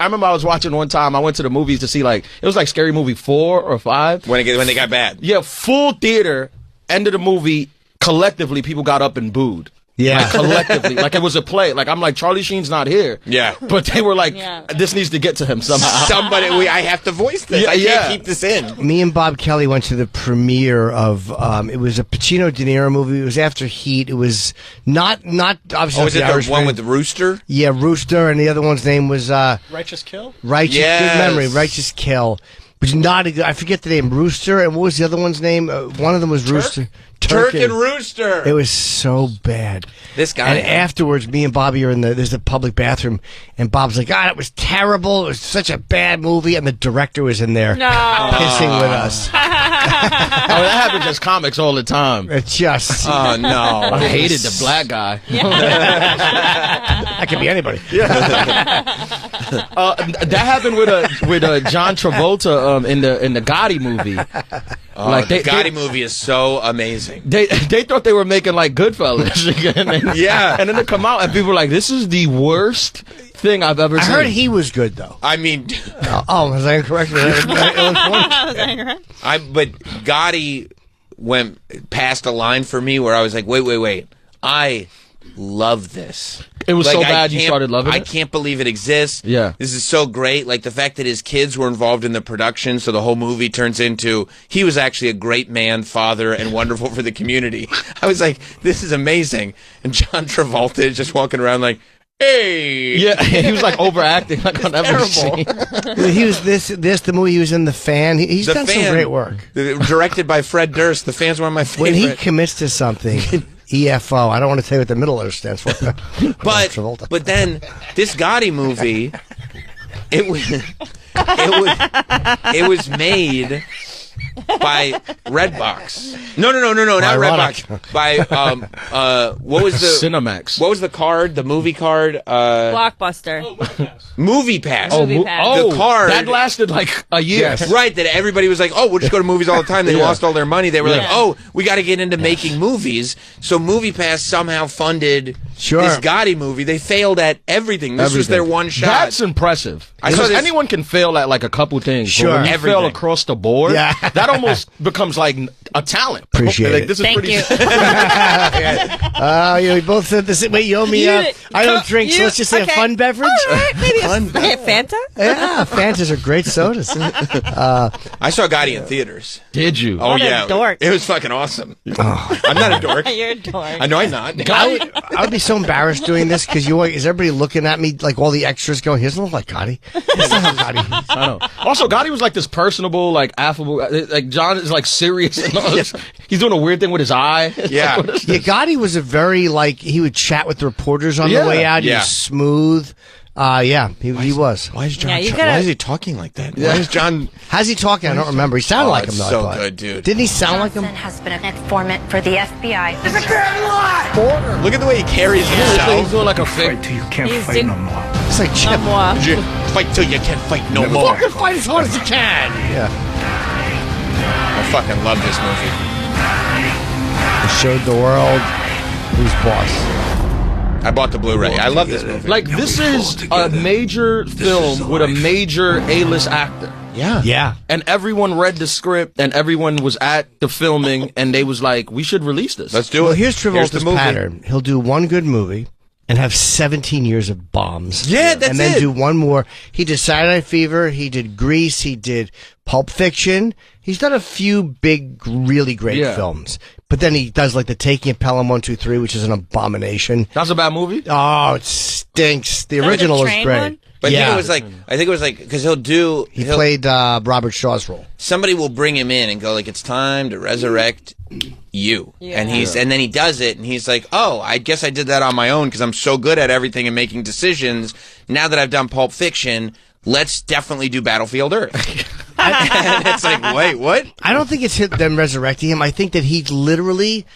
remember I was watching one time. I went to the movies to see like it was like Scary Movie 4 or 5. When they got bad. Yeah, full theater. End of the movie. Collectively, people got up and booed. Yeah. Like, collectively, like it was a play. Like I'm like Charlie Sheen's not here. Yeah. But they were like, Yeah. this needs to get to him somehow. Somebody, I have to voice this. Yeah, I can't yeah. keep this in. Me and Bob Kelly went to the premiere of it was a Pacino De Niro movie. It was after Heat. It was not obviously. Oh, is it the Irishman. one with the rooster? Yeah, Rooster, and the other one's name was Righteous Kill? Righteous. Yes. Good memory, Righteous Kill. Which is not. I forget the name. Rooster, and what was the other one's name? One of them was Rooster. Turk and Rooster. It was so bad. This guy. And afterwards, me and Bobby are in there's a public bathroom, and Bob's like, "God, it was terrible. It was such a bad movie." And the director was in there, No. pissing with us. Oh, that happens as comics all the time. It's just, Oh, no. I hated the black guy. that could be anybody. That happened with John Travolta in the Gotti movie. Oh, the Gotti movie is so amazing. They thought they were making like Goodfellas, and then, Yeah. and then they come out and people were like, "This is the worst thing I've ever I seen." heard he was good though. I mean, Was I incorrect? Was that correct? but Gotti went past a line for me where I was like, wait. I love this. It was Like, so I bad you can't- started loving I it? can't believe it exists. Yeah. This is so great. Like the fact that his kids were involved in the production, so the whole movie turns into he was actually a great man, father, and wonderful for the community. I was like, this is amazing. And John Travolta is just walking around like, hey. Yeah, he was like overacting like on every scene. He was the movie he was in, The Fan. He's The done Fan, some great work. Directed by Fred Durst. The Fan's one of my When favorite. he commits to something, EFO. I don't want to tell you what the middle letter stands for. But then this Gotti movie, it was made by Redbox. No, not Ironic. Redbox. By what was the Cinemax? What was the card? The movie card? Blockbuster. Movie Pass. Movie Pass. The card that lasted like a year. Yes. Right, that everybody was like, oh, we'll just go to movies all the time. They Yeah. lost all their money. They were like, Yeah. oh, we got to get into making movies. So MoviePass somehow funded Sure. this Gotti movie. They failed at everything. This was their one shot. That's impressive. I saw Because this- anyone can fail at like a couple things. but Sure. when you fail Everything. across the board, Yeah. that almost becomes like a talent. Appreciate like, it. This is Thank pretty you. We both said this. Wait, you owe me I don't drink, so let's just say a fun beverage. All right, maybe Fanta? Yeah, Fantas are great sodas. I saw Gotti in theaters. Did you? Oh, What a yeah. dork. It was fucking awesome. I'm not a dork. You're a dork. I know I'm not. I would be so embarrassed doing this because is everybody looking at me like all the extras going, he doesn't look like Gotti. That's not how Gotti is. I know. Also, Gotti was like this personable, like affable. Like John is like serious. And all this. He's doing a weird thing with his eye. Yeah. Yeah, Gotti was a very, he would chat with the reporters on Yeah. the way out. He Yeah. was smooth. He was. Why is John? Yeah, you why gotta- is he talking like that? Why is John? How's he talking? I don't remember. He sounded like him, it's though. I so thought. good, dude. Didn't he sound like him? Has been an informant for the FBI. Look at the way he carries He's himself. doing like a fake. Till you can't He's fight doing- no more. It's like Chip. Fight till you can't fight no more. Fucking fight as hard as you can. Yeah. I fucking love this movie. He showed the world who's boss. I bought the Blu-ray. I love this movie. Like, this is a major film with a major A-list actor. Yeah. Yeah. And everyone read the script, and everyone was at the filming, and they was like, we should release this. Let's do Well, it. here's Travolta's the movie. pattern. He'll do one good movie and have 17 years of bombs. Yeah, that's And then it. do one more. He did Saturday Night Fever. He did Grease. He did Pulp Fiction. He's done a few big, really great Yeah. films. But then he does like The Taking of Pelham 1, 2, 3, which is an abomination. That's a bad movie? Oh, it stinks. The that the original was train great. one? But yeah. I think it was like, because He played Robert Shaw's role. somebody will bring him in and go like, it's time to resurrect you. Yeah. And then he does it and he's like, oh, I guess I did that on my own because I'm so good at everything and making decisions. Now that I've done Pulp Fiction, let's definitely do Battlefield Earth. And it's like, wait, what? I don't think it's them resurrecting him. I think that he literally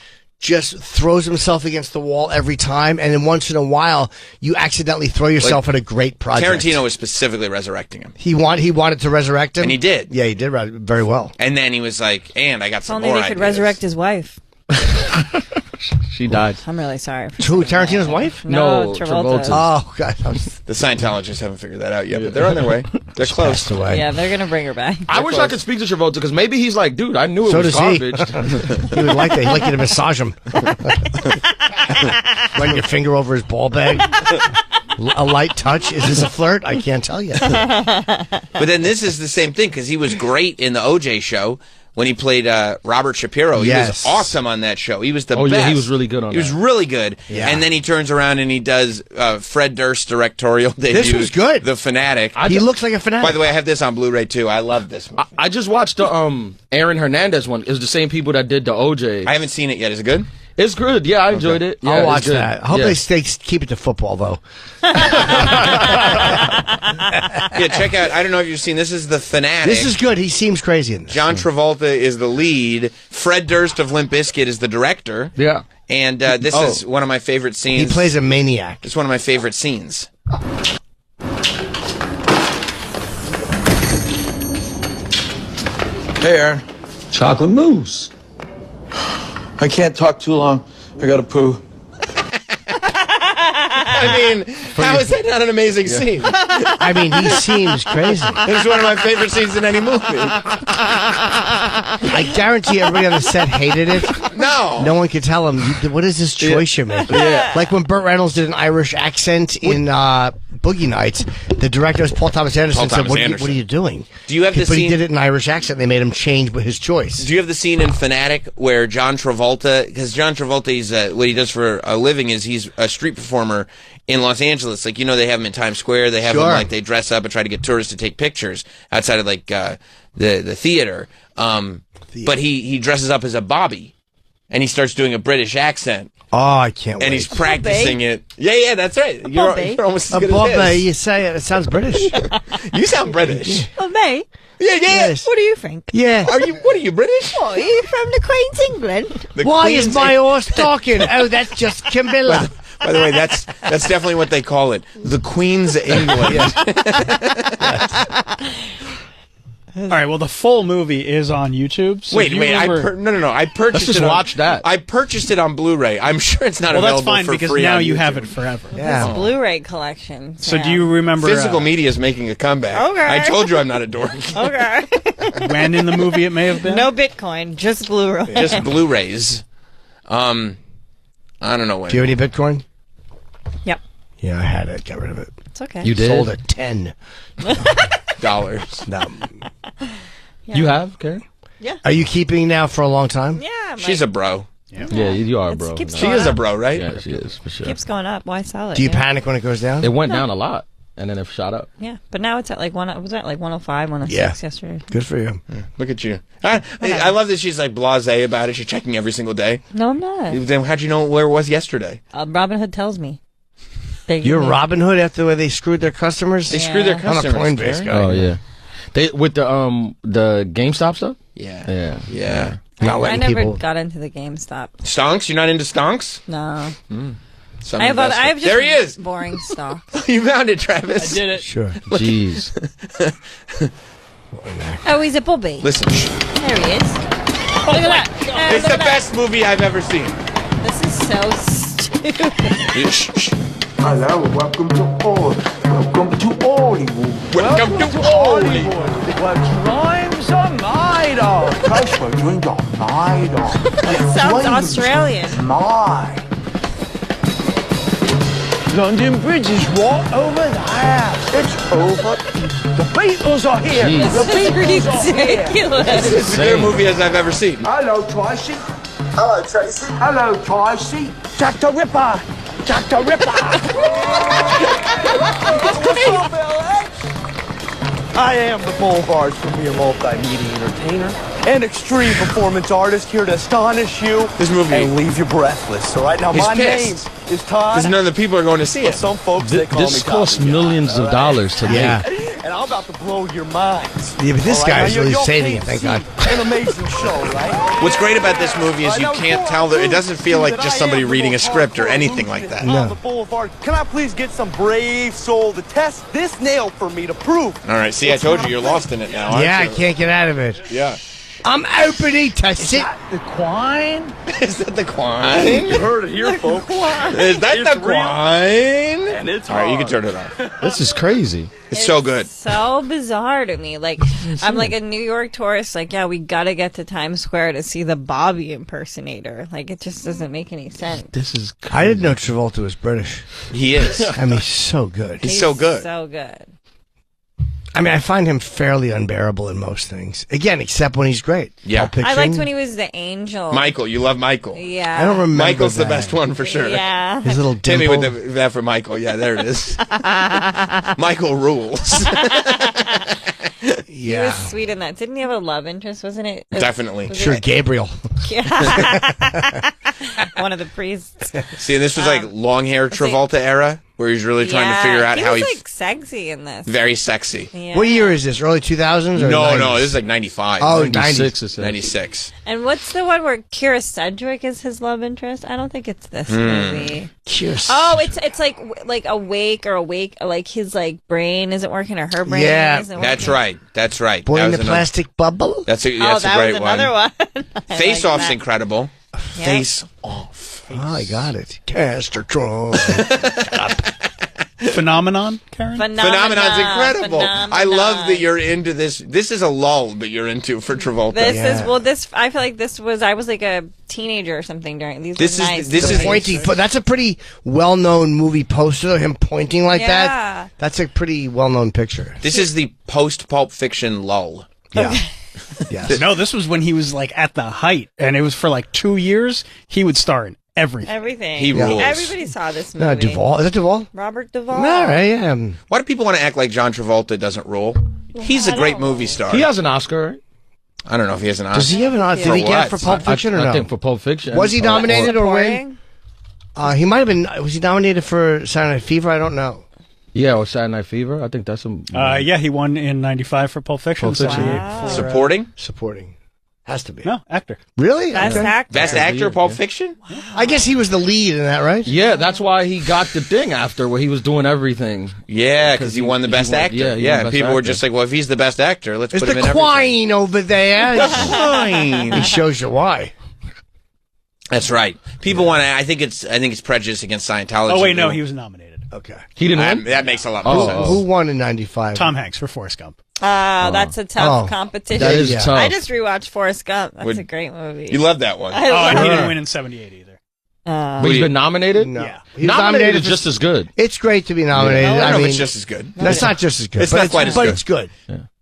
just throws himself against the wall every time, and then once in a while, you accidentally throw yourself at a great project. Tarantino was specifically resurrecting him. He wanted to resurrect him, And he did. Yeah, he did very well. And then he was like, and I got If some only more they could ideas. resurrect his wife. She died. I'm really sorry. Who, Tarantino's wife? No, Travolta's. Oh, God. The Scientologists haven't figured that out yet, but they're on their way. They're close. away. Yeah, they're gonna bring her back. I wish I could speak to Travolta, because maybe he's like, dude, I knew it So was does he. garbage. He would like that. He'd like you to massage him. Run your finger over his ball bag. A light touch. Is this a flirt? I can't tell you. But then this is the same thing because he was great in the OJ show when he played Robert Shapiro. He Yes. was awesome on that show. He was the Oh, best. yeah, he was really good on He was that. really good. Yeah. And then he turns around and he does Fred Durst's directorial debut. This was good. The Fanatic. He looks like a fanatic. By the way, I have this on Blu-ray too. I love this movie. I just watched the Aaron Hernandez one. It was the same people that did the OJ. I haven't seen it yet. Is it good? It's good. Yeah, I enjoyed it. Yeah, I'll it's watch good. that. I hope Yeah. they keep it to football, though. Yeah, check out. I don't know if you've seen. This is The Fanatic. This is good. He seems crazy in this. John Travolta is the lead. Fred Durst of Limp Bizkit is the director. Yeah. And this is one of my favorite scenes. He plays a maniac. It's one of my favorite scenes. Hey, Aaron. Chocolate mousse. I can't talk too long. I gotta poo. I mean, how is that not an amazing scene? I mean, he seems crazy. It's one of my favorite scenes in any movie. I guarantee everybody on the set hated it. No. No one could tell him, what is this choice you're making? Yeah. Like when Burt Reynolds did an Irish accent in Boogie Nights, the director was Paul Thomas Anderson said, what are you doing? Do you have the But scene? he did it in Irish accent. They made him change his choice. Do you have the scene in Fanatic where John Travolta, because John Travolta, he's, what he does for a living is he's a street performer in Los Angeles. Like, you know, they have him in Times Square. They have him, like, they dress up and try to get tourists to take pictures outside of, like, the theater. But he dresses up as a Bobby, and he starts doing a British accent. Oh, I can't wait. And he's practicing it. Yeah, that's right. You're almost as A good Bobby, as his. you say it. It sounds British. You sound British. Oh, me? Yeah. Yes. What do you think? Yeah. What are you, British? What, are you from the Queen's England? Why is my horse talking? Oh, that's just Camilla. By the way, that's definitely what they call it. The Queen's England. All right. Well, the full movie is on YouTube. So Wait. no. I purchased Let's just it. watch that. I purchased it on Blu-ray. I'm sure it's not Well, that's available fine for because free now on you have YouTube. it forever. Yeah. It's Blu-ray collection. So do you remember Physical media is making a comeback. Okay. I told you I'm not a dork. Okay. when in the movie it may have been? No Bitcoin, just Blu-ray. Just Blu-rays. I don't know when. Do you have any Bitcoin? Yep. Yeah, I had it. Got rid of it. It's okay. You did? Sold at $10. No. You have, Karen? Yeah. Are you keeping now for a long time? Yeah. She's a bro. Yeah, you are, bro. keeps She is a bro, right? Yeah, she is, for sure. keeps going up. Why sell it? Do you yeah. panic when it goes down? It went down a lot, and then it shot up. Yeah, but now it's at like was that like 105, 106 Yeah. yesterday? Good for you. Look at you. I love that she's like blasé about it. She's checking every single day. No, I'm not. Then how'd you know where it was yesterday? Robin Hood tells me. You're Robin Hood after the way they screwed their customers? They screwed their customers. I'm a Coinbase Karen. guy. Oh, yeah. They with the GameStop stuff? Yeah. Yeah. Not I letting never people. got into the GameStop. Stonks? You're not into stonks? No. Some I have investor. just There he is. boring stocks. You found it, Travis. I did it. Sure. Jeez. Oh, he's a Bobby. Listen, There he is. Look at that. it's Look the at that. best movie I've ever seen. This is so stupid. Hello, welcome to Hollywood. Welcome to Hollywood. What rhymes are made of. Taste my drink are made of. Sounds Australian. Mine. London Bridge is right over there. It's over. The Beatles are here. Jeez. The Beatles are here. Ridiculous. It's as good a movie as I've ever seen. Hello, Tracy. Hello, Tracy. Hello, Tracy. Jack the Ripper. Jack the Ripper. What's up, LA? I am the Boulevard's premier multimedia entertainer and extreme performance artist here to astonish you This movie. and leave you breathless. So right now, He's my pissed. name is Todd. Because none of the people are going to see But it. some folks, they call This me costs Todd. millions of dollars to Yeah. make. And I'm about to blow your minds. Yeah, but this All right, guy's now, really y'all saving came it, thank to God. see An amazing show, right? What's great about this movie is you can't tell it doesn't feel like just somebody reading a script or anything like that. On the Boulevard. Can I please get some brave soul to test this nail for me to prove? All right, see, I told you, you're lost in it now, aren't Yeah, I you? can't get out of it. Yeah. I'm opening to sit. The Quine? Is that the Quine? You heard it here, folks. Is that It's the real. Quine? And it's All right, you hard. can turn it off. This is crazy. It's so good. So bizarre to me. Like, I'm like a New York tourist. Like, yeah, we gotta get to Times Square to see the Bobby impersonator. Like, it just doesn't make any sense. This is crazy. I didn't know Travolta was British. He is. I mean, he's so good. He's so good. So good. I mean, I find him fairly unbearable in most things. Again, except when he's great. Yeah. Pulp Fiction. I liked when he was the angel. Michael, you love Michael. Yeah. I don't remember Michael's the that. best one for sure. Yeah. His little Hit me dimple. with that for Michael. Yeah, there it is. Michael rules. He Yeah. was sweet in that. Didn't he have a love interest? Wasn't it? Definitely. Was Sure, it- Gabriel. Yeah. One of the priests. See, this was like long hair Travolta era, where he's really trying to figure out he how was he's like sexy in this. very sexy. Yeah. What year is this? Early 2000s? Or No, 90s? no, this is like 95. Oh, 96 90s. is it? 96. And what's the one where Kira Sedgwick is his love interest? I don't think it's this Hmm. movie. Cheers. Oh, it's like awake, like his like brain isn't working or her brain Yeah, isn't That's working. right. That's right. Boy That in was the another- plastic bubble? That's a, Oh, that's that a great was another one. I Face like Off's that. incredible. Yeah. Face Off. Oh, I got it. Castertron. Phenomenon, Karen? Phenomenon's incredible. I love that you're into this. This is a lull that you're into for Travolta. This is this. I feel like this was. I was like a teenager or something during these. This were is- nice this is- movies. Pointing, but that's a pretty well-known movie poster. Him pointing like Yeah. that. That's a pretty well-known picture. This is the post Pulp Fiction lull. Yeah. Yes. No, this was when he was like at the height, and it was for like 2 years. He would star in everything. Everything. He rules. Everybody saw this movie. No, Duvall. Is that Duvall? Robert Duvall. All right, yeah. Why do people want to act like John Travolta doesn't rule? He's a great movie star. He has an Oscar, right? I don't know if he has an Oscar. Does he have an Oscar? Did he get it for Pulp Fiction or no? I think for Pulp Fiction. Was he nominated or win? Supporting? He might have been. Was he nominated for Saturday Night Fever? I don't know. Yeah, or Saturday Night Fever. I think that's a. Yeah, he won in '95 for Pulp Fiction. Pulp Fiction. 78 Wow. for, Supporting? Supporting. Has to be. No, actor. Really? Best Okay. actor. Best actor, Pulp Fiction? I guess he was the lead in that, right? Yeah, that's why he got the thing after where he was doing everything. Yeah, because he won the best won- actor. yeah, he won Yeah, Best people were Actor. just like, well, if he's the best actor, let's It's put him in the everything. Quine over there. Quine. He shows you why. That's right. People want to. I think it's prejudice against Scientology. Oh wait, no, he was nominated. Okay. He didn't win? That makes a lot more sense. Who won in '95? Tom Hanks for Forrest Gump. That's a tough Oh, competition. that is tough. I just rewatched Forrest Gump. That's Would- a great movie. You love that one. I Oh, love and he it. didn't win in '78 either. But he's been nominated? No. Yeah. He was Nominated is for- just as good. It's great to be nominated. I don't I know if mean, it's just as good. that's not just as good. It's but not quite as but good. it's good.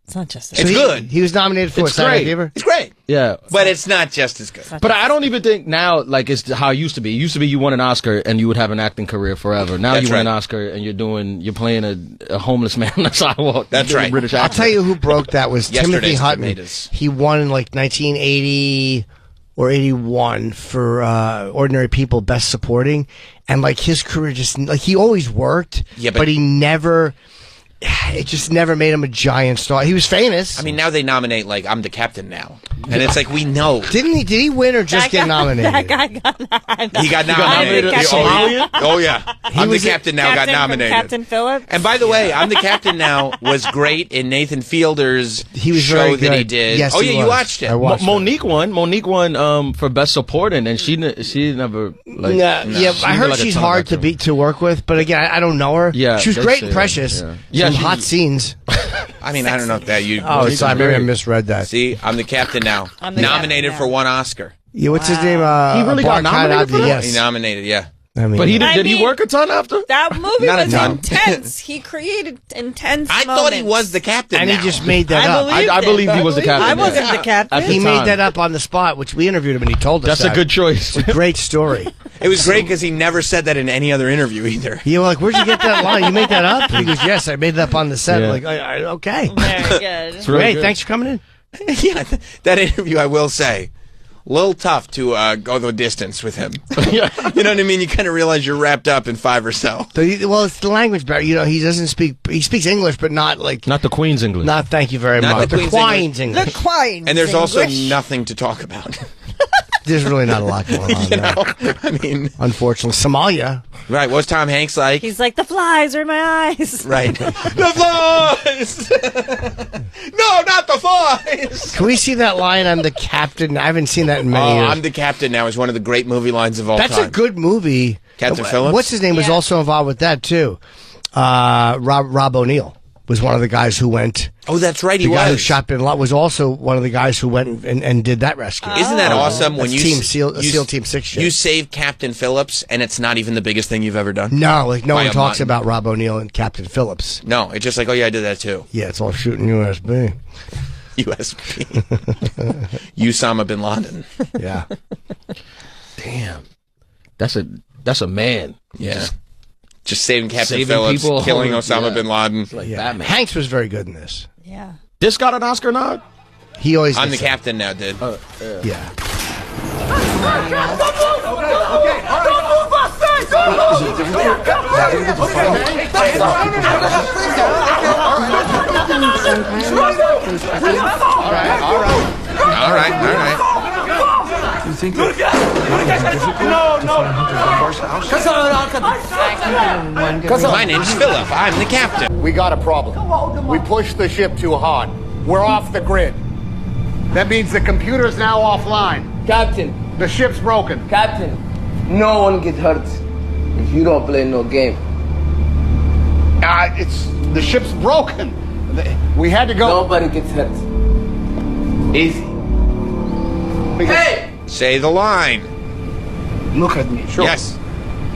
It's not just. It's good. He was nominated for It's Saturday Night great. Fever. It's great, Yeah. but it's not just as good. But I don't even think now, like, it's how it used to be. It used to be you won an Oscar and you would have an acting career forever. Now That's you win an right. Oscar and you're playing a homeless man on the sidewalk. That's You're a right. British I'll actor. tell you who broke that was Timothy Yesterday's Hutton. Tomatoes. He won in like 1980 or 81 for Ordinary People Best Supporting, and like his career just like he always worked, Yeah, but he never. It just never made him a giant star. He was famous. I mean, now they nominate like I'm the Captain now. And it's like, we know. Did he win or just get nominated? That guy got nominated. He got nominated. Oh, yeah. I'm the captain now, got nominated. Captain Phillips. And by the way, I'm the captain now was great in Nathan Fielder's show that he did. Yes, you watched it. Monique won for best supporting, and she never like. I heard she's hard to work with, but again, I don't know her. Yeah, she was great and precious. Some hot scenes. I mean, I don't know if that you. Oh, sorry, maybe I misread that. See, I'm the captain now. Nominated for one Oscar. Yeah, what's his name? He really got nominated for that? Yes. He nominated, yeah. I mean, but did he work a ton after? That movie Not a was ton. intense. He created intense I moments. thought he was the captain. And now. he just made that up. I believe he was the captain. I wasn't the captain. He made that up on the spot, which we interviewed him, and he told us That's that. a good choice. It's a great story. It was great because he never said that in any other interview either. You were like, "Where'd you get that line? You made that up?" He goes, "Yes, I made that up on the set." Yeah. Like, okay, Very good. Great, thanks for coming in. Yeah, that interview, I will say, a little tough to go the distance with him. You know what I mean? You kind of realize you're wrapped up in 5 or so. Well, it's the language barrier. You know, he doesn't speak. He speaks English, but not like Not the Queen's English. not. Thank you very Not much. the The Queen's Queen's English. The Queen. And there's also nothing to talk about. There's really not a lot going on. You there. know? I mean, Unfortunately, Somalia. right. What's Tom Hanks like? He's like, the flies are in my eyes. Right. The flies! No, not the flies! Can we see that line? I'm the captain. I haven't seen that in many years. I'm the captain now is one of the great movie lines of all That's time. a good movie. Captain Phillips? What's his name was also involved with that too. Rob O'Neill was one of the guys who went. Oh, that's right. He the guy who was. shot Bin Laden was also one of the guys who went and did that rescue. Isn't that awesome when That's you Team SEAL Team 6 shit. You save Captain Phillips and it's not even the biggest thing you've ever done? No, like no By one a talks month. about Rob O'Neill and Captain Phillips. No, it's just like, oh yeah, I did that too. Yeah, it's all shooting USB. USB. Usama bin Laden. Yeah. Damn. That's a man. Yeah. Just saving Captain Saving Phillips, people. killing Osama bin Laden. Like Yeah. Batman. Hanks was very good in this. Yeah. This got an Oscar nod? He always. I'm the gets it. captain now, dude. Yeah. All right. You think that My name's Philip. I'm the captain. We got a problem. We pushed the ship too hard. We're off the grid. That means the computer's now offline. Captain. The ship's broken. Captain, no one gets hurt if you don't play no game. The ship's broken. We had to go. Nobody gets hurt. Easy. Hey! Say the line. Look at me. Sure. Yes.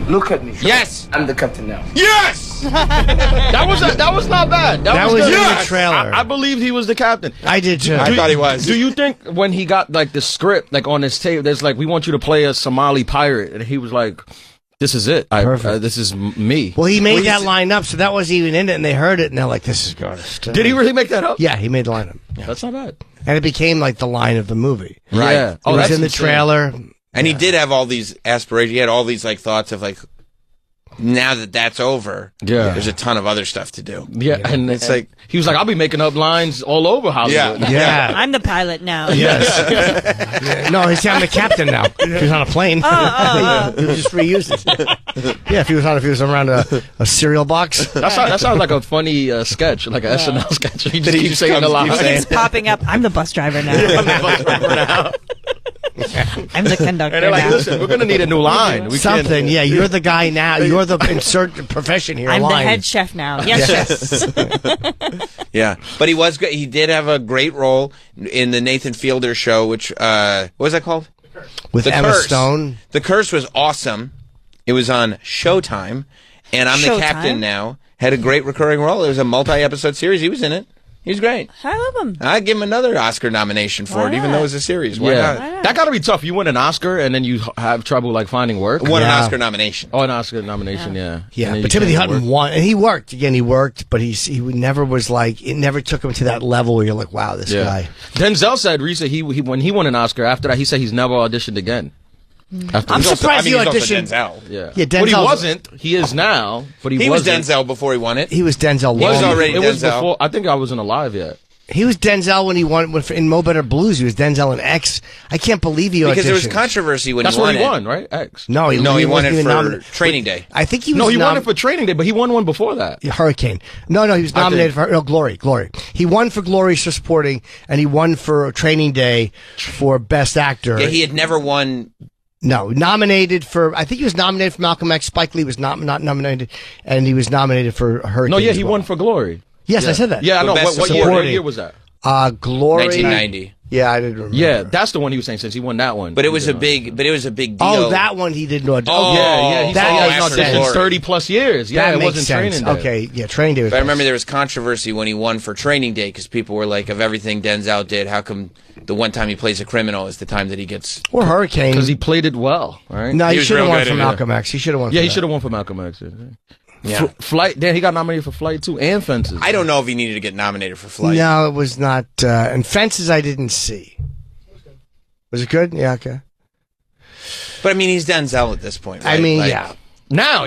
Look at me. Sure. Yes. I'm the captain now. Yes! That was not bad. That was good. in the trailer. I believed he was the captain. I did too. I thought he was. Do you think when he got like the script like on his tape, there's like, we want you to play a Somali pirate, and he was like, this is it. This is me. Well, he made that line up, so that wasn't even in it, and they heard it, and they're like, "This is going to stay." Did he really make that up? Yeah, he made the line up. Yeah. That's not bad. And it became like the line of the movie. Right. Yeah. It was that's in the insane. trailer. And he did have all these aspirations. He had all these like thoughts of like, now that that's over, Yeah. there's a ton of other stuff to do. Yeah, and It's like he was like, I'll be making up lines all over Hollywood. Yeah. I'm the pilot now. Yes. Yeah. No, he's I'm the captain now. If he's on a plane, he just reuses it. Yeah, if he was around a cereal box. That sounds like a funny sketch, like a SNL sketch. He just keeps saying the line. He's popping up. I'm the bus driver now. I'm the conductor And they're like, now. listen, we're going to need a new line. We Something. can't- Yeah, you're the guy now. You're the insert profession here. I'm the line. head chef now. Yes, chef. Yeah, but he was good. He did have a great role in the Nathan Fielder show, which what was that called? With The Emma Curse. Stone. The Curse was awesome. It was on Showtime, and I'm the Showtime? captain now. Had a great recurring role. It was a multi-episode series. He was in it. He was great. I love him. I'd give him another Oscar nomination for Why it, even not? though it was a series. Why Yeah, not? that got to be tough. You win an Oscar and then you have trouble like finding work. Won an Yeah. Oscar nomination. Oh, an Oscar nomination, yeah. Yeah, And then but you Timothy can't Hutton work. won, and he worked. Again, he worked, but he never was like, it never took him to that level where you're like, wow, this guy. Denzel said recently he when he won an Oscar after that, he said he's never auditioned again. After I'm he's also- surprised he he's also auditioned. Denzel. Yeah, Yeah, but he Denzel's- wasn't. He is now, but He was wasn't. Denzel before he won it. He was Denzel. He was long already It was Denzel. before. I think I wasn't alive yet. He was Denzel when he won in Mo Better Blues. He was Denzel in X. I can't believe he auditioned. Because there was controversy when he won That's where he won, right? X. No, he won wasn't it even for nominated. Training Day. I think he was. No, he won it for Training Day, but he won one before that. Hurricane. No, he was nominated for Glory. He won for Glory for supporting, and he won for Training Day for Best Actor. Yeah, he had never won. No, nominated for. I think he was nominated for Malcolm X. Spike Lee was not nominated, and he was nominated for Hurricane. No, yeah, he as well. won for Glory. Yes, I said that. Yeah, I know. What year was that? Glory. 1990. Yeah, I didn't remember. Yeah, that's the one he was saying since he won that one. But it was a big deal. Oh, that one he didn't audition. Oh, yeah. He said he hadn't after auditioned Glory. 30 plus years. Yeah, that it makes wasn't sense. Training Day. Okay, yeah, Training Day was. But I remember there was controversy when he won for Training Day because people were like, of everything Denzel did, how come the one time he plays a criminal is the time that he gets... Or Hurricane. Because he played it well, right? No, he should have won for in Malcolm X. He should have won. Yeah, for he that. should have won for Malcolm X. Yeah. Flight. Then he got nominated for Flight too, and Fences. I don't know if he needed to get nominated for Flight. No, it was not. And Fences, I didn't see. Was it good? Yeah, okay. But I mean, he's Denzel at this point, right? I mean, Like, yeah. Now.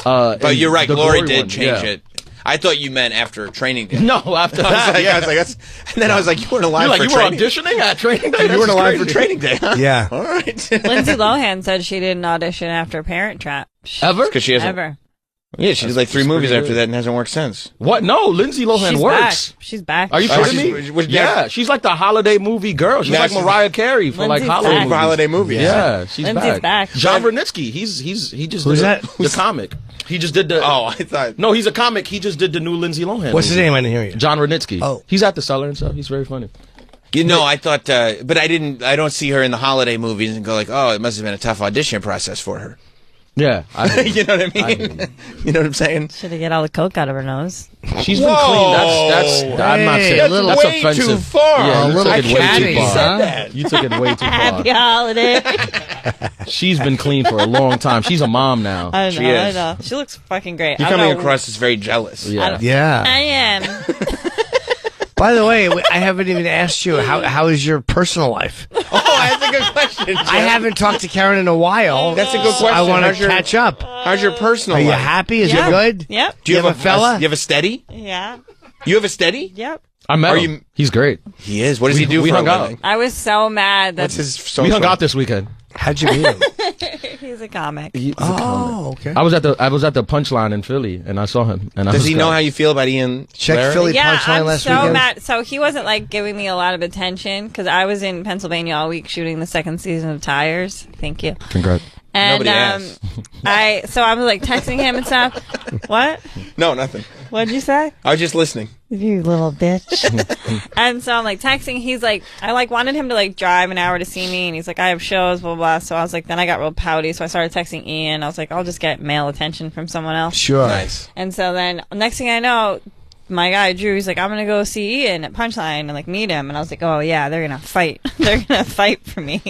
But you're right. the Glory one, did change yeah. it. I thought you meant after Training Day. No, after that. I was like, that's. And then I was like, you weren't alive You're like, for you were Training Day. auditioning at Training Day? You weren't That's alive for crazy. Training Day, huh? Yeah. All right. Lindsay Lohan said she didn't audition after Parent Trap. Ever? Because she hasn't. Ever. Yeah, she did like 3 That's movies pretty after good. that and hasn't worked since. What? No, Lindsay Lohan She's works. back. She's back. Are you Oh, kidding she's- me? was- Yeah, she's like the holiday movie girl. She's Now like she's- Mariah Carey for Lindsay's like holiday back. movies. For holiday movies. Yeah, she's Lindsay's back. John Rudnitsky, he just Who's did that? the comic. He just did the. Oh, I thought. No, he's a comic. He just did the new Lindsay Lohan. What's his movie. name? I didn't hear you. John Rudnitsky. Oh. He's at the Cellar and stuff. He's very funny. You know, I thought, but I don't see her in the holiday movies and go like, oh, it must have been a tough audition process for her. Yeah, You know what I mean? You know what I'm saying? Should have get all the coke out of her nose. she's been clean. That's I'm not saying That's that's way offensive. too far. Yeah, you A little took it way catty, too far. huh? that. You took it way too Happy far. holiday. She's been clean for a long time. She's a mom now. I know. She I is. know. She looks fucking great. You're I don't coming know- across as very jealous. Yeah. Yeah. I am. By the way, I haven't even asked you how is your personal life. Oh, that's a good question. Jim. I haven't talked to Karen in a while. That's a good so I question. want How's to your- catch up. How's your personal Are you life? happy? Is Yeah. it good? Yep. Do you have a fella? You have a steady? Yeah. You have a steady? Yep. I met Are him. you- He's great. He is. What does he do we for a hung out. living? I was so mad that What's his social? We hung out this weekend. How'd you meet him? he's a comic. Oh, okay. I was at the Punchline in Philly, and I saw him. And Does he know how you feel about Ian? Check Larry? Philly Yeah, Punchline I'm last so weekend. mad. So he wasn't like giving me a lot of attention because I was in Pennsylvania all week shooting the second season of Tires. Thank you. Congrats. And Nobody asked. I was like texting him and stuff. What? No, nothing. What'd you say? I was just listening. You little bitch. And so I'm like texting. He's like, I like wanted him to like drive an hour to see me, and he's like, I have shows, blah, blah, blah. So I was like, then I got real pouty. So I started texting Ian. I was like, I'll just get male attention from someone else. Sure. Nice. And so then next thing I know, my guy Drew, he's like, I'm gonna go see Ian at Punchline and like meet him. And I was like, oh yeah, they're gonna fight. They're gonna fight for me.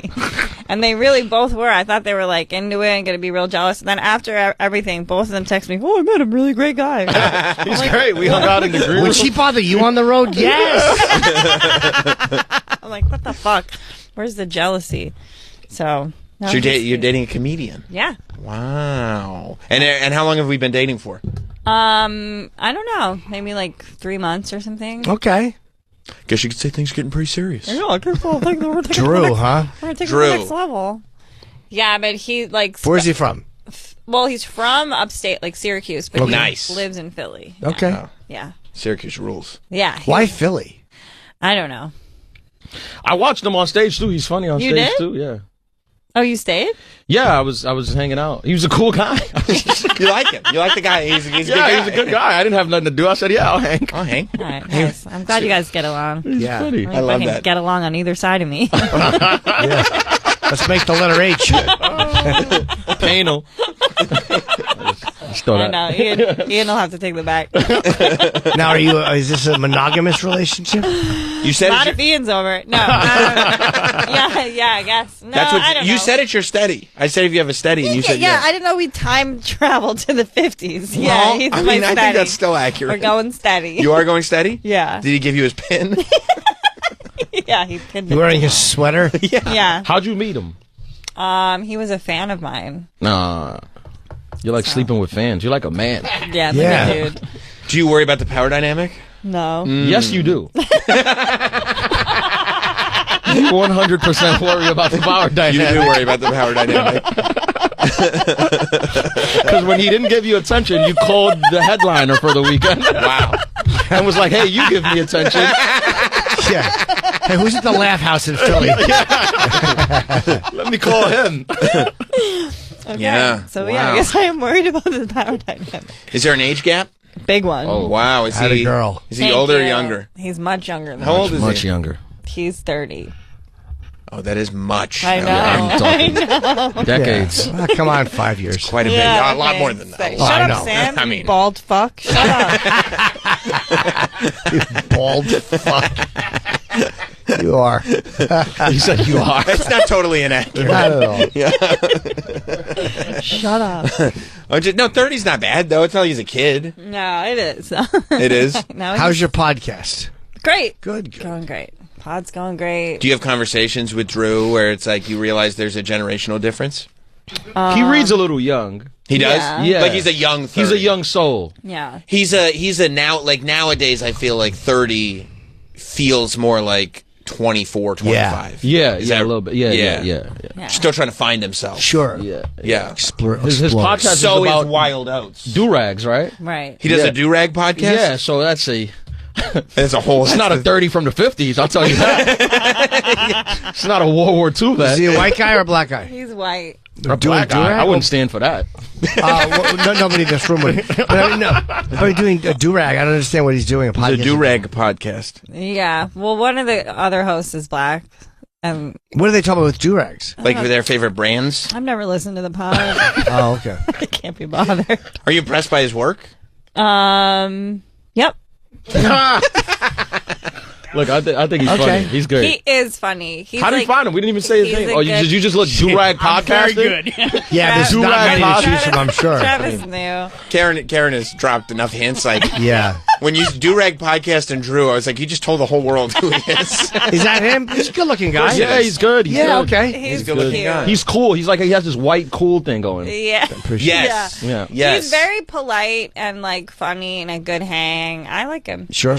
And they really both were. I thought they were like into it and gonna be real jealous. And then after everything, both of them text me, oh, I met him, really great guy. He's great. We hung out in the green room. Would she bother you on the road? Yes. I'm like, what the fuck? Where's the jealousy? So no, So you're dating a comedian. yeah. Wow. And how long have we been dating for? I don't know, maybe like 3 months or something. Okay. Guess you could say things are getting pretty serious. I know, I guess we're taking it to the Drew, next- huh? We're gonna take it to Drew. the next level. Yeah, but he like. Where's he from? Well, he's from upstate, like Syracuse, but Okay. he Nice. lives in Philly. Okay. Yeah. Syracuse rules. Yeah. Why Philly? I don't know. I watched him on stage too. He's funny on You stage did? too. Yeah. Oh, you stayed? Yeah, I was hanging out. He was a cool guy. You like him? You like the guy? He's a good Yeah, guy. he was a good guy. I didn't have nothing to do. I said, yeah, I'll hang. I'll hang. All right, nice. I'm glad you guys get along. Yeah. Funny. I love Fucking that. Get along on either side of me. Let's make the letter H. Panel. I know. Ian will have to take the back. Now, is this a monogamous relationship? You said Not it's if Ian's over. No. Yeah, I guess. No, that's what I don't you know. said. It's your steady. I said if you have a steady, and you said yeah, yes. I didn't know we time traveled to the 50s. Yeah, Well, he's I my mean, I steady. think that's still accurate. We're going steady. You are going steady? Yeah. Did he give you his pin? Yeah, he pinned You it. wearing his sweater? Yeah. How'd you meet him? He was a fan of mine. Nah. You're like sleeping with fans. You're like a man. Yeah, Yeah. dude. Do you worry about the power dynamic? No. Yes, you do. 100% worry about the power dynamic. You do worry about the power dynamic. Because when he didn't give you attention, you called the headliner for the weekend. Wow. And was like, hey, you give me attention. Yeah. Hey, who's at the Laugh House in Philly? Let me call him. Okay. Yeah. So Wow. yeah, I guess I am worried about the power dynamic. Is there an age gap? Big one. Oh wow! Is Had he a girl. Is he Thank older or you. younger? He's much younger than How me. old is Much he? younger. He's 30. Oh, that is much. I know. I'm talking I know. decades. Yeah. Come on, 5 years. Quite a bit. Yeah, A lot okay. more than that. Shut I up, know. Sam. I you mean- bald fuck. Shut up. Bald fuck. You are. He said you are. That's not totally inaccurate. Not at all. Yeah. Shut up. Oh, no, 30's not bad though. It's not like he's a kid. No, it is. It is. No, How's your podcast? great? Good. Going great. Pod's going great. Do you have conversations with Drew where it's like you realize there's a generational difference? He reads a little young. He does. Yeah. Like he's a young 30. He's a young soul. Yeah. He's a now like nowadays I feel like 30 feels more like 24, 25. Yeah, Is yeah, that- a little bit. Yeah. Yeah. Still trying to find himself. Sure. Yeah. His Explore. podcast So is about is Wild Oats. do-rags, right? Right. He does Yeah. a do-rag podcast? Yeah, so that's a... It's a whole... It's not a 30 from the 50s, I'll tell you that. It's not a World War II vet. Is he a white guy or a black guy? He's white. A black guy. I wouldn't stand for that. Nobody in this room would. But I mean, no. If I'm doing a do-rag, I don't understand what he's doing. A podcast. It's a do-rag podcast. Yeah. Well, one of the other hosts is black. What are they talking about with do-rags? Like for their favorite brands? I've never listened to the pod. Oh, okay. I can't be bothered. Are you impressed by his work? Yep. Look, I think he's funny. He's good. He is funny. He's How do you like, find him? We didn't even say his he's name. a Oh, good- did you just look do-rag podcast? Very good. Yeah, there's not Do-rag many to podcast. choose from, I'm sure. Travis knew. Karen has dropped enough hints. Like, Yeah. when you do-rag podcast and Drew, I was like, you just told the whole world who he is. Is that him? He's a good-looking guy. Yeah, he's good. He's Yeah, good. okay. He's a good-looking cute. guy. He's cool. He's like, he has this white cool thing going. Yeah. Yes. Yeah. Yes. He's very polite and like funny and a good hang. I like him. Sure. He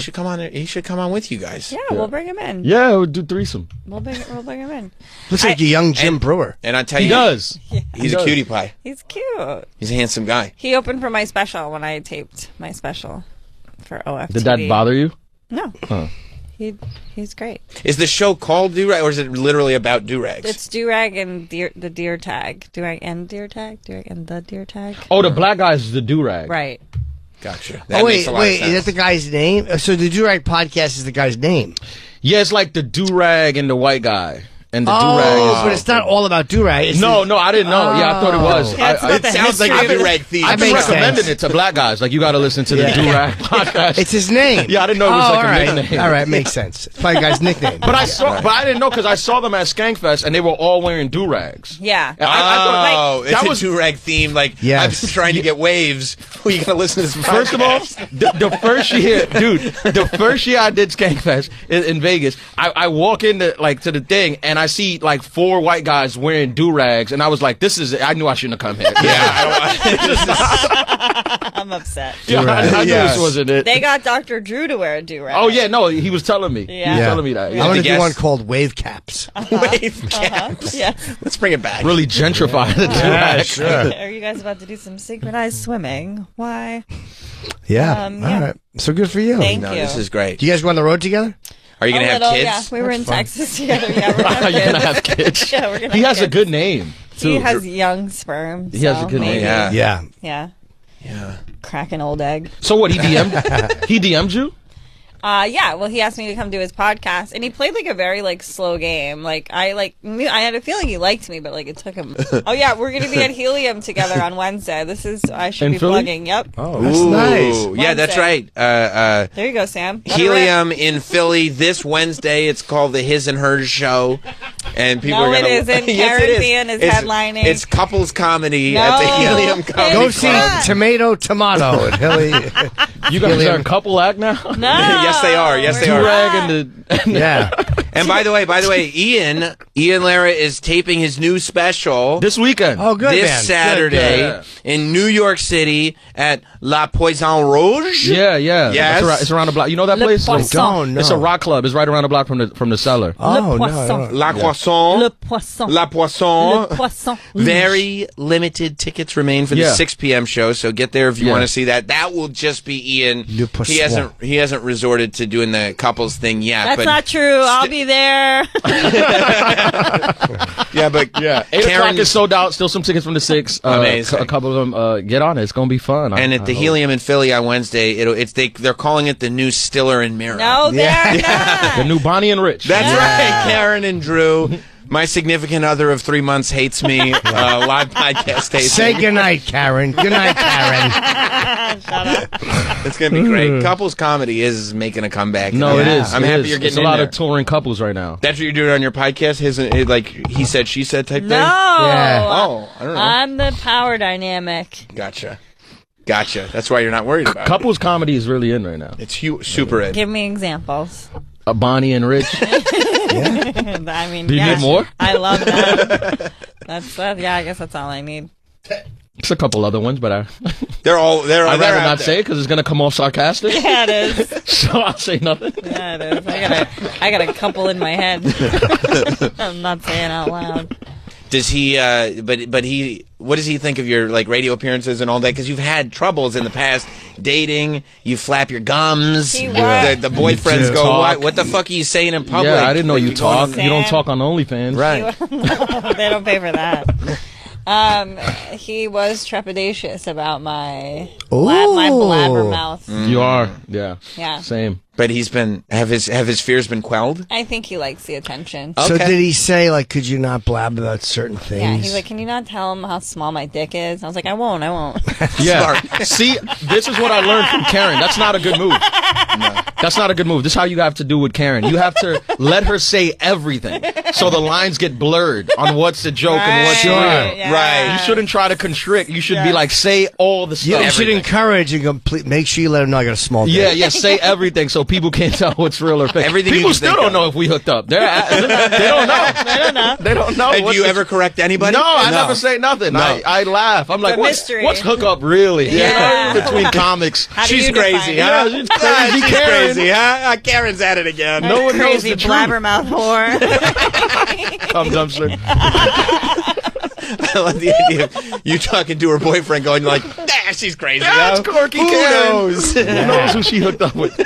should come on with you guys. Yeah, we'll bring him in. Yeah, we'll do threesome. We'll bring him in. Looks like a young Jim Brewer. And I tell He you, does. he's a cutie pie. He's cute. He's a handsome guy. He opened for my special when I taped my special for OFTV. Did that bother you? No. Huh. He's great. Is the show called do-rag, or is it literally about do-rags? It's do-rag and the deer tag. Do-rag and deer tag? Do-rag and the deer tag? Oh, the black guy is the do-rag. Right. Gotcha. Oh, wait. Is that the guy's name? So the do-rag podcast is the guy's name? Yeah, it's like the do-rag and the white guy. And the do-rag is... but it's not all about do-rag. It's No, I didn't know. Yeah, I thought it was. It sounds like a do-rag theme. I've been makes recommending sense. it to black guys. Like, you got to listen to the do-rag podcast. It's his name. Yeah, I didn't know it was like all a right. nickname. All right, makes sense. It's my guy's nickname. But I didn't know because I saw them at Skankfest and they were all wearing do-rags. Yeah. And I thought, it's that a was do-rag theme. Like, Yes. I've been trying to get waves. Well, you got to listen to this podcast. First of all, the first year, dude, the first year I did Skankfest in Vegas, I walk into to the thing and I see like 4 white guys wearing do-rags and I was like, this is it. I knew I shouldn't have come here. I'm upset. Yeah, I knew this wasn't it. They got Dr. Drew to wear a do-rag. Oh yeah, no, he was telling me. Yeah. He was telling me that. I'm going to do one called Wave Caps. Wave caps. Yeah. Let's bring it back. Really gentrify the do-rag. Sure. Are you guys about to do some synchronized swimming? Why? Yeah. Yeah. All right. So good for you. Thank No, you. this is great. Do you guys go on the road together? Are you going to have kids? Yeah, we were in Texas together. Yeah, we're Are you gonna have kids? Yeah, we're gonna He have has a kids. good name. Too. He has young sperm. He has a good maybe. name. Yeah. Yeah. Yeah. Yeah. Crack an old egg. So what? He DM'd you? Yeah, well, he asked me to come do his podcast, and he played like a very slow game. Like I knew, I had a feeling he liked me, but it took him. Oh yeah, we're gonna be at Helium together on Wednesday. I should In be Philly? plugging. Yep. Oh, that's nice. Yeah, that's Wednesday. right. There you go, Sam. Let it Helium in Philly this Wednesday. It's called the His and Hers Show, and people No, are gonna. it isn't. Yes, Karen it is. Fian is It's- headlining. It's couples comedy No, at the Helium Comedy Go it's see Club. Tomato at Hilly. You guys are a couple act now? No. Yes, they are. Yes, they are. Do-rag and the... Yeah. And by the way, Ian Lara is taping his new special this weekend. Oh, good, this man. Saturday Good. in New York City at La Poisson Rouge. Yeah. Yes. It's around the block. You know that Le place? Poisson. It's a rock club. It's right around the block from the cellar. Oh, Poisson. La Poisson. Le Poisson. La Poisson. Le Poisson. Very limited tickets remain for the Yeah. 6 p.m. show, so get there if you want to see that. That will just be Ian. Le Poisson. He hasn't resorted to doing the couples thing yet. That's but not true. I'll be there. Yeah, but 8 o'clock is sold out. Still some tickets from the 6. Amazing. A couple of them. Get on it. It's gonna be fun. And at the Helium in Philly on Wednesday, they're calling it the new Stiller and Mirror. No, they're not. the new Bonnie and Rich. That's right, Karen and Drew. My significant other of 3 months hates me. Live podcast hates Say me. goodnight, Karen. Good night, Karen. Shut up. It's going to be great. Couples comedy is making a comeback. No, it is. I'm It happy is. you're It's getting a lot in of touring couples right now. That's what you're doing on your podcast? Like he said, she said type No. thing? Yeah. Oh, I don't know. I'm the power dynamic. Gotcha. That's why you're not worried about Couples comedy is really in right now. It's super in. Give me examples. Bonnie and Rich. I mean, Do you need more? I love that. That's I guess that's all I need. It's a couple other ones, but I'd I'd rather not say it because it's gonna come off sarcastic. Yeah, it is. So I'll say nothing. Yeah, it is. I got a couple in my head. I'm not saying out loud. Does he? But he. What does he think of your like radio appearances and all that? Because you've had troubles in the past dating. You flap your gums. He The boyfriends You go, talk. What the fuck are you saying in public? Yeah, I didn't know you talk. Sam. You don't talk on OnlyFans, Right. No, they don't pay for that. He was trepidatious about my blabbermouth. You are, yeah. Yeah. Same. But have his fears been quelled? I think he likes the attention. So did he say, like, could you not blab about certain things? Yeah, he's like, can you not tell him how small my dick is? I was like, I won't. Yeah. See, this is what I learned from Karen. That's not a good move. No. That's not a good move. This is how you have to do with Karen. You have to let her say everything, so the lines get blurred on what's the joke and what's real. Yeah. Right. You shouldn't try to constrict. You should be like, say all the stuff. You should encourage and make sure you let him know I got a small dick. Yeah, say everything so people can't tell what's real or fake. Everything people you still think don't of. know if we hooked up. They don't know. They don't know. And do you ever correct anybody? No, I never say nothing. No. I laugh. I'm like, The what's mystery. hookup really? Yeah. You know, between comics. How do She's you crazy, define huh? it? Yeah, she's crazy. She's Karen. crazy, huh? Karen's at it again. No one knows Crazy the truth. blabbermouth whore. Come dumpster. I love the idea of you talking to her boyfriend going like, she's crazy. That's huh? Corky Who Karen. knows? Who knows who she hooked up with?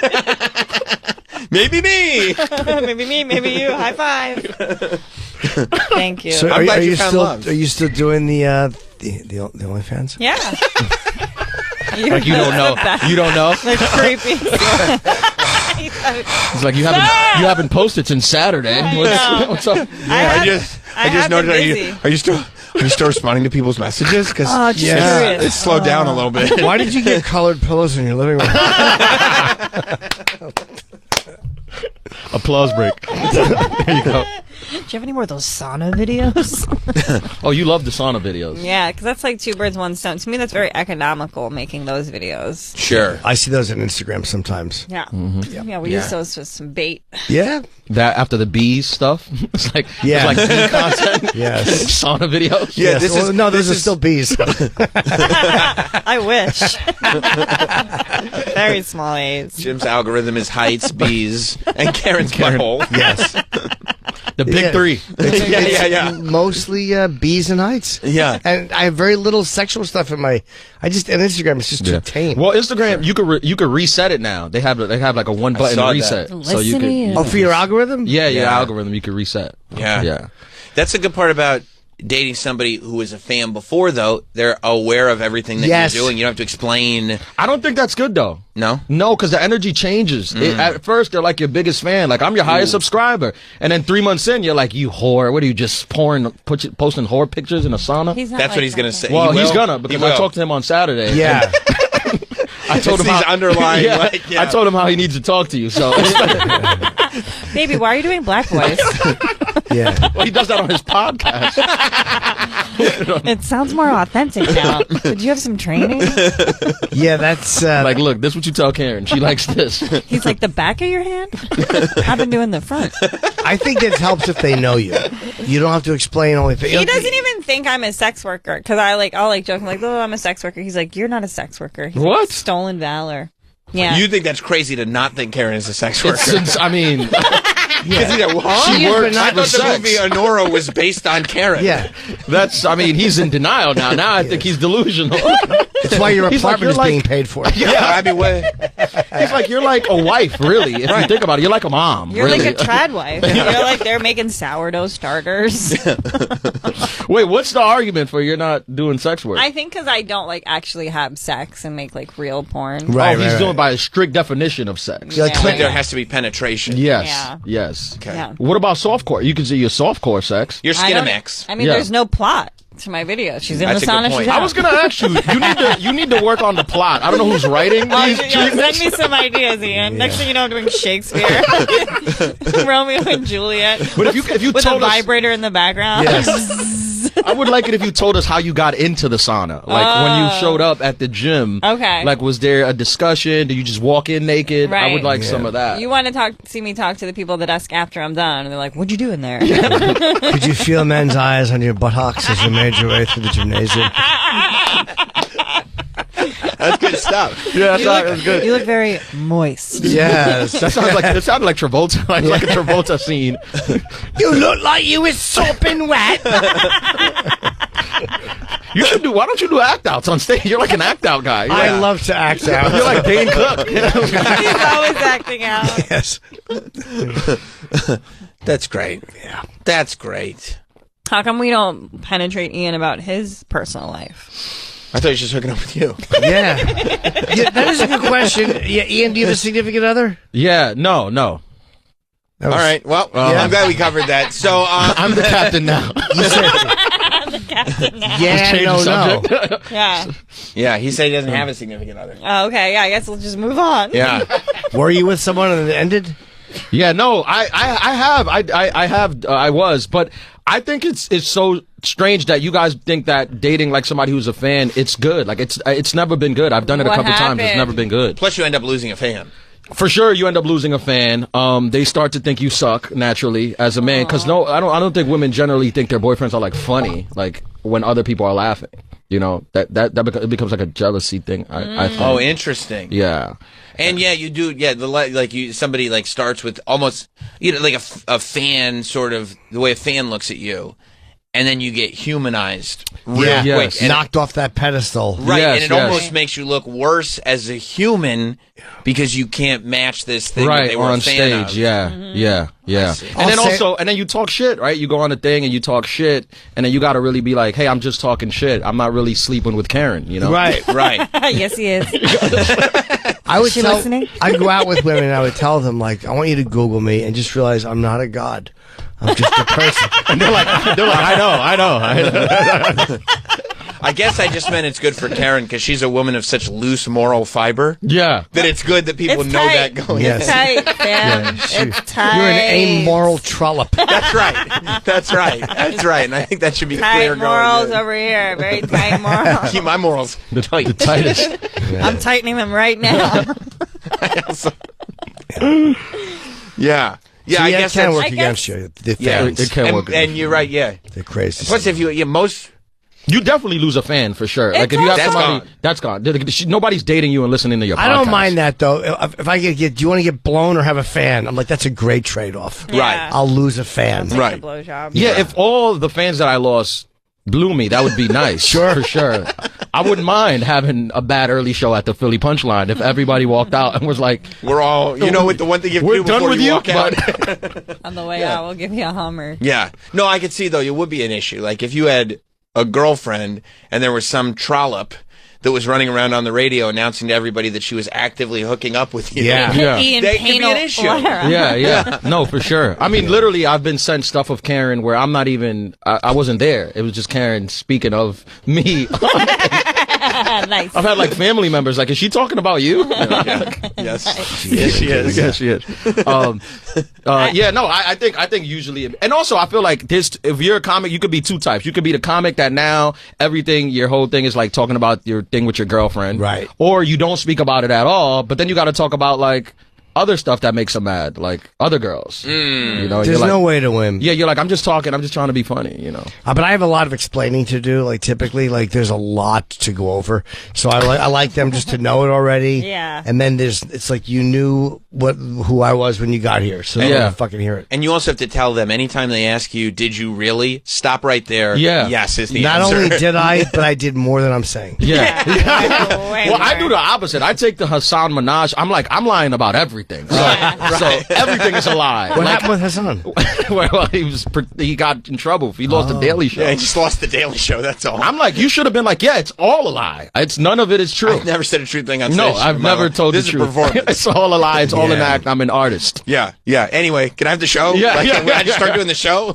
Maybe me. Maybe me, maybe you. High five. Thank you. So I'm glad you found still love. are you still doing the OnlyFans? Yeah. Like you don't know. You don't know. That's creepy. It's like you haven't posted since Saturday. What's up? I just noticed. Are you still responding to people's messages? Because Oh, just curious. it's slowed down a little bit. Why did you get colored pillows in your living room? Applause break. There you go. Do you have any more of those sauna videos? Oh, you love the sauna videos. Yeah, because that's like 2 birds, 1 stone. To me, that's very economical, making those videos. Sure. I see those on Instagram sometimes. Yeah. Mm-hmm. Yeah, we use those for some bait. Yeah. That after the bees stuff, it's like Yeah. it's like bee content. Yes. Sauna videos. Yeah, Yes. this Well, is no, this those are is still bees. I wish. Very small A's. Jim's algorithm is heights, bees, and Karen's butthole. Yes. The big Yeah. 3. Yeah. Mostly bees and heights. Yeah. And I have very little sexual stuff in my. On Instagram, it's just too tame. Well, Instagram, you could reset it now. They have like a 1 button saw reset, that. so you Listen could. Oh, for your algorithm? Yeah, your Yeah. algorithm you could reset. Yeah. Yeah. That's a good part about dating somebody who was a fan before, though. They're aware of everything that Yes. you're doing. You don't have to explain. I don't think that's good though. No? No, because the energy changes. At first, they're like your biggest fan. Like, I'm your highest subscriber. And then 3 months in, you're like, you whore. What are you, just posting whore pictures in a sauna? He's not That's like what he's that, going to though. say. Well, He he's will. gonna, He because will. I talked to him on Saturday. Yeah. I told It's him these underlying, yeah, like, yeah. I told him how he needs to talk to you. So Baby, why are you doing black voice? Yeah. Well, he does that on his podcast. It sounds more authentic now. Did you have some training? Yeah, that's like, look, this is what you tell Karen. She likes this. He's like, the back of your hand? I've been doing the front. I think it helps if they know you. You don't have to explain only. He doesn't even think I'm a sex worker because I'll joke. I'm like, oh, I'm a sex worker. He's like, you're not a sex worker. He's What? Like, stolen valor. Yeah. You think that's crazy to not think Karen is a sex worker? I mean, because he's like, huh? She works I for thought the sex. movie Honora was based on Karen. Yeah, he's in denial now. Now I think he's delusional. It's why your He's like, apartment you're is being paid for. Yeah, I mean, he's like, you're like a wife, really. If you think about it, you're like a mom. You're really. like a trad wife. You're like, they're making sourdough starters. Wait, what's the argument for you're not doing sex work? I think because I don't like actually have sex and make like real porn. He's doing by a strict definition of sex. There has to be penetration. Yes. Yeah. Yes. Okay. Yeah. What about softcore? You can see your softcore sex. Your I don't- Skinamax. I mean, there's no plot to my video. She's in That's the a good sauna. point. She's I out. was gonna ask you. You need to work on the plot. I don't know who's writing Oh, these yeah, send treatments. me some ideas, Ian. Next thing you know, I'm doing Shakespeare, Romeo and Juliet. But if you with told a us- vibrator in the background. I would like it if you told us how you got into the sauna. Like when you showed up at the gym. Okay. Like, was there a discussion? Did you just walk in naked? I would Right. like some of that. You want to see me talk to the people at the desk after I'm done, and they're like, "What'd you do in there?" Could you feel men's eyes on your buttocks as you made your way through the gymnasium? That's good stuff. Yeah, that's good. You look very moist. Yes. That sounded like Travolta. Like a Travolta scene. You look like you was sopping wet. You should do. Why don't you do act outs on stage? You're like an act out guy. You're I like- love to act out. You're like Dane Cook. He's always acting out. Yes. That's great. Yeah. That's great. How come we don't penetrate Ian about his personal life? I thought he was just hooking up with you. Yeah. Yeah, that is a good question. Yeah, Ian, do you have a significant other? Yeah. No. All right. Well, I'm glad we covered that. So I'm the captain now. I'm the captain now. Yeah, change the no. subject. Yeah. Yeah, he said he doesn't have a significant other. Oh, okay. Yeah. I guess we'll just move on. Yeah. Were you with someone and it ended? Yeah, no, I was, but I think it's so strange that you guys think that dating like somebody who's a fan, it's good. Like it's never been good. I've done it a What couple times. It's happened? never been good. Plus, you end up losing a fan. For sure, you end up losing a fan. They start to think you suck naturally as a man. Because I don't think women generally think their boyfriends are like funny. Like when other people are laughing, you know, it becomes like a jealousy thing. I think. Oh, interesting. Yeah. And yeah, you do. Yeah, somebody like starts with almost like a fan sort of the way a fan looks at you, and then you get humanized real quick, and knocked off that pedestal. right? Yes, and it yes. almost makes you look worse as a human because you can't match this thing that Right, they were on a fan stage, of. yeah. And then you talk shit, right? You go on a thing and you talk shit, and then you got to really be like, hey, I'm just talking shit. I'm not really sleeping with Karen, you know? Right. Yes, he is. I would she tell, listening? I'd go out with women and I would tell them, like, I want you to Google me and just realize I'm not a god. I'm just a person. And they're like, I know. I guess I just meant it's good for Karen because she's a woman of such loose moral fiber. Yeah. That it's good that people It's know tight. that going Yes. It's tight, man. Yeah, It's tight. You're an amoral trollop. That's right. That's right. That's right. And I think that should be clear Tight morals going. over here. Very tight morals. Keep my morals tight. The tightest. I'm tightening them right now. Yeah. Yeah, So I yeah, guess it can that's work against you. The Yeah, fans. it can work and against you're right. Yeah. They're crazy. Plus, if most You definitely lose a fan for sure. Like if you have That's somebody, gone. that's gone. Nobody's dating you and listening to your podcast. I don't mind that though. If I get, do you want to get blown or have a fan? I'm like, that's a great trade-off. Yeah. I'll lose a fan. Sounds like Right. a blowjob. Yeah, if all the fans that I lost blew me, that would be nice. Sure. For sure. I wouldn't mind having a bad early show at the Philly Punchline if everybody walked out and was like, we're all, what the one thing you have to we're do done before with you you, walk out. but On the way out, we'll give you a Hummer. Yeah. No, I could see, though, it would be an issue. Like, if you had a girlfriend and there was some trollop that was running around on the radio announcing to everybody that she was actively hooking up with you. Yeah. Yeah. Ian That could be an Panel issue. Flare. yeah. No, for sure. I mean, literally, I've been sent stuff of Karen where I'm not even, I wasn't there. It was just Karen speaking of me Nice. I've had like family members like, is she talking about you? Yes. Yes, she is. Yes, she is. I think usually, and also I feel like this, if you're a comic, you could be two types. You could be the comic that now your whole thing is like talking about your thing with your girlfriend. Right. Or you don't speak about it at all, but then you got to talk about like other stuff that makes them mad, like other girls. You know, There's no way to win. Yeah, you're like, I'm just trying to be funny, you know. But I have a lot of explaining to do. Like typically, like there's a lot to go over. So I like them just to know it already. Yeah. And then it's like you knew who I was when you got here, so you don't fucking hear it. And you also have to tell them anytime they ask you, "Did you really?" Stop right there. Yeah. Yes is the Not answer. only did I, but I did more than I'm saying. Yeah. Way Well, more. I do the opposite. I take the Hassan Minaj. I'm like, I'm lying about everything. So everything is a lie. What Like, happened with Hassan? well, he got in trouble. He lost the Daily Show. Yeah, he just lost the Daily Show. That's all. I'm like, you should have been like, yeah, it's all a lie. It's none of it is true. I've never said a true thing on No, stage. I've never told this the is truth. performance. It's all a lie. It's all an act. I'm an artist. Yeah. Anyway, can I have the show? Yeah, Like, yeah, can I just start yeah. doing the show?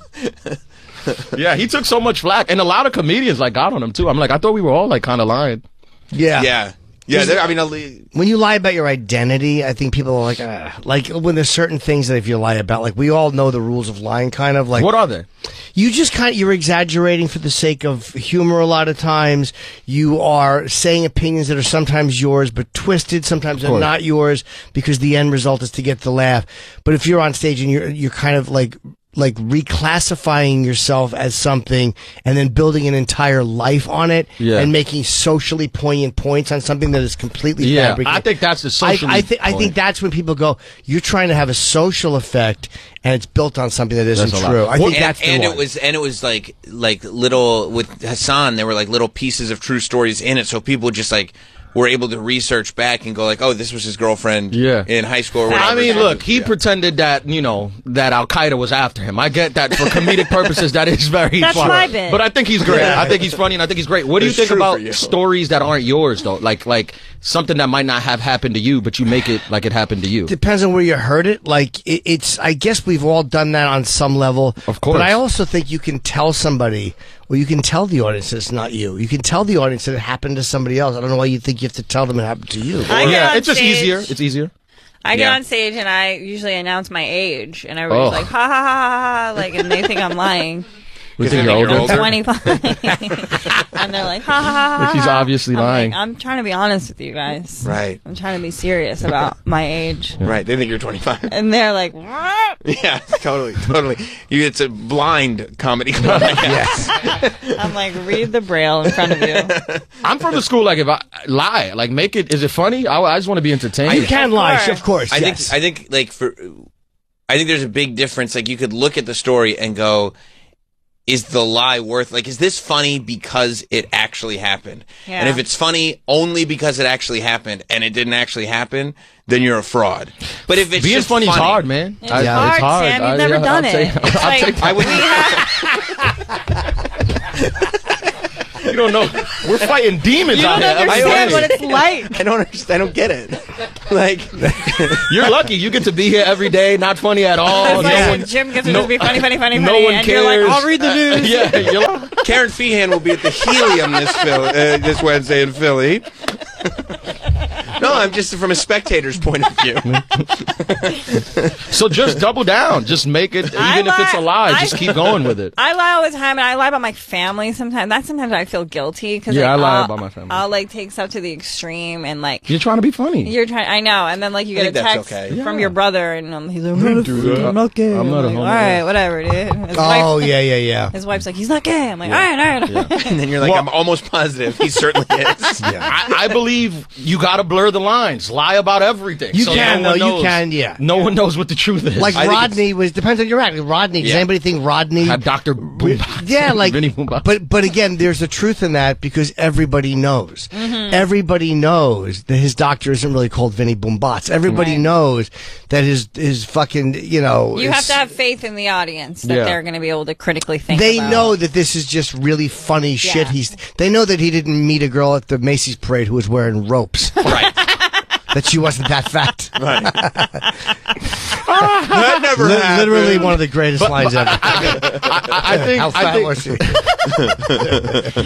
Yeah, he took so much flack, and a lot of comedians like got on him too. I'm like, I thought we were all like kind of lying. Yeah. I mean, When you lie about your identity, I think people are like when there's certain things that if you lie about, like we all know the rules of lying, kind of like. What are they? You just you're exaggerating for the sake of humor a lot of times. You are saying opinions that are sometimes yours, but twisted. Sometimes they're not yours because the end result is to get the laugh. But if you're on stage and you're kind of like reclassifying yourself as something and then building an entire life on it and making socially poignant points on something that is completely fabricated. I think that's the social. I think that's when people go, you're trying to have a social effect and it's built on something that isn't true. I think that's the one. It was like little with Hassan, there were like little pieces of true stories in it, so people just like were able to research back and go like, oh, this was his girlfriend in high school or whatever. I mean, look, he pretended that, that Al-Qaeda was after him. I get that for comedic purposes, that is very That's funny. my bit. But I think he's great. I think he's funny and I think he's great. What do you think about stories that aren't yours, though? Like something that might not have happened to you, but you make it like it happened to you. Depends on where you heard it. Like, it's, I guess we've all done that on some level. Of course. But I also think you can tell somebody, or you can tell the audience that it's not you. You can tell the audience that it happened to somebody else. I don't know why you think you have to tell them it happened to you. It's just easier. It's easier. I get on stage and I usually announce my age, and everybody's like, ha ha ha ha ha, like, and they think I'm lying. We think you're older? 25. And they're like, ha ha ha ha. She's obviously lying. Like, I'm trying to be honest with you guys. Right. I'm trying to be serious about my age. Right. They think you're 25. And they're like, what? Yeah, totally. It's a blind comedy club. Yes. I'm like, read the braille in front of you. I'm from the school, like, if I lie, like, make it, is it funny? I just want to be entertained. You can lie, of course. I think there's a big difference. Like, you could look at the story and go, is the lie worth, like, is this funny because it actually happened? Yeah. And if it's funny only because it actually happened and it didn't actually happen, then you're a fraud. But if it's being just funny is hard, man. It's hard, Sam. You've never done it. You don't know. We're fighting demons You out don't here. understand what it's like. I don't understand. I don't get it. Like, you're lucky. You get to be here every day, not funny at all. It's like Jim gets to just be funny, no one and cares. you're like, I'll read the news. Yeah, you're like, Karen Feehan will be at the Helium this Wednesday in Philly. No, I'm just from a spectator's point of view. So just double down. Just make it, even if it's a lie, just keep going with it. I lie all the time, and I lie about my family sometimes. Sometimes I feel guilty because I lie about my family. I'll like take stuff to the extreme and like you're trying to be funny. You're trying. I know, and then like you get a text from your brother, and he's like, "I'm not gay." I'm not a like, homo. all right, whatever, dude. His yeah. His wife's like, he's not gay. I'm like, all right. And then you're like, I'm almost positive he certainly is. I believe you got to blur the lines. Lie about everything. You so can, no one though. knows. You can, yeah. No one knows what the truth is. Like Rodney depends on your act. Rodney, does anybody think Rodney had Dr. Boombox? Yeah, like, Vinny Boombox. but again, there's a truth in that because everybody knows. Mm-hmm. Everybody knows that his doctor isn't really called Vinny Boombox. Everybody knows that his fucking, You have to have faith in the audience that they're going to be able to critically think. They about. know that this is just really funny shit. They know that he didn't meet a girl at the Macy's parade who was wearing ropes. Right. That she wasn't that fat. Right. That never happened. Literally one of the greatest lines ever. I think How fat was she?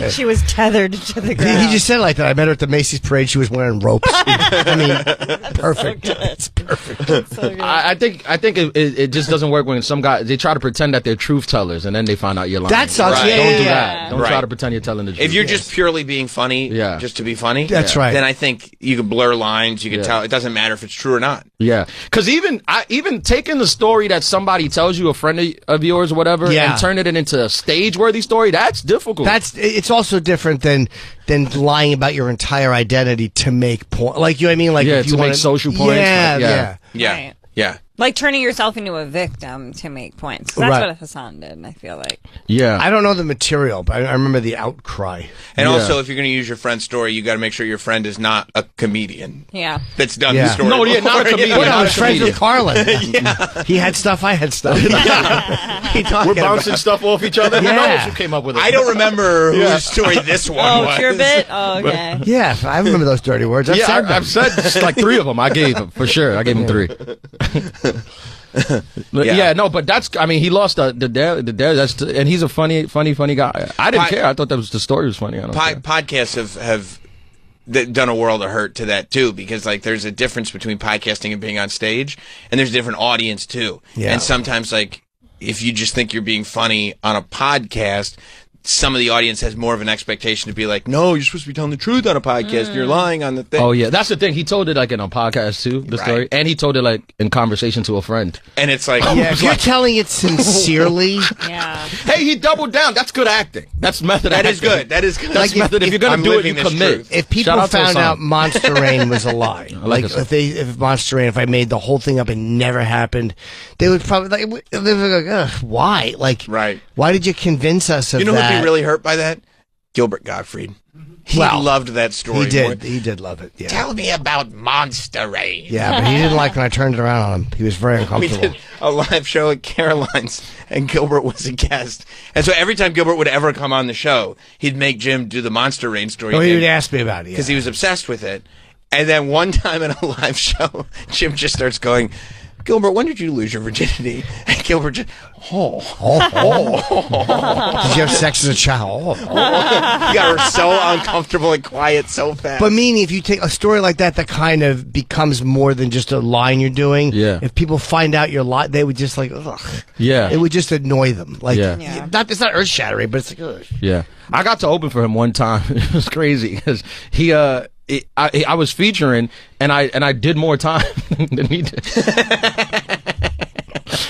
She was tethered to the ground. He just said it like that. I met her at the Macy's parade. She was wearing ropes. I mean, perfect. It's perfect. I think it just doesn't work when some guys they try to pretend that they're truth tellers and then they find out you're lying. That sucks. Right. Yeah, Don't yeah, do yeah. that. Don't try to pretend you're telling the truth. If you're just purely being funny, just to be funny, That's right. then I think you can blur lines. You can tell. It doesn't matter if it's true or not. Yeah, because even taking the story that somebody tells you, a friend of yours or whatever, and turning it into a stage-worthy story, that's difficult. It's also different than lying about your entire identity to make point. Like, you know what I mean? Like, if you to wanna, make social points. Yeah. Right. Yeah. Like turning yourself into a victim to make points. 'Cause that's what Hassan did, I feel like. Yeah. I don't know the material, but I remember the outcry. And also, if you're going to use your friend's story, you got to make sure your friend is not a comedian. Yeah. That's done the story. No, yeah, not a comedian. I was friends with Carlin. He had stuff, I had stuff. We're bouncing stuff off each other. Who knows who came up with it? I don't remember whose story this one was. Oh, your bit? Oh, okay. Yeah, I remember those dirty words. I've said just like 3 of them. I gave him, for sure. I gave him 3. But that's. I mean, he lost the dare. That's and he's a funny guy. I didn't care. I thought the story was funny. I don't care. Podcasts have done a world of hurt to that too, because like there's a difference between podcasting and being on stage, and there's a different audience too. Yeah. And sometimes like if you just think you're being funny on a podcast, some of the audience has more of an expectation to be like, no, you're supposed to be telling the truth on a podcast. You're lying on the thing. Oh yeah, that's the thing. He told it like in a podcast too, the story, and he told it like in conversation to a friend. And it's like, if you're telling it sincerely, hey, he doubled down. That's good acting. That's method. That acting. is good. That is good. That's method. If you're gonna do it, you commit. If people found out Monster Rain was a lie, like if Monster Rain, if I made the whole thing up and never happened, they would probably like, ugh, why? Like, why did you convince us of that? You know who'd be really hurt by that? Gilbert Gottfried. He loved that story. He did. More. He did love it. Yeah. Tell me about Monster Rain. Yeah, but he didn't like when I turned it around on him. He was very uncomfortable. We did a live show at Caroline's, and Gilbert was a guest. And so every time Gilbert would ever come on the show, he'd make Jim do the Monster Rain story. Oh, he would ask me about it. Because he was obsessed with it. And then one time in a live show, Jim just starts going, Gilbert, when did you lose your virginity? And Gilbert just, Did you have sex as a child? He got her so uncomfortable and quiet so fast. But meaning, if you take a story like that kind of becomes more than just a line you're doing, if people find out your lie, they would just like, ugh. Yeah. It would just annoy them. Like, Yeah. it's not earth-shattering, but it's like, ugh. Yeah, I got to open for him one time. It was crazy because he I was featuring and I did more time than he did.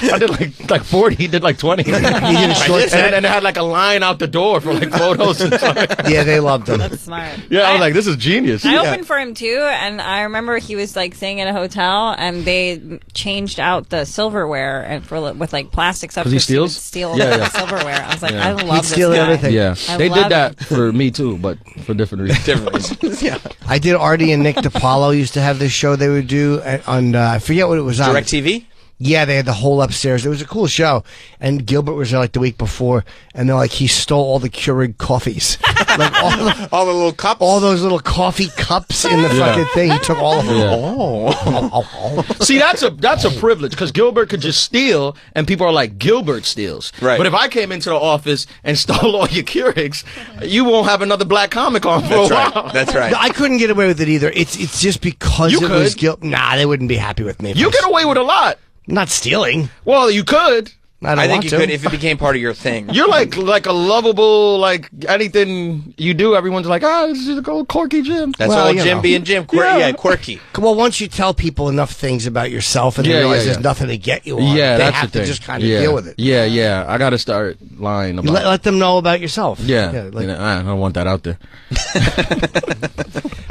I did like 40. He did like 20. He did a short set, and it had like a line out the door for like photos and stuff. Yeah, they loved him. That's smart. Yeah, I was like, this is genius. I opened for him too, and I remember he was like staying in a hotel, and they changed out the silverware and with like plastic stuff. 'Cause he steals? Steal Yeah, the yeah. silverware. I was like, Yeah. I love He'd this steal guy. everything. Yeah, I they love did that for me too, but for different reasons. Yeah. I did Artie and Nick DiPaolo used to have this show they would do on, I forget what it was on. DirecTV? Yeah, they had the whole upstairs. It was a cool show. And Gilbert was there like the week before, and they're like, he stole all the Keurig coffees. Like all the little cups? All those little coffee cups in the fucking thing. He took all of them. Yeah. Oh. See, that's a privilege because Gilbert could just steal, and people are like, Gilbert steals. Right. But if I came into the office and stole all your Keurigs, you won't have another black comic on for a while. That's right. I couldn't get away with it either. It's just because You it was could. Nah, they wouldn't be happy with me. You get away with a lot. Not stealing. Well, you could. I think you could if it became part of your thing. You're like a lovable, like anything you do, everyone's like, this is a old quirky Jim. That's all Jim being Jim. Quirky. Well, once you tell people enough things about yourself and they realize there's nothing to get you on, Yeah, they that's have the to thing. just kind of deal with it. Yeah. I got to start lying about it. Let them know about yourself. Yeah, like, I don't want that out there.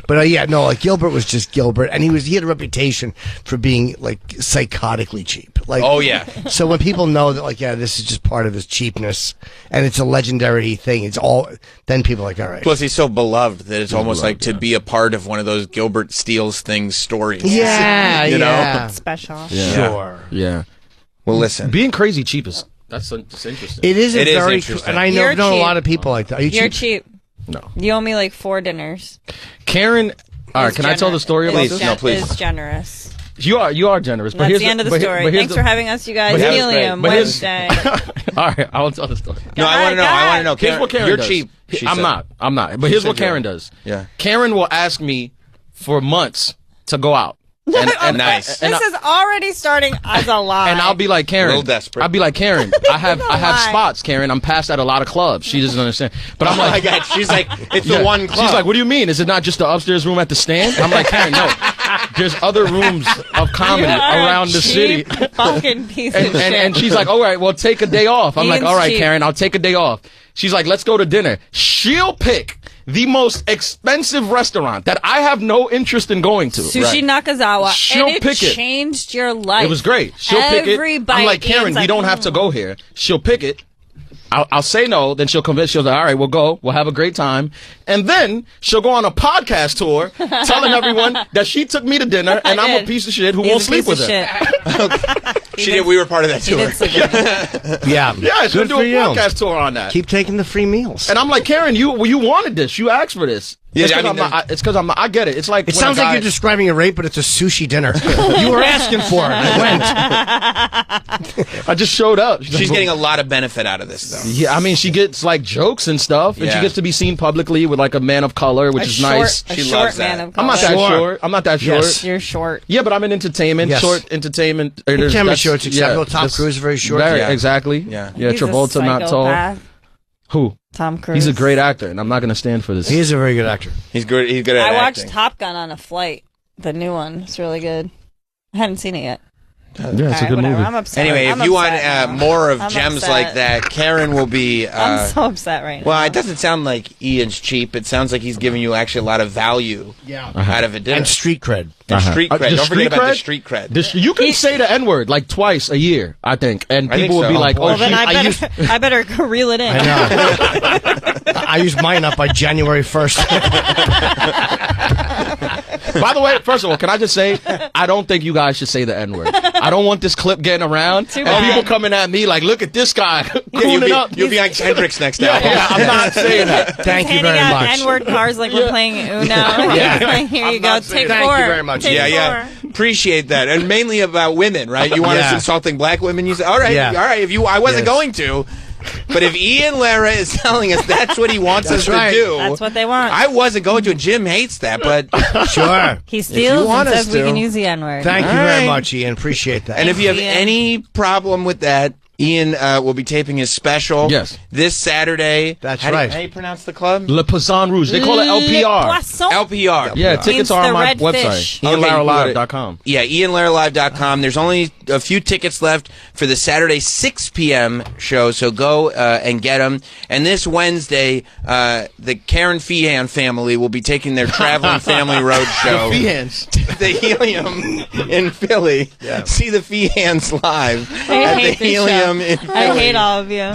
But like Gilbert was just Gilbert, and he had a reputation for being like psychotically cheap. Like, oh yeah. So when people know that, like, this is just part of his cheapness, and it's a legendary thing, then people are like, all right. Plus, he's so beloved that it's almost like to be a part of one of those Gilbert steals things stories. Yeah, you know, It's special. Yeah. Sure. Yeah. Well, listen, being crazy cheap is that's interesting. It is very interesting. and I You're know a cheap. lot of people like that. Are you You're cheap? cheap. No. You owe me like 4 dinners. Karen, all right, can I tell the story about this? No, please. Is generous. You are generous. But That's here's the end of the but story. here's Thanks for having us, you guys. Helium Wednesday. All right, I will tell the story. No, I want to know. I want to know. Here's what Karen You're does. cheap. I'm not. But here's what Karen does. Yeah. Karen will ask me for months to go out. And nice. This is already starting as a lie. And I'll be like, Karen. A little desperate. I'll be like, Karen, I have spots, Karen. I'm passed at a lot of clubs. She doesn't understand. But I'm like, oh my God. She's like, it's the one club. She's like, what do you mean? Is it not just the upstairs room at the stand? I'm like, Karen, no. There's other rooms of comedy around the city. Fucking piece of shit. And she's like, all right, well, take a day off. I'm like, all right, cheap. Karen, I'll take a day off. She's like, let's go to dinner. She'll pick the most expensive restaurant that I have no interest in going to. Sushi Nakazawa. She'll and it pick it. changed your life. It was great. She'll pick it. I'm like, Karen, we don't have to go here. She'll pick it. I'll say no, then she'll convince. She'll say, all right, we'll go. We'll have a great time. And then she'll go on a podcast tour telling everyone that she took me to dinner and I'm a piece of shit who won't sleep with her. She did. We were part of that tour. Yeah. Yeah, she'll Good do for a you. podcast tour on that. Keep taking the free meals. And I'm like, Karen, you wanted this. You asked for this. Yeah, it's because I'm not. I get it. It's like It when sounds a guy- like you're describing a rape, but it's a sushi dinner. You were asking for it. I went. I just showed up. She's getting a lot of benefit out of this, though. Yeah, I mean, she gets like jokes and stuff, and she Yeah. gets to be seen publicly with like a man of color, which is nice. She loves that. I'm not that short. I'm not that short. Yes. You're short. Yeah, but I'm in entertainment. Yes. Short entertainment. You There's- can't be that's- short. It's acceptable. Tom that's- Cruise is very short. Yeah. Exactly. Yeah. Yeah, He's a Travolta not tall. psychopath. Who? Tom Cruise. He's a great actor, and I'm not going to stand for this. He is a very good actor. He's good. He's good at I watched acting. Top Gun on a flight. The new one. It's really good. I hadn't seen it yet. Yeah, it's a Alright, good whatever. movie. I'm upset. Anyway, I'm if you want upset now. more of I'm gems upset. like that, Karen will be. I'm so upset right now. Well, it doesn't sound like Ian's cheap. It sounds like he's giving you actually a lot of value out of a dinner. And street cred. And street cred. The Don't forget street about the cred? street cred. You can say the N-word like twice a year, I think, and I think people will so. be like, "Oh, well, then she- I better reel it in. I know. I used mine up by January 1st. By the way, first of all, can I just say, I don't think you guys should say the N-word. I don't want this clip getting around Too and bad. people coming at me like, look at this guy. You'll be on Kendrick's next album. Yeah, I'm not saying that. Thank you handing very out much. N-word cards like we're playing Uno. Yeah. Like, here you go. Take Thank 4. you very much. Take Yeah. 4. Appreciate that. And mainly about women, right? You want us Yeah. insulting black women? You say, all right, Yeah. all right. I wasn't Yes. going to. But if Ian Lara is telling us that's what he wants us right. to do, That's what they want. I wasn't going to. Jim hates that, but Sure. He you steals want and us says we to. can use the N-word. Thank you All very right. much, Ian. Appreciate that. And if you have Ian. any problem with that, Ian will be taping his special. Yes. This Saturday. That's How right. do you pronounce the club? Le Poisson Rouge. They call it LPR. Poisson. LPR. Yeah, tickets Means are on the my red website, fish. IanLaraLive.com. Yeah, IanLaraLive.com. There's only a few tickets left for the Saturday 6 p.m. show, so go and get them. And this Wednesday, the Karen Feehan family will be taking their traveling family road show. The Feehans. The Helium in Philly. Yeah. See the Feehans live I at the hate this show. Helium in Philly. I hate all of you.